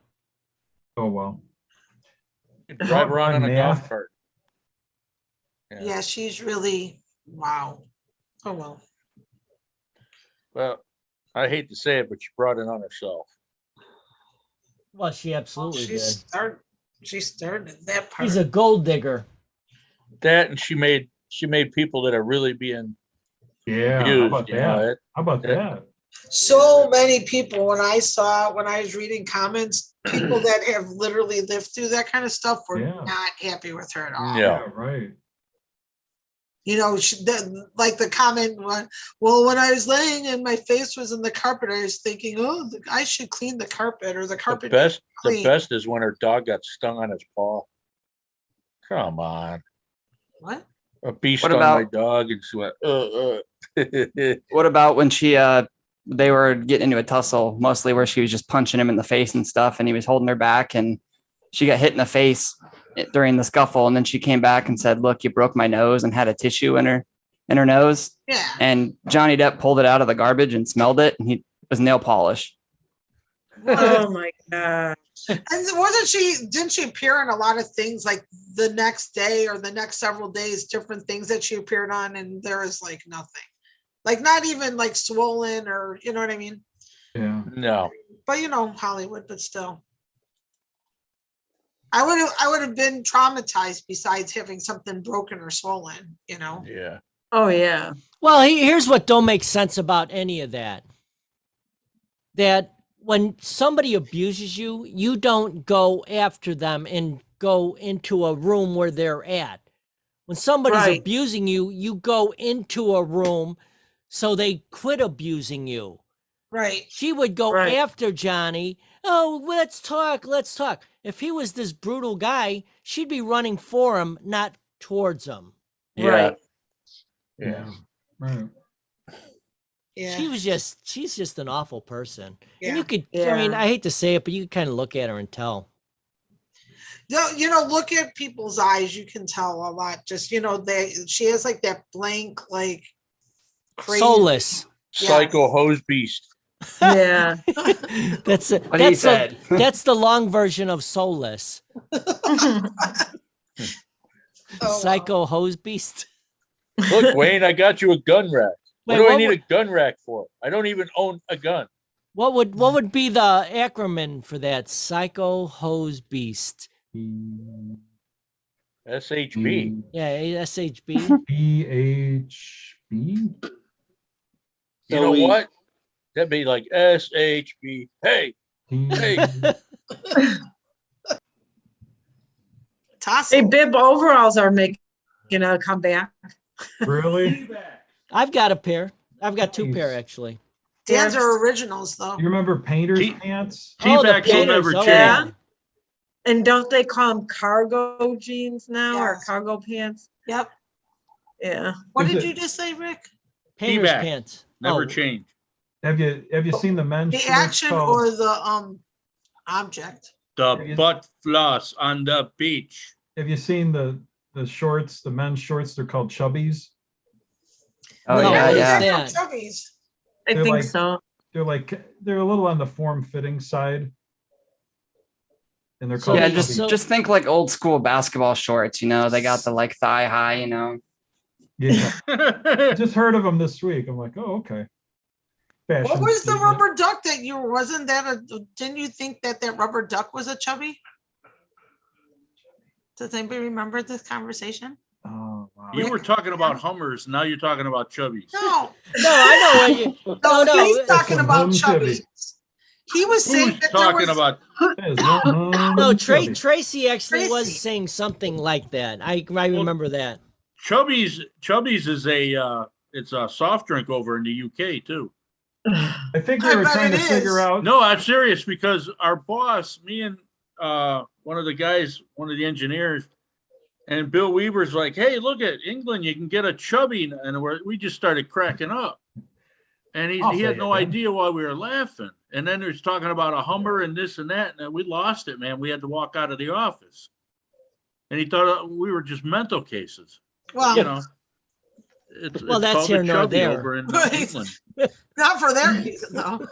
Oh well. Drive around on a golf Math. cart. Yeah, she's really, wow. Oh, well. Well, I hate to say it, but she brought it on herself. Well, she absolutely She did. started that part. She's a gold digger. That and she made people that are really being Yeah. How used. about You know, that? How about that? So many people, when I was reading comments, people that have literally lived through that kind of stuff were Yeah. not happy with her at all. Yeah. Right. Like the comment, well, when I was laying and my face was in the carpet, I was thinking, oh, I should clean the carpet, or the the carpet. best. The clean. best is when her dog got stung on his paw. Come on, What? a bee What stung my about- dog, and she went. What about when they were getting into a tussle, mostly where she was just punching him in the face and stuff, and he was holding her back, and she got hit in the face during the scuffle, and then she came back and said, "Look, you broke my nose," and had a tissue in her nose. Yeah. And Johnny Depp pulled it out of the garbage and smelled it, and it was nail polish. Oh my God. And didn't she appear in a lot of things like the next day or the next several days, different things that she appeared on, and there is like nothing. Like not even like swollen, or you know what I mean? Yeah. No. But Hollywood, but still. I would have been traumatized besides having something broken or swollen, Yeah. Oh, yeah. Well, here's what don't make sense about any of that. That when somebody abuses you, you don't go after them and go into a room where they're at. When somebody's Right. abusing you, you go into a room so they quit abusing you. Right. She would go Right. after Johnny. Oh, let's talk. If he was this brutal guy, she'd be running for him, not towards him. Yeah. Right. Yeah. Right. Yeah. She's just an awful person. Yeah. And you could, I mean, Yeah. I hate to say it, but you could kind of look at her and tell. Look at people's eyes. You can tell a lot. Just she has like that blank, like crazy. Soulless. Psycho hose beast. Yeah. That's it. What he said. That's the long version of soulless. Oh, wow. Psycho hose beast. Look, Wayne, I got you a gun rack. Wait, What do I what need would- a gun rack for? I don't even own a gun. What would be the acronym for that? Psycho hose beast. SHB. Yeah, SHB. BHB. You know what? That'd be like SHB. Hey, Hey. Tassel. Hey, bib overalls are making a comeback. Really? I've got a pair. I've got two pair Nice. actually. Dan's are originals though. You remember painter's T- pants? Oh, the T-backs will painters. never Oh, change. yeah. And don't they call them cargo jeans now or Yes. cargo pants? Yep. Yeah. What Is did it- you just say, Rick? Painter's T-back. pants. Never Oh, change. Have you seen the men's The shorts action called- or the object? The butt floss on the beach. Have you seen the shorts, the men's shorts? They're called chubbies. Oh No, yeah, what is yeah. that? Chubbies. I They're think like- so. They're a little on the form-fitting side. And they're So called Yeah, they- just chubbies. so- just think like old school basketball shorts. You know, they got the like thigh high. You know. Yeah. I just heard of them this week. I'm like, oh, okay. What Fashion was the statement. rubber duck that you, wasn't that didn't you think that rubber duck was a chubby? Does anybody remember this conversation? Oh, wow. You were talking about Hummers, now you're talking about Chubbies. No, No, I know what you. no, no, he's it's talking a about hum chubby. chubbies. He was saying Who's that there talking was, about, That is one No, chubby. Tracy actually was Tracy. saying something like that. I remember that. Chubbies is it's a soft drink over in the UK too. I think I we were bet trying it to figure is. out. No, I'm serious because our boss, me and one of the guys, one of the engineers, and Bill Weaver's like, "Hey, look at England, you can get a chubby," and we just started cracking up. And he I'll he say had it no then. idea why we were laughing. And then he was talking about a Hummer and this and that, and we lost it, man. We had to walk out of the office. And he thought we were just mental cases, well, you know. It's Well, that's called a here nor chubby there. over in Right. England. not for that reason though.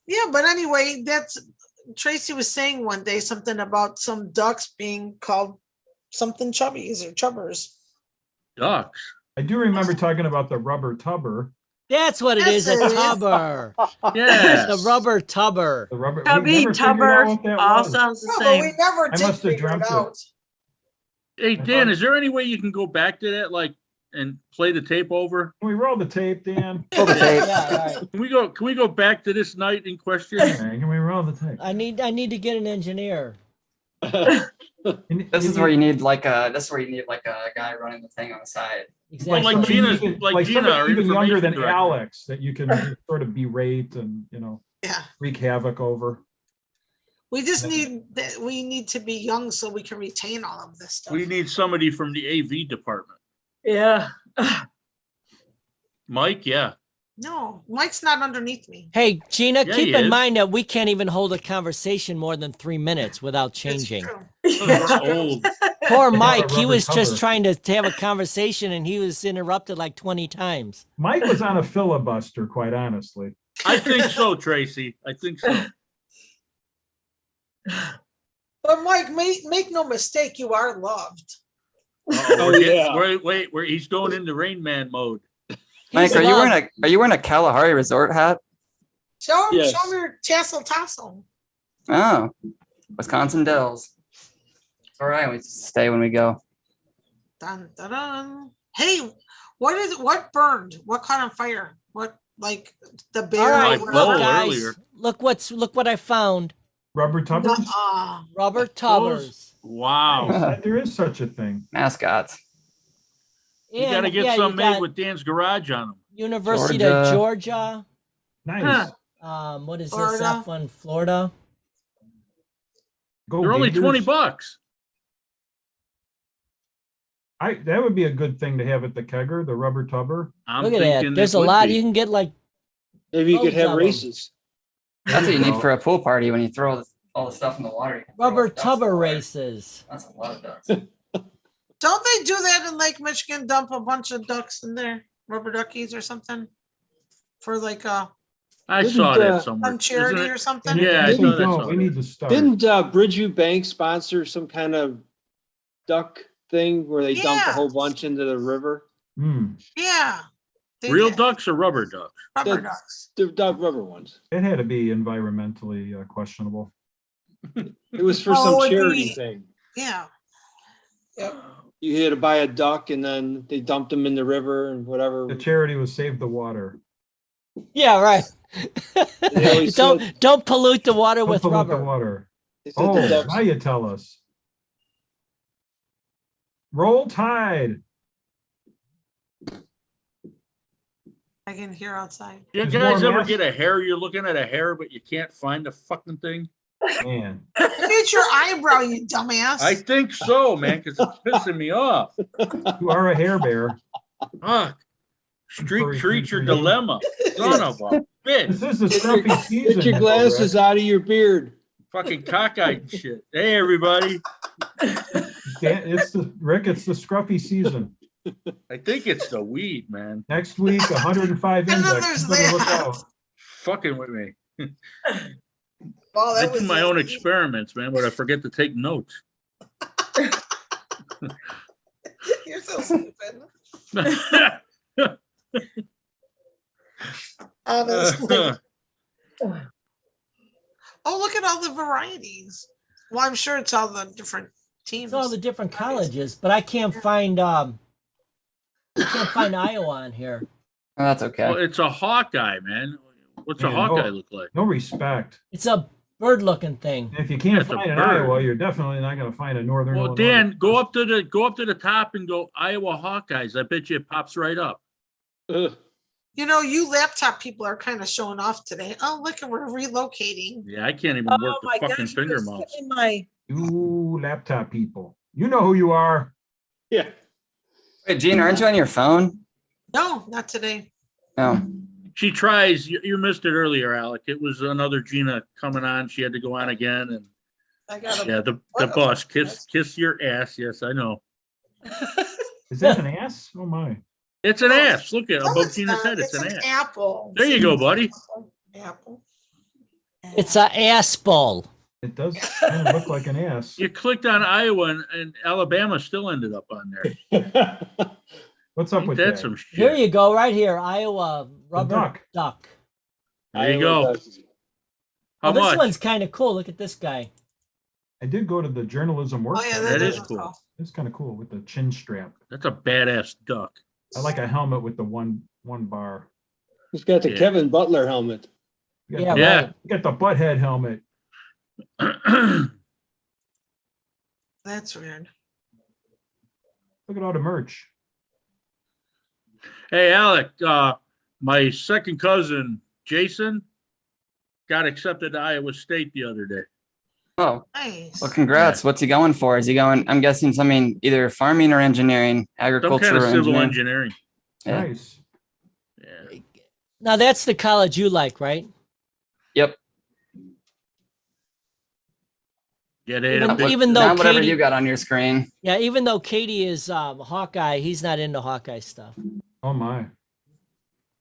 Yeah, but anyway, that's, Tracy was saying one day something about some ducks being called something chubbies or chubbers. Ducks. I do remember talking about the rubber tubber. That's what it Yes, is. A it is. tubber. Yeah. The rubber tubber. The rubber. we Chubby, never figured out tubber, what that all was. sounds the No, but we same. never I did must have figure it dreamt it. out. Hey, Dan, is there any way you can go back to that, like, and play the tape over? Can we roll the tape, Dan? Pull the tape. Yeah, all right. Can we go back to this night in question? Okay, can we roll the tape? I need to get an engineer. This is where you need like a. This is where you need like a guy running the thing on the side. Exactly. like somebody Gina's- even- like Gina, somebody our even younger information than director. Alex that you can sort of berate and, Yeah, wreak havoc over. we just need that. We need to be young so we can retain all of this stuff. We need somebody from the AV department. Yeah. Mike, yeah. No, Mike's not underneath me. Hey, Gina, Yeah, keep he in is. mind that we can't even hold a conversation more than 3 minutes without It's changing. true. We're old. Poor Yeah, Mike, he rubber was just cover. trying to have a conversation and he was interrupted like 20 times. Mike was on a filibuster, quite honestly. I think so, Tracy. I think so. But Mike, make no mistake, you are loved. Uh-oh, Oh, yeah. Wait, he's going into Rain Man mode. Mike, He's are you loved. wearing a Kalahari resort hat? Show him, Yes. show him your tassel. Oh, Wisconsin Dells. All right, we stay when we go. Dun, dun, dun. Hey, what burned? What caught on fire? What, like the bear? All right, Like look, Bo guys, earlier. look what I found. Rubber tubbers? Nuh-uh. Rubber tubbers. Wow. There is such a thing. Mascots. You gotta get yeah, some you made got with Dan's garage on them. University Georgia. of Georgia. Nice. What is this? Florida. That one? Florida. Go They're only Gators. $20. That would be a good thing to have at the kegger, the rubber tubber. I'm Look at thinking that. There's it a would lot. be. You can get like Maybe you could Loads of have 'em. races. That's what you There need go. for a pool party when you throw all the stuff in the water. you can throw rubber ducks in the tubber water. races. That's a lot of ducks. Don't they do that in Lake Michigan? Dump a bunch of ducks in there, rubber duckies or something, for like I Didn't, saw that uh, somewhere. some charity Isn't or it? something. Yeah, I We saw that don't. We somewhere. need to start. Didn't Bridgeview Bank sponsor some kind of duck thing where they dumped a whole Yes. bunch into the river? Hmm. Yeah. They Real did. ducks or rubber ducks? Rubber That's- ducks. The duck rubber ones. It had to be environmentally questionable. It was for Oh, some it'd charity be- thing. Yeah. Yep. You had to buy a duck and then they dumped them in the river and whatever. The charity was Save the Water. Yeah, right. They always Don't pollute the water Don't with pollute the rubber. water. They said Oh, the ducks. now you tell us. Roll Tide. I can hear outside. You There's guys more ever mass- get a hair? You're looking at a hair, but you can't find the fucking thing. Man, Maybe it's your eyebrow, you dumbass. I think so, man, because it's pissing me off. you are a hair bear. Fuck. Street Furry creature creature, you. dilemma. Son of a bitch. This is the Get your- scrumpy season. Get your Nickelback. glasses out of your beard. Fucking cockeyed and shit. Hey, everybody. It's the Rick. It's the scruffy season. I think it's the weed, man. Next week, 105 And then index. there's You better look that. out. Fucking with me. Well, I that do was my it. own experiments, man, but I forget to take notes. You're so stupid. Honestly. Oh, look at all the varieties. Well, I'm sure it's all the different teams. It's all the different colleges, but I can't find Iowa on here. Oh, that's okay. Well, it's a Hawkeye, man. What's a Man, no. Hawkeye look like? No respect. It's a bird looking thing. And if you can't It's a find an bird. Iowa, you're definitely not going to find a Northern Well, Illinois. Dan, go up to the top and go Iowa Hawkeyes. I bet you it pops right up. Ugh. You know, you laptop people are kind of showing off today. Oh, look, we're relocating. Yeah, I can't even Oh work my the fucking gosh, finger you're mouse. skipping my, You laptop people. You know who you are. Yeah. Wait, Gene, aren't you on your phone? No, not today. No. She tries. You missed it earlier, Alec. It was another Gina coming on. She had to go on again, and I got yeah, the bus kiss your ass. Yes, I know. Is that an ass? Oh my. It's an No, ass. Look at above Gina's head. It's It's an an ass. apple. There you go, buddy. Apple. It's a ass ball. It does kind of look like an ass. You clicked on Iowa, and Alabama still ended up on there. What's up Ain't with that that? some shit? Here you go, right here, Iowa rubber duck. duck. There you go. How Oh, this much? one's kind of cool. Look at this guy. I did go to the journalism Oh, workshop. yeah, That is is cool. It's kind of cool with the chin strap. That's a badass duck. I like a helmet with the one bar. He's got the Yeah. Kevin Butler helmet. You got, Yeah, the, Yeah. right. you got the butthead helmet. That's weird. Look at all the merch. Hey, Alec, my second cousin, Jason, got accepted to Iowa State the other day. Oh, Nice. well, congrats. What's he going for? Is he going, I'm guessing something either farming or engineering, Some agriculture kind of or civil engineering. engineering. Yeah. Nice. Yeah. Now that's the college you like, right? Yep. Yeah, they had a Even, big, even though Now whatever Katie, you got on your screen. yeah, even though Katie is Hawkeye, he's not into Hawkeye stuff. Oh my.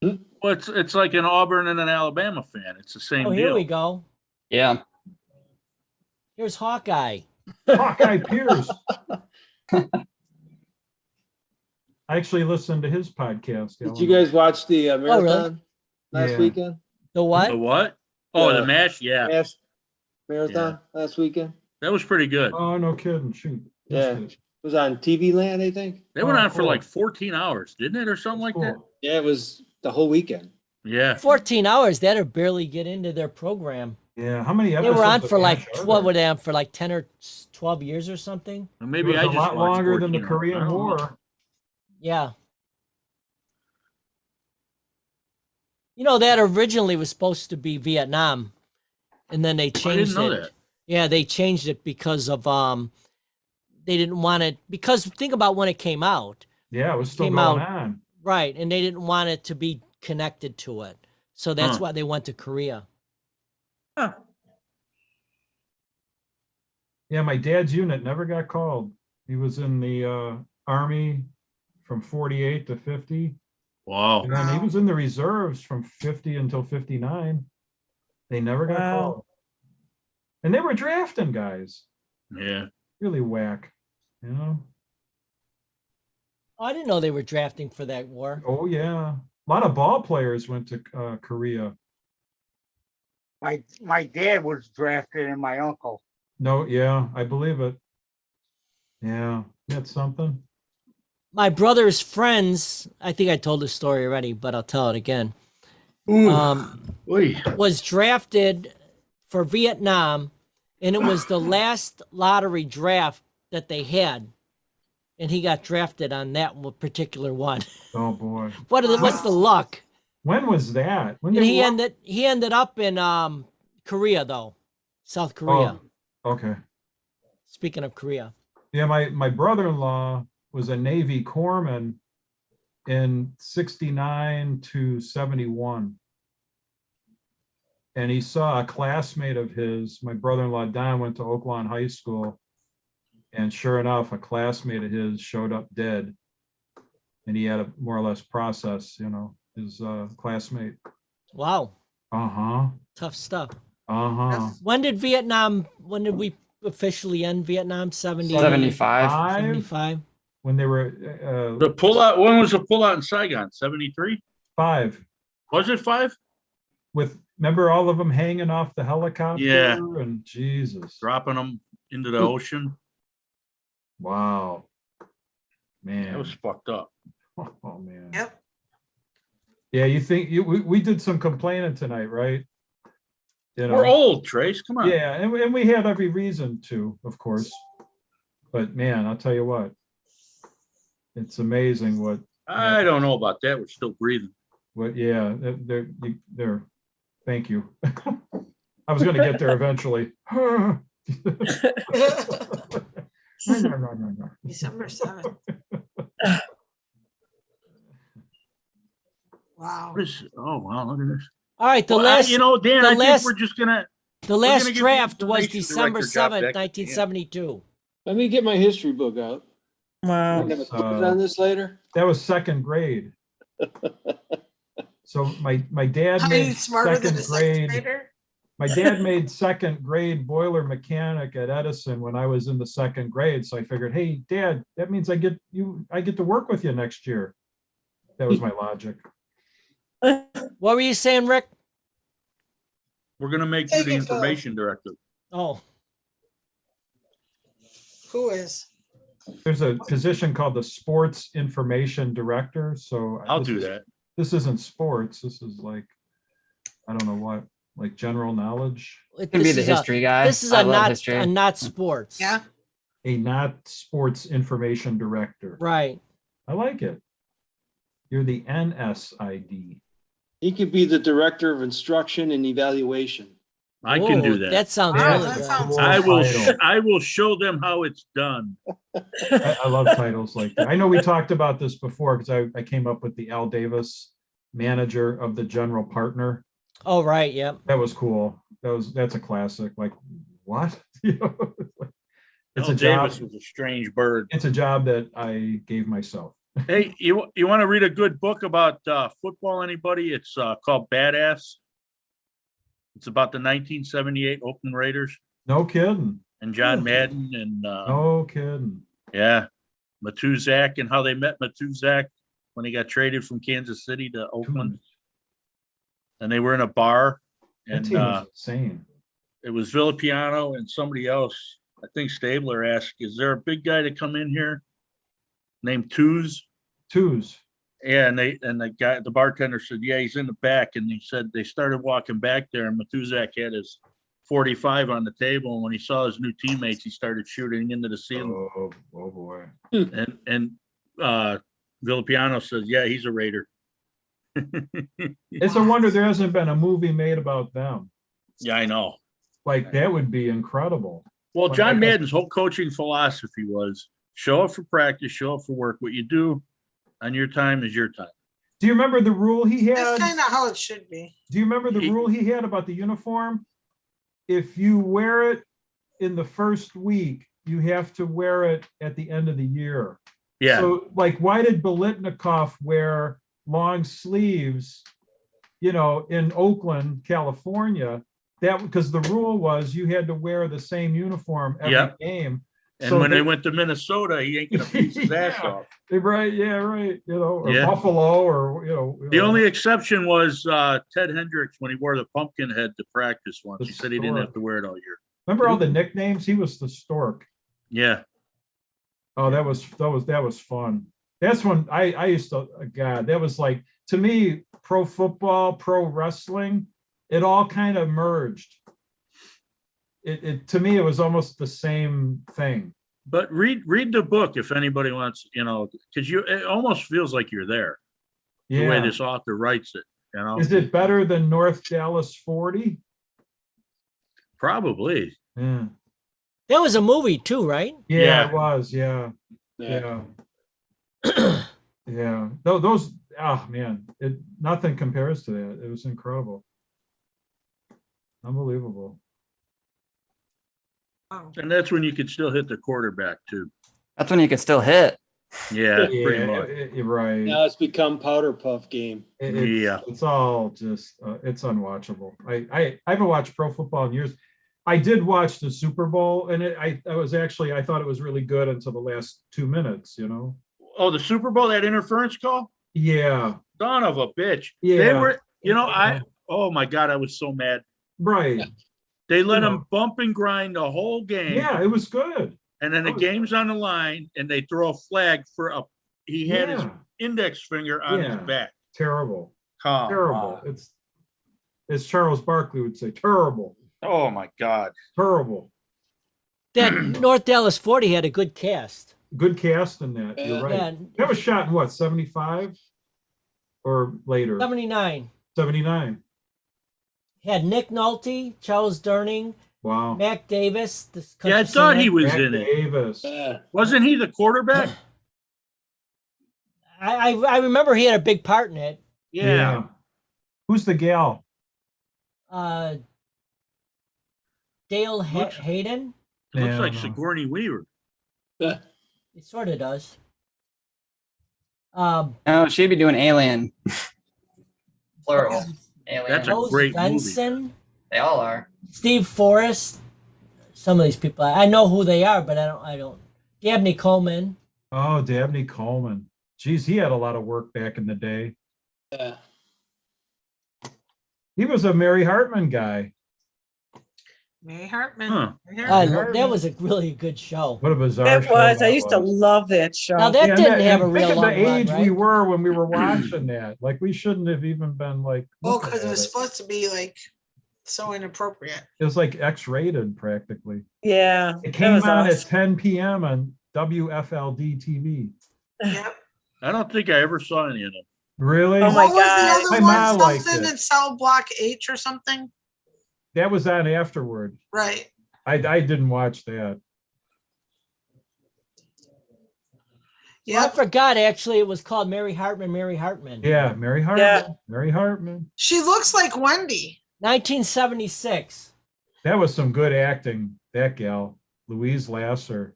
well, it's like an Auburn and an Alabama fan. It's the same Oh, here deal. we go. Yeah. Here's Hawkeye. Hawkeye Pierce. I actually listened to his podcast. Did you guys watch the marathon really? last Yeah. weekend? The The what? what? Oh, Yeah. the mash. Yeah, Last marathon last weekend? that was pretty good. Oh, no kidding. Shoot. Yeah. Missed it. It was on TV Land, I think. They went Oh, on for cool. like 14 hours, didn't it, or something like that? Cool. Yeah, it was the whole weekend. Yeah. 14 hours. That'll barely get into their program. Yeah. How many They episodes? were on of for like MASH are what there? were they on for like 10 or 12 years or something? Or It maybe was I a just lot watched longer than the 14 hours. I Korean don't know. War. Yeah. You know, that originally was supposed to be Vietnam, and then they I changed didn't know it. that. Yeah, they changed it because of they didn't want it because think about when it came out, Yeah, it was still Came going out. on. right? And they didn't want it to be connected to it, so that's Huh. why they went to Korea. huh, Yeah, my dad's unit never got called. He was in the Army from 48 to 50. Wow. And then he Wow. was in the reserves from 50 until 59. They never got Wow. called. And they were drafting guys. Yeah. Really whack, you know? Oh, I didn't know they were drafting for that war. Oh, yeah. A lot of ball players went to Korea. My dad was drafted and my uncle. No, yeah, I believe it. Yeah, that's something. My brother's friends, I think I told this story already, but I'll tell it again. Oy. was drafted for Vietnam, and it was the last lottery draft that they had, and he got drafted on that particular one. Oh, boy. What's the luck? When was that? When And did he ended up in Korea though, South Korea. Oh, okay. Speaking of Korea, Yeah, my brother-in-law was a Navy corpsman in 69 to 71. And he saw a classmate of his, my brother-in-law Don went to Oaklawn High School. And sure enough, a classmate of his showed up dead. And he had to more or less process, his classmate. wow, Uh-huh. tough stuff. Uh-huh. When did we officially end Vietnam? 70, 75. 75? When they were The pullout, when was the pullout in Saigon? 73? 5. Was it 5? Remember all of them hanging off the helicopter? Yeah. And Jesus. Dropping them into the ocean? Wow. Man. That was fucked up. Oh, man. Yep. Yeah, we did some complaining tonight, right? We're old, Trace. Come on. Yeah, and we had every reason to, of course. But man, I'll tell you what. It's amazing what I don't know about that. We're still breathing. yeah, they're thank you. I was gonna get there eventually. No. December 7th. Wow. Oh, wow. Look at this. All right, Dan, the I last- think we're just gonna. the we're last gonna give the draft was information December director job 7th, back. 1972. Let me get my history book out. Wow. We're gonna quiz on this later. That was second grade. So my dad Are you made smarter than second a second grade. grader? My dad made second grade boiler mechanic at Edison when I was in the second grade. So I figured, hey, Dad, that means I get to work with you next year. That was my logic. What were you saying, Rick? We're gonna make you Take the it, Phil. information director. Oh, Who is? There's a position called the sports information director. So I'll this do is- that. This isn't sports. This is like, I don't know what, like general knowledge, Can be this the is a- history guy. This is I a love not history. a not sports. Yeah. a not sports information director. Right. I like it. You're the NSID. He could be the director of instruction and evaluation. I can do Whoa, that. That sounds Wow, really that good. sounds- I will show them how it's done. I love titles like that. I know we talked about this before because I came up with the Al Davis manager of the general partner. Oh, right. Yep. That was cool. That's a classic. Like, what? It's Al a job. Davis was a strange bird. It's a job that I gave myself. Hey, you want to read a good book about football? Anybody? It's called Badass. It's about the 1978 Oakland Raiders No kidding. and John Madden and No kidding. yeah, Matuzak and how they met Matuzak when he got traded from Kansas City to Oakland. And they were in a bar, That and team was insane. it was Villapiano and somebody else. I think Stabler asked, "Is there a big guy to come in here named Twos?" Twos. Yeah, and the bartender said, "Yeah, he's in the back." And he said they started walking back there, and Matuzak had his 45 on the table. And when he saw his new teammates, he started shooting into the ceiling. Oh boy. And Villapiano says, "Yeah, he's a Raider." It's a wonder there hasn't been a movie made about them. Yeah, I know. Like that would be incredible. Well, But John I guess- Madden's whole coaching philosophy was show up for practice, show up for work. What you do on your time is your time. Do you remember the rule he That's had? kind of how it should be. Do you remember the He- rule he had about the uniform? If you wear it in the first week, you have to wear it at the end of the year. Yeah, So like, why did Biletnikoff wear long sleeves, in Oakland, California? That because the rule was you had to wear the same uniform every Yep. game. and So when they went to Minnesota, he ain't gonna piece his ass Yeah. off. Right, yeah, right. Or Yeah. Buffalo, or The only exception was Ted Hendricks when he wore the pumpkin head to practice once. The He said he didn't stork. have to wear it all year. Remember all the nicknames? He was the stork. Yeah, Oh, that was fun. That's when I used to, God, that was like, to me, pro football, pro wrestling, it all kind of merged. To me, it was almost the same thing. But read the book if anybody wants, because it almost feels like you're there, the way Yeah. this author writes it, Is it better than North Dallas 40? Probably. Yeah. That was a movie too, right? Yeah, Yeah. it was. Yeah. Yeah. Those, oh man, nothing compares to that. It was incredible. Unbelievable. Oh. And that's when you could still hit the quarterback too. That's when you could still hit. Yeah, pretty Yeah, much. you're right. Now it's become powder puff game. Yeah. It's all just, it's unwatchable. I haven't watched pro football in years. I did watch the Super Bowl, and I thought it was really good until the last 2 minutes, Oh, the Super Bowl, that interference call? Yeah. Son of a bitch. Yeah. They were, oh my God, I was so mad. Right. They let You him know. bump and grind the whole game. Yeah, it was good. And then the Oh. game's on the line and they throw a flag he had his Yeah. index finger on Yeah. his back. Terrible. Come Terrible. on. It's, as Charles Barkley would say, terrible. Oh my God. Terrible. That North Dallas 40 had a good cast. Good cast in that. You're right. Yeah, That was shot in what, 75 or later? 79. 79. Had Nick Nolte, Charles Durning, Wow. Mac Davis. This Yeah, I country thought he singer. was Mac in it. Davis. Wasn't he the quarterback? I remember he had a big part in it. Yeah. Who's the gal? Dale Looks- Hayden. It looks Yeah, like I don't know. Sigourney Weaver. It sort of does. Oh, she'd be doing Alien. Plural. Alien. That's a Rose great movie. Benson, They all are. Steve Forrest. Some of these people, I know who they are, but I don't. Dabney Coleman. Oh, Dabney Coleman. Geez, he had a lot of work back in the day. Yeah. He was a Mary Hartman guy. Mary Hartman. Huh. Mary Hartman. That was a really good show. What a bizarre That show was, I that used to was. love that show. Now that Yeah, didn't have a and real think of long the run, age right? we were when we were watching that. Like, we shouldn't have even been like. Oh, looking because it at was supposed to be like so inappropriate. It was like X-rated practically. Yeah. It that came was on at awesome. 10 p.m. on WFLD TV. Yep. I don't think I ever saw any of them. Really? Oh my What was God. the My other mom one? liked Something it. in Cell Block H or something? That was on afterward. Right. I didn't watch that. Well, I Yep. forgot actually it was called Mary Hartman. Mary Hartman. Yeah, Mary Hartman. Yeah. Mary Hartman. She looks like Wendy. 1976. That was some good acting, that gal, Louise Lasser.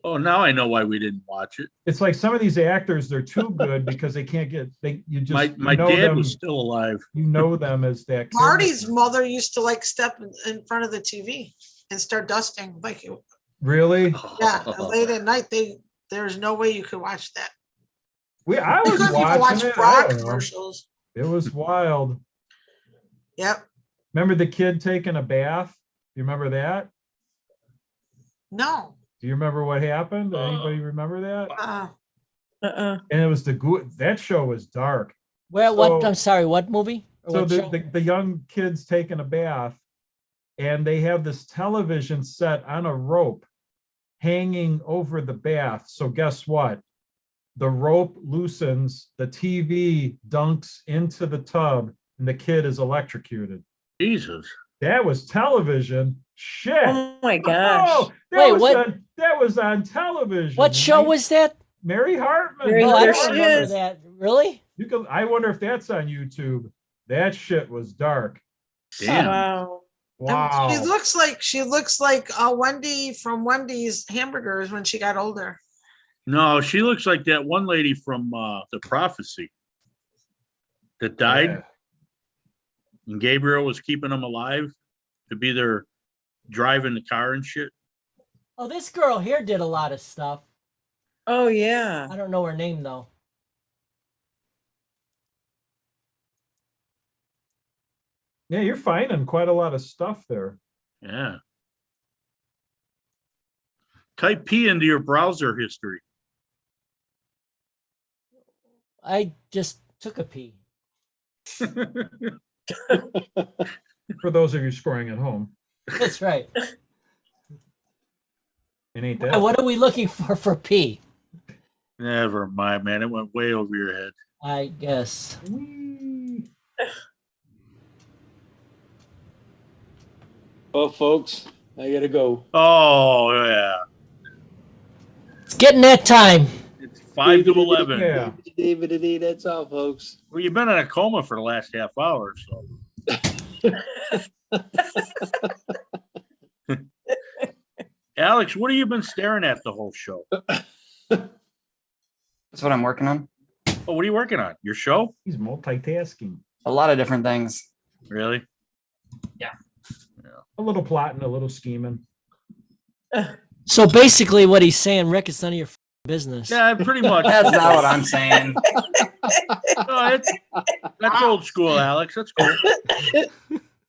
Oh, now I know why we didn't watch it. It's like some of these actors, they're too good because they can't get, you just, My you know dad them, was still alive. you know them as that. Marty's character. mother used to like step in front of the TV and start dusting. Like, Really? yeah, late at night, there's no way you could watch that. I You was couldn't even watch watching it. I bra don't know. commercials. It was wild. Yep. Remember the kid taking a bath? You remember that? No. Do you remember what happened? Anybody remember that? Uh-uh. And it was that show was dark. Where? What? So- I'm sorry. What movie? Or So what show? the young kids taking a bath, and they have this television set on a rope hanging over the bath. So guess what? The rope loosens, the TV dunks into the tub, and the kid is electrocuted. Jesus. That was television. Shit. Oh my gosh. Oh, Wait, what? That was on television. What show was that? Mary Hartman? Mary- Oh, I there don't she remember is. that. Really? You can. I wonder if that's on YouTube. That shit was dark. Damn. Wow. Wow. She looks like Wendy from Wendy's Hamburgers when she got older. No, she looks like that one lady from The Prophecy that died, Yeah. and Gabriel was keeping them alive to be there driving the car and shit. Oh, this girl here did a lot of stuff. Oh, yeah. I don't know her name though. Yeah, you're finding quite a lot of stuff there. Yeah. Type P into your browser history. I just took a pee. For those of you scoring at home, That's right. it ain't Why, that. what are we looking for pee? Never mind, man. It went way over your head. I guess. Whee! Well, folks, I gotta go. Oh yeah, It's getting that time. it's 5 to 11. Yeah. David, that's all, folks. Well, you've been in a coma for the last half hour, so. Alex, what have you been staring at the whole show? That's what I'm working on. Oh, what are you working on? Your show? He's multitasking. A lot of different things. Really? A little plotting, a little scheming. So basically, what he's saying, Rick, it's none of your business. Yeah, pretty much. That's not what I'm saying. No, that's old school, Alex. That's cool.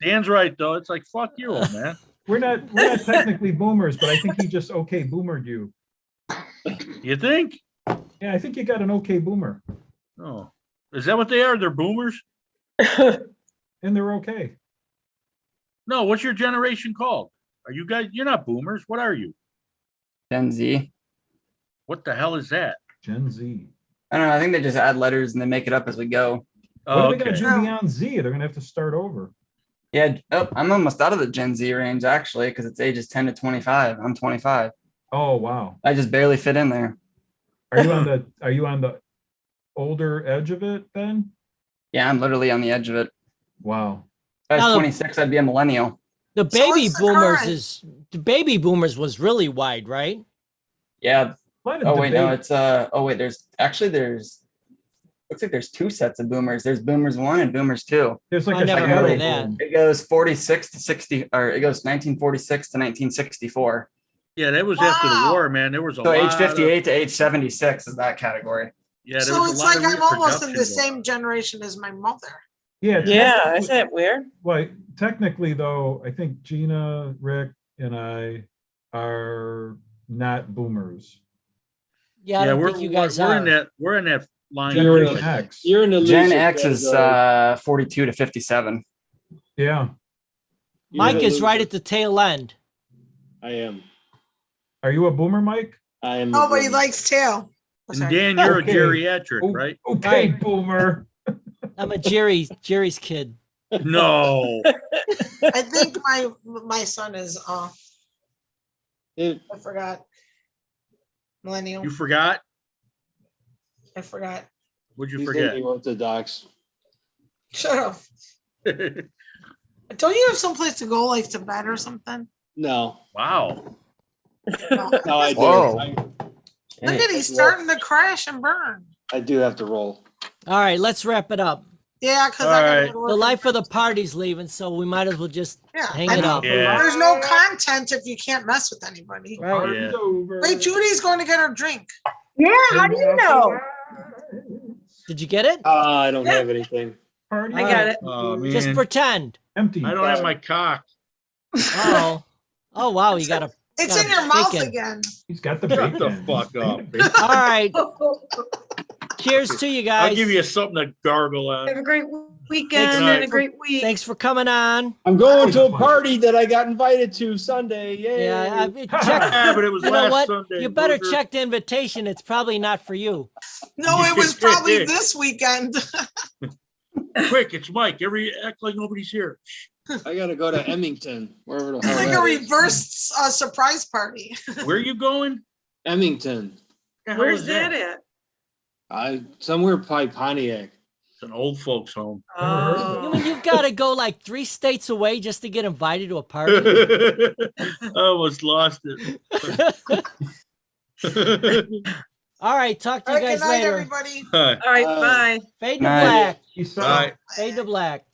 Dan's right though. It's like fuck you, old man. We're not technically boomers, but I think he just okay boomered you. You think? Yeah, I think you got an okay boomer. Oh, is that what they are? They're boomers? And they're okay. No. What's your generation called? Are you guys? You're not boomers. What are you? Gen Z. What the hell is that? Gen Z. I don't know. I think they just add letters and they make it up as we go. What Oh, are they gonna okay. do beyond Z? They're gonna have to start over. Yeah. Oh, I'm almost out of the Gen Z range actually, because it's ages 10 to 25. I'm 25. Oh wow. I just barely fit in there. Are you on the older edge of it then? Yeah, I'm literally on the edge of it. Wow. If I Now was the- 26, I'd be a millennial. The So baby what's the boomers current? the baby boomers was really wide, right? Yeah. A lot of Oh wait, no, debate. it's there's looks like there's two sets of boomers. There's boomers 1 and boomers 2. There's like I a never heard of shadow that. boom. It goes 46 to 60, or it goes 1946 to 1964. Yeah, that was after the Wow. war, man. There was a So lot age of- 58 to age 76 is that category. Yeah, there So was a it's lot like of I'm almost in the reproduction same going generation as my mother. Yeah. Yeah, isn't it weird? Well, technically though, I think Gina, Rick, and I are not boomers. Yeah, I on. Yeah, don't we're think you guys we're are. in that line. Generation too. X. You're in the Gen loser X is category. 42 to 57. Yeah. You're Mike the is right loser. at the tail end. I am. Are you a boomer, Mike? I am. Oh, but he the likes tail. And Dan, you're Okay. a geriatric, Oh, right? Okay, Right. boomer. I'm a Jerry's kid. No. I think my son is It- I forgot. Millennial. You forgot? I forgot. What'd you he's forget? Orthodox. Shut up. Don't you have someplace to go, like to bed or something? No, Wow. No. no, I do. Whoa. Look at he's starting to crash and burn. I do have to roll. All right, let's wrap it up. Yeah, because All I right. gotta go to The work. life of the party's leaving, so we might as well just Yeah, hang I it mean, up. Yeah. there's no content if you can't mess with anybody. Right. Party's over. Wait, Judy's going to get her drink. Yeah, how do you know? Did you get it? I don't have anything. Party I got it. Oh, man. Just pretend. empty. I don't have my cock. Oh, oh wow, you got a. It's Got in a your mouth bacon. again. He's got the Shut bacon. the fuck up. All right, cheers to you guys. I'll give you something to gargle Have on. a great weekend Thanks, and Mike. a great week. Thanks for coming on. I'm going to a party that I got invited to Sunday. Yay! Yeah, check. Yeah, but it was You know last what? Sunday. You better loser. check the invitation. It's probably not for you. No, it was probably this weekend. Quick, it's Mike. Act like nobody's here. I gotta go to Emmington, wherever the It's hell like a that is. reverse surprise party. Where are you going? Emmington. The hell Where's is that at? Somewhere by Pontiac. It's an old folks home. You Oh, mean you've got to go like 3 states away just to get invited to a party? I almost lost it. All right, talk to All you right, guys good night, later. everybody. all right, bye. Fade to Night. black. He's Bye. Fade to black.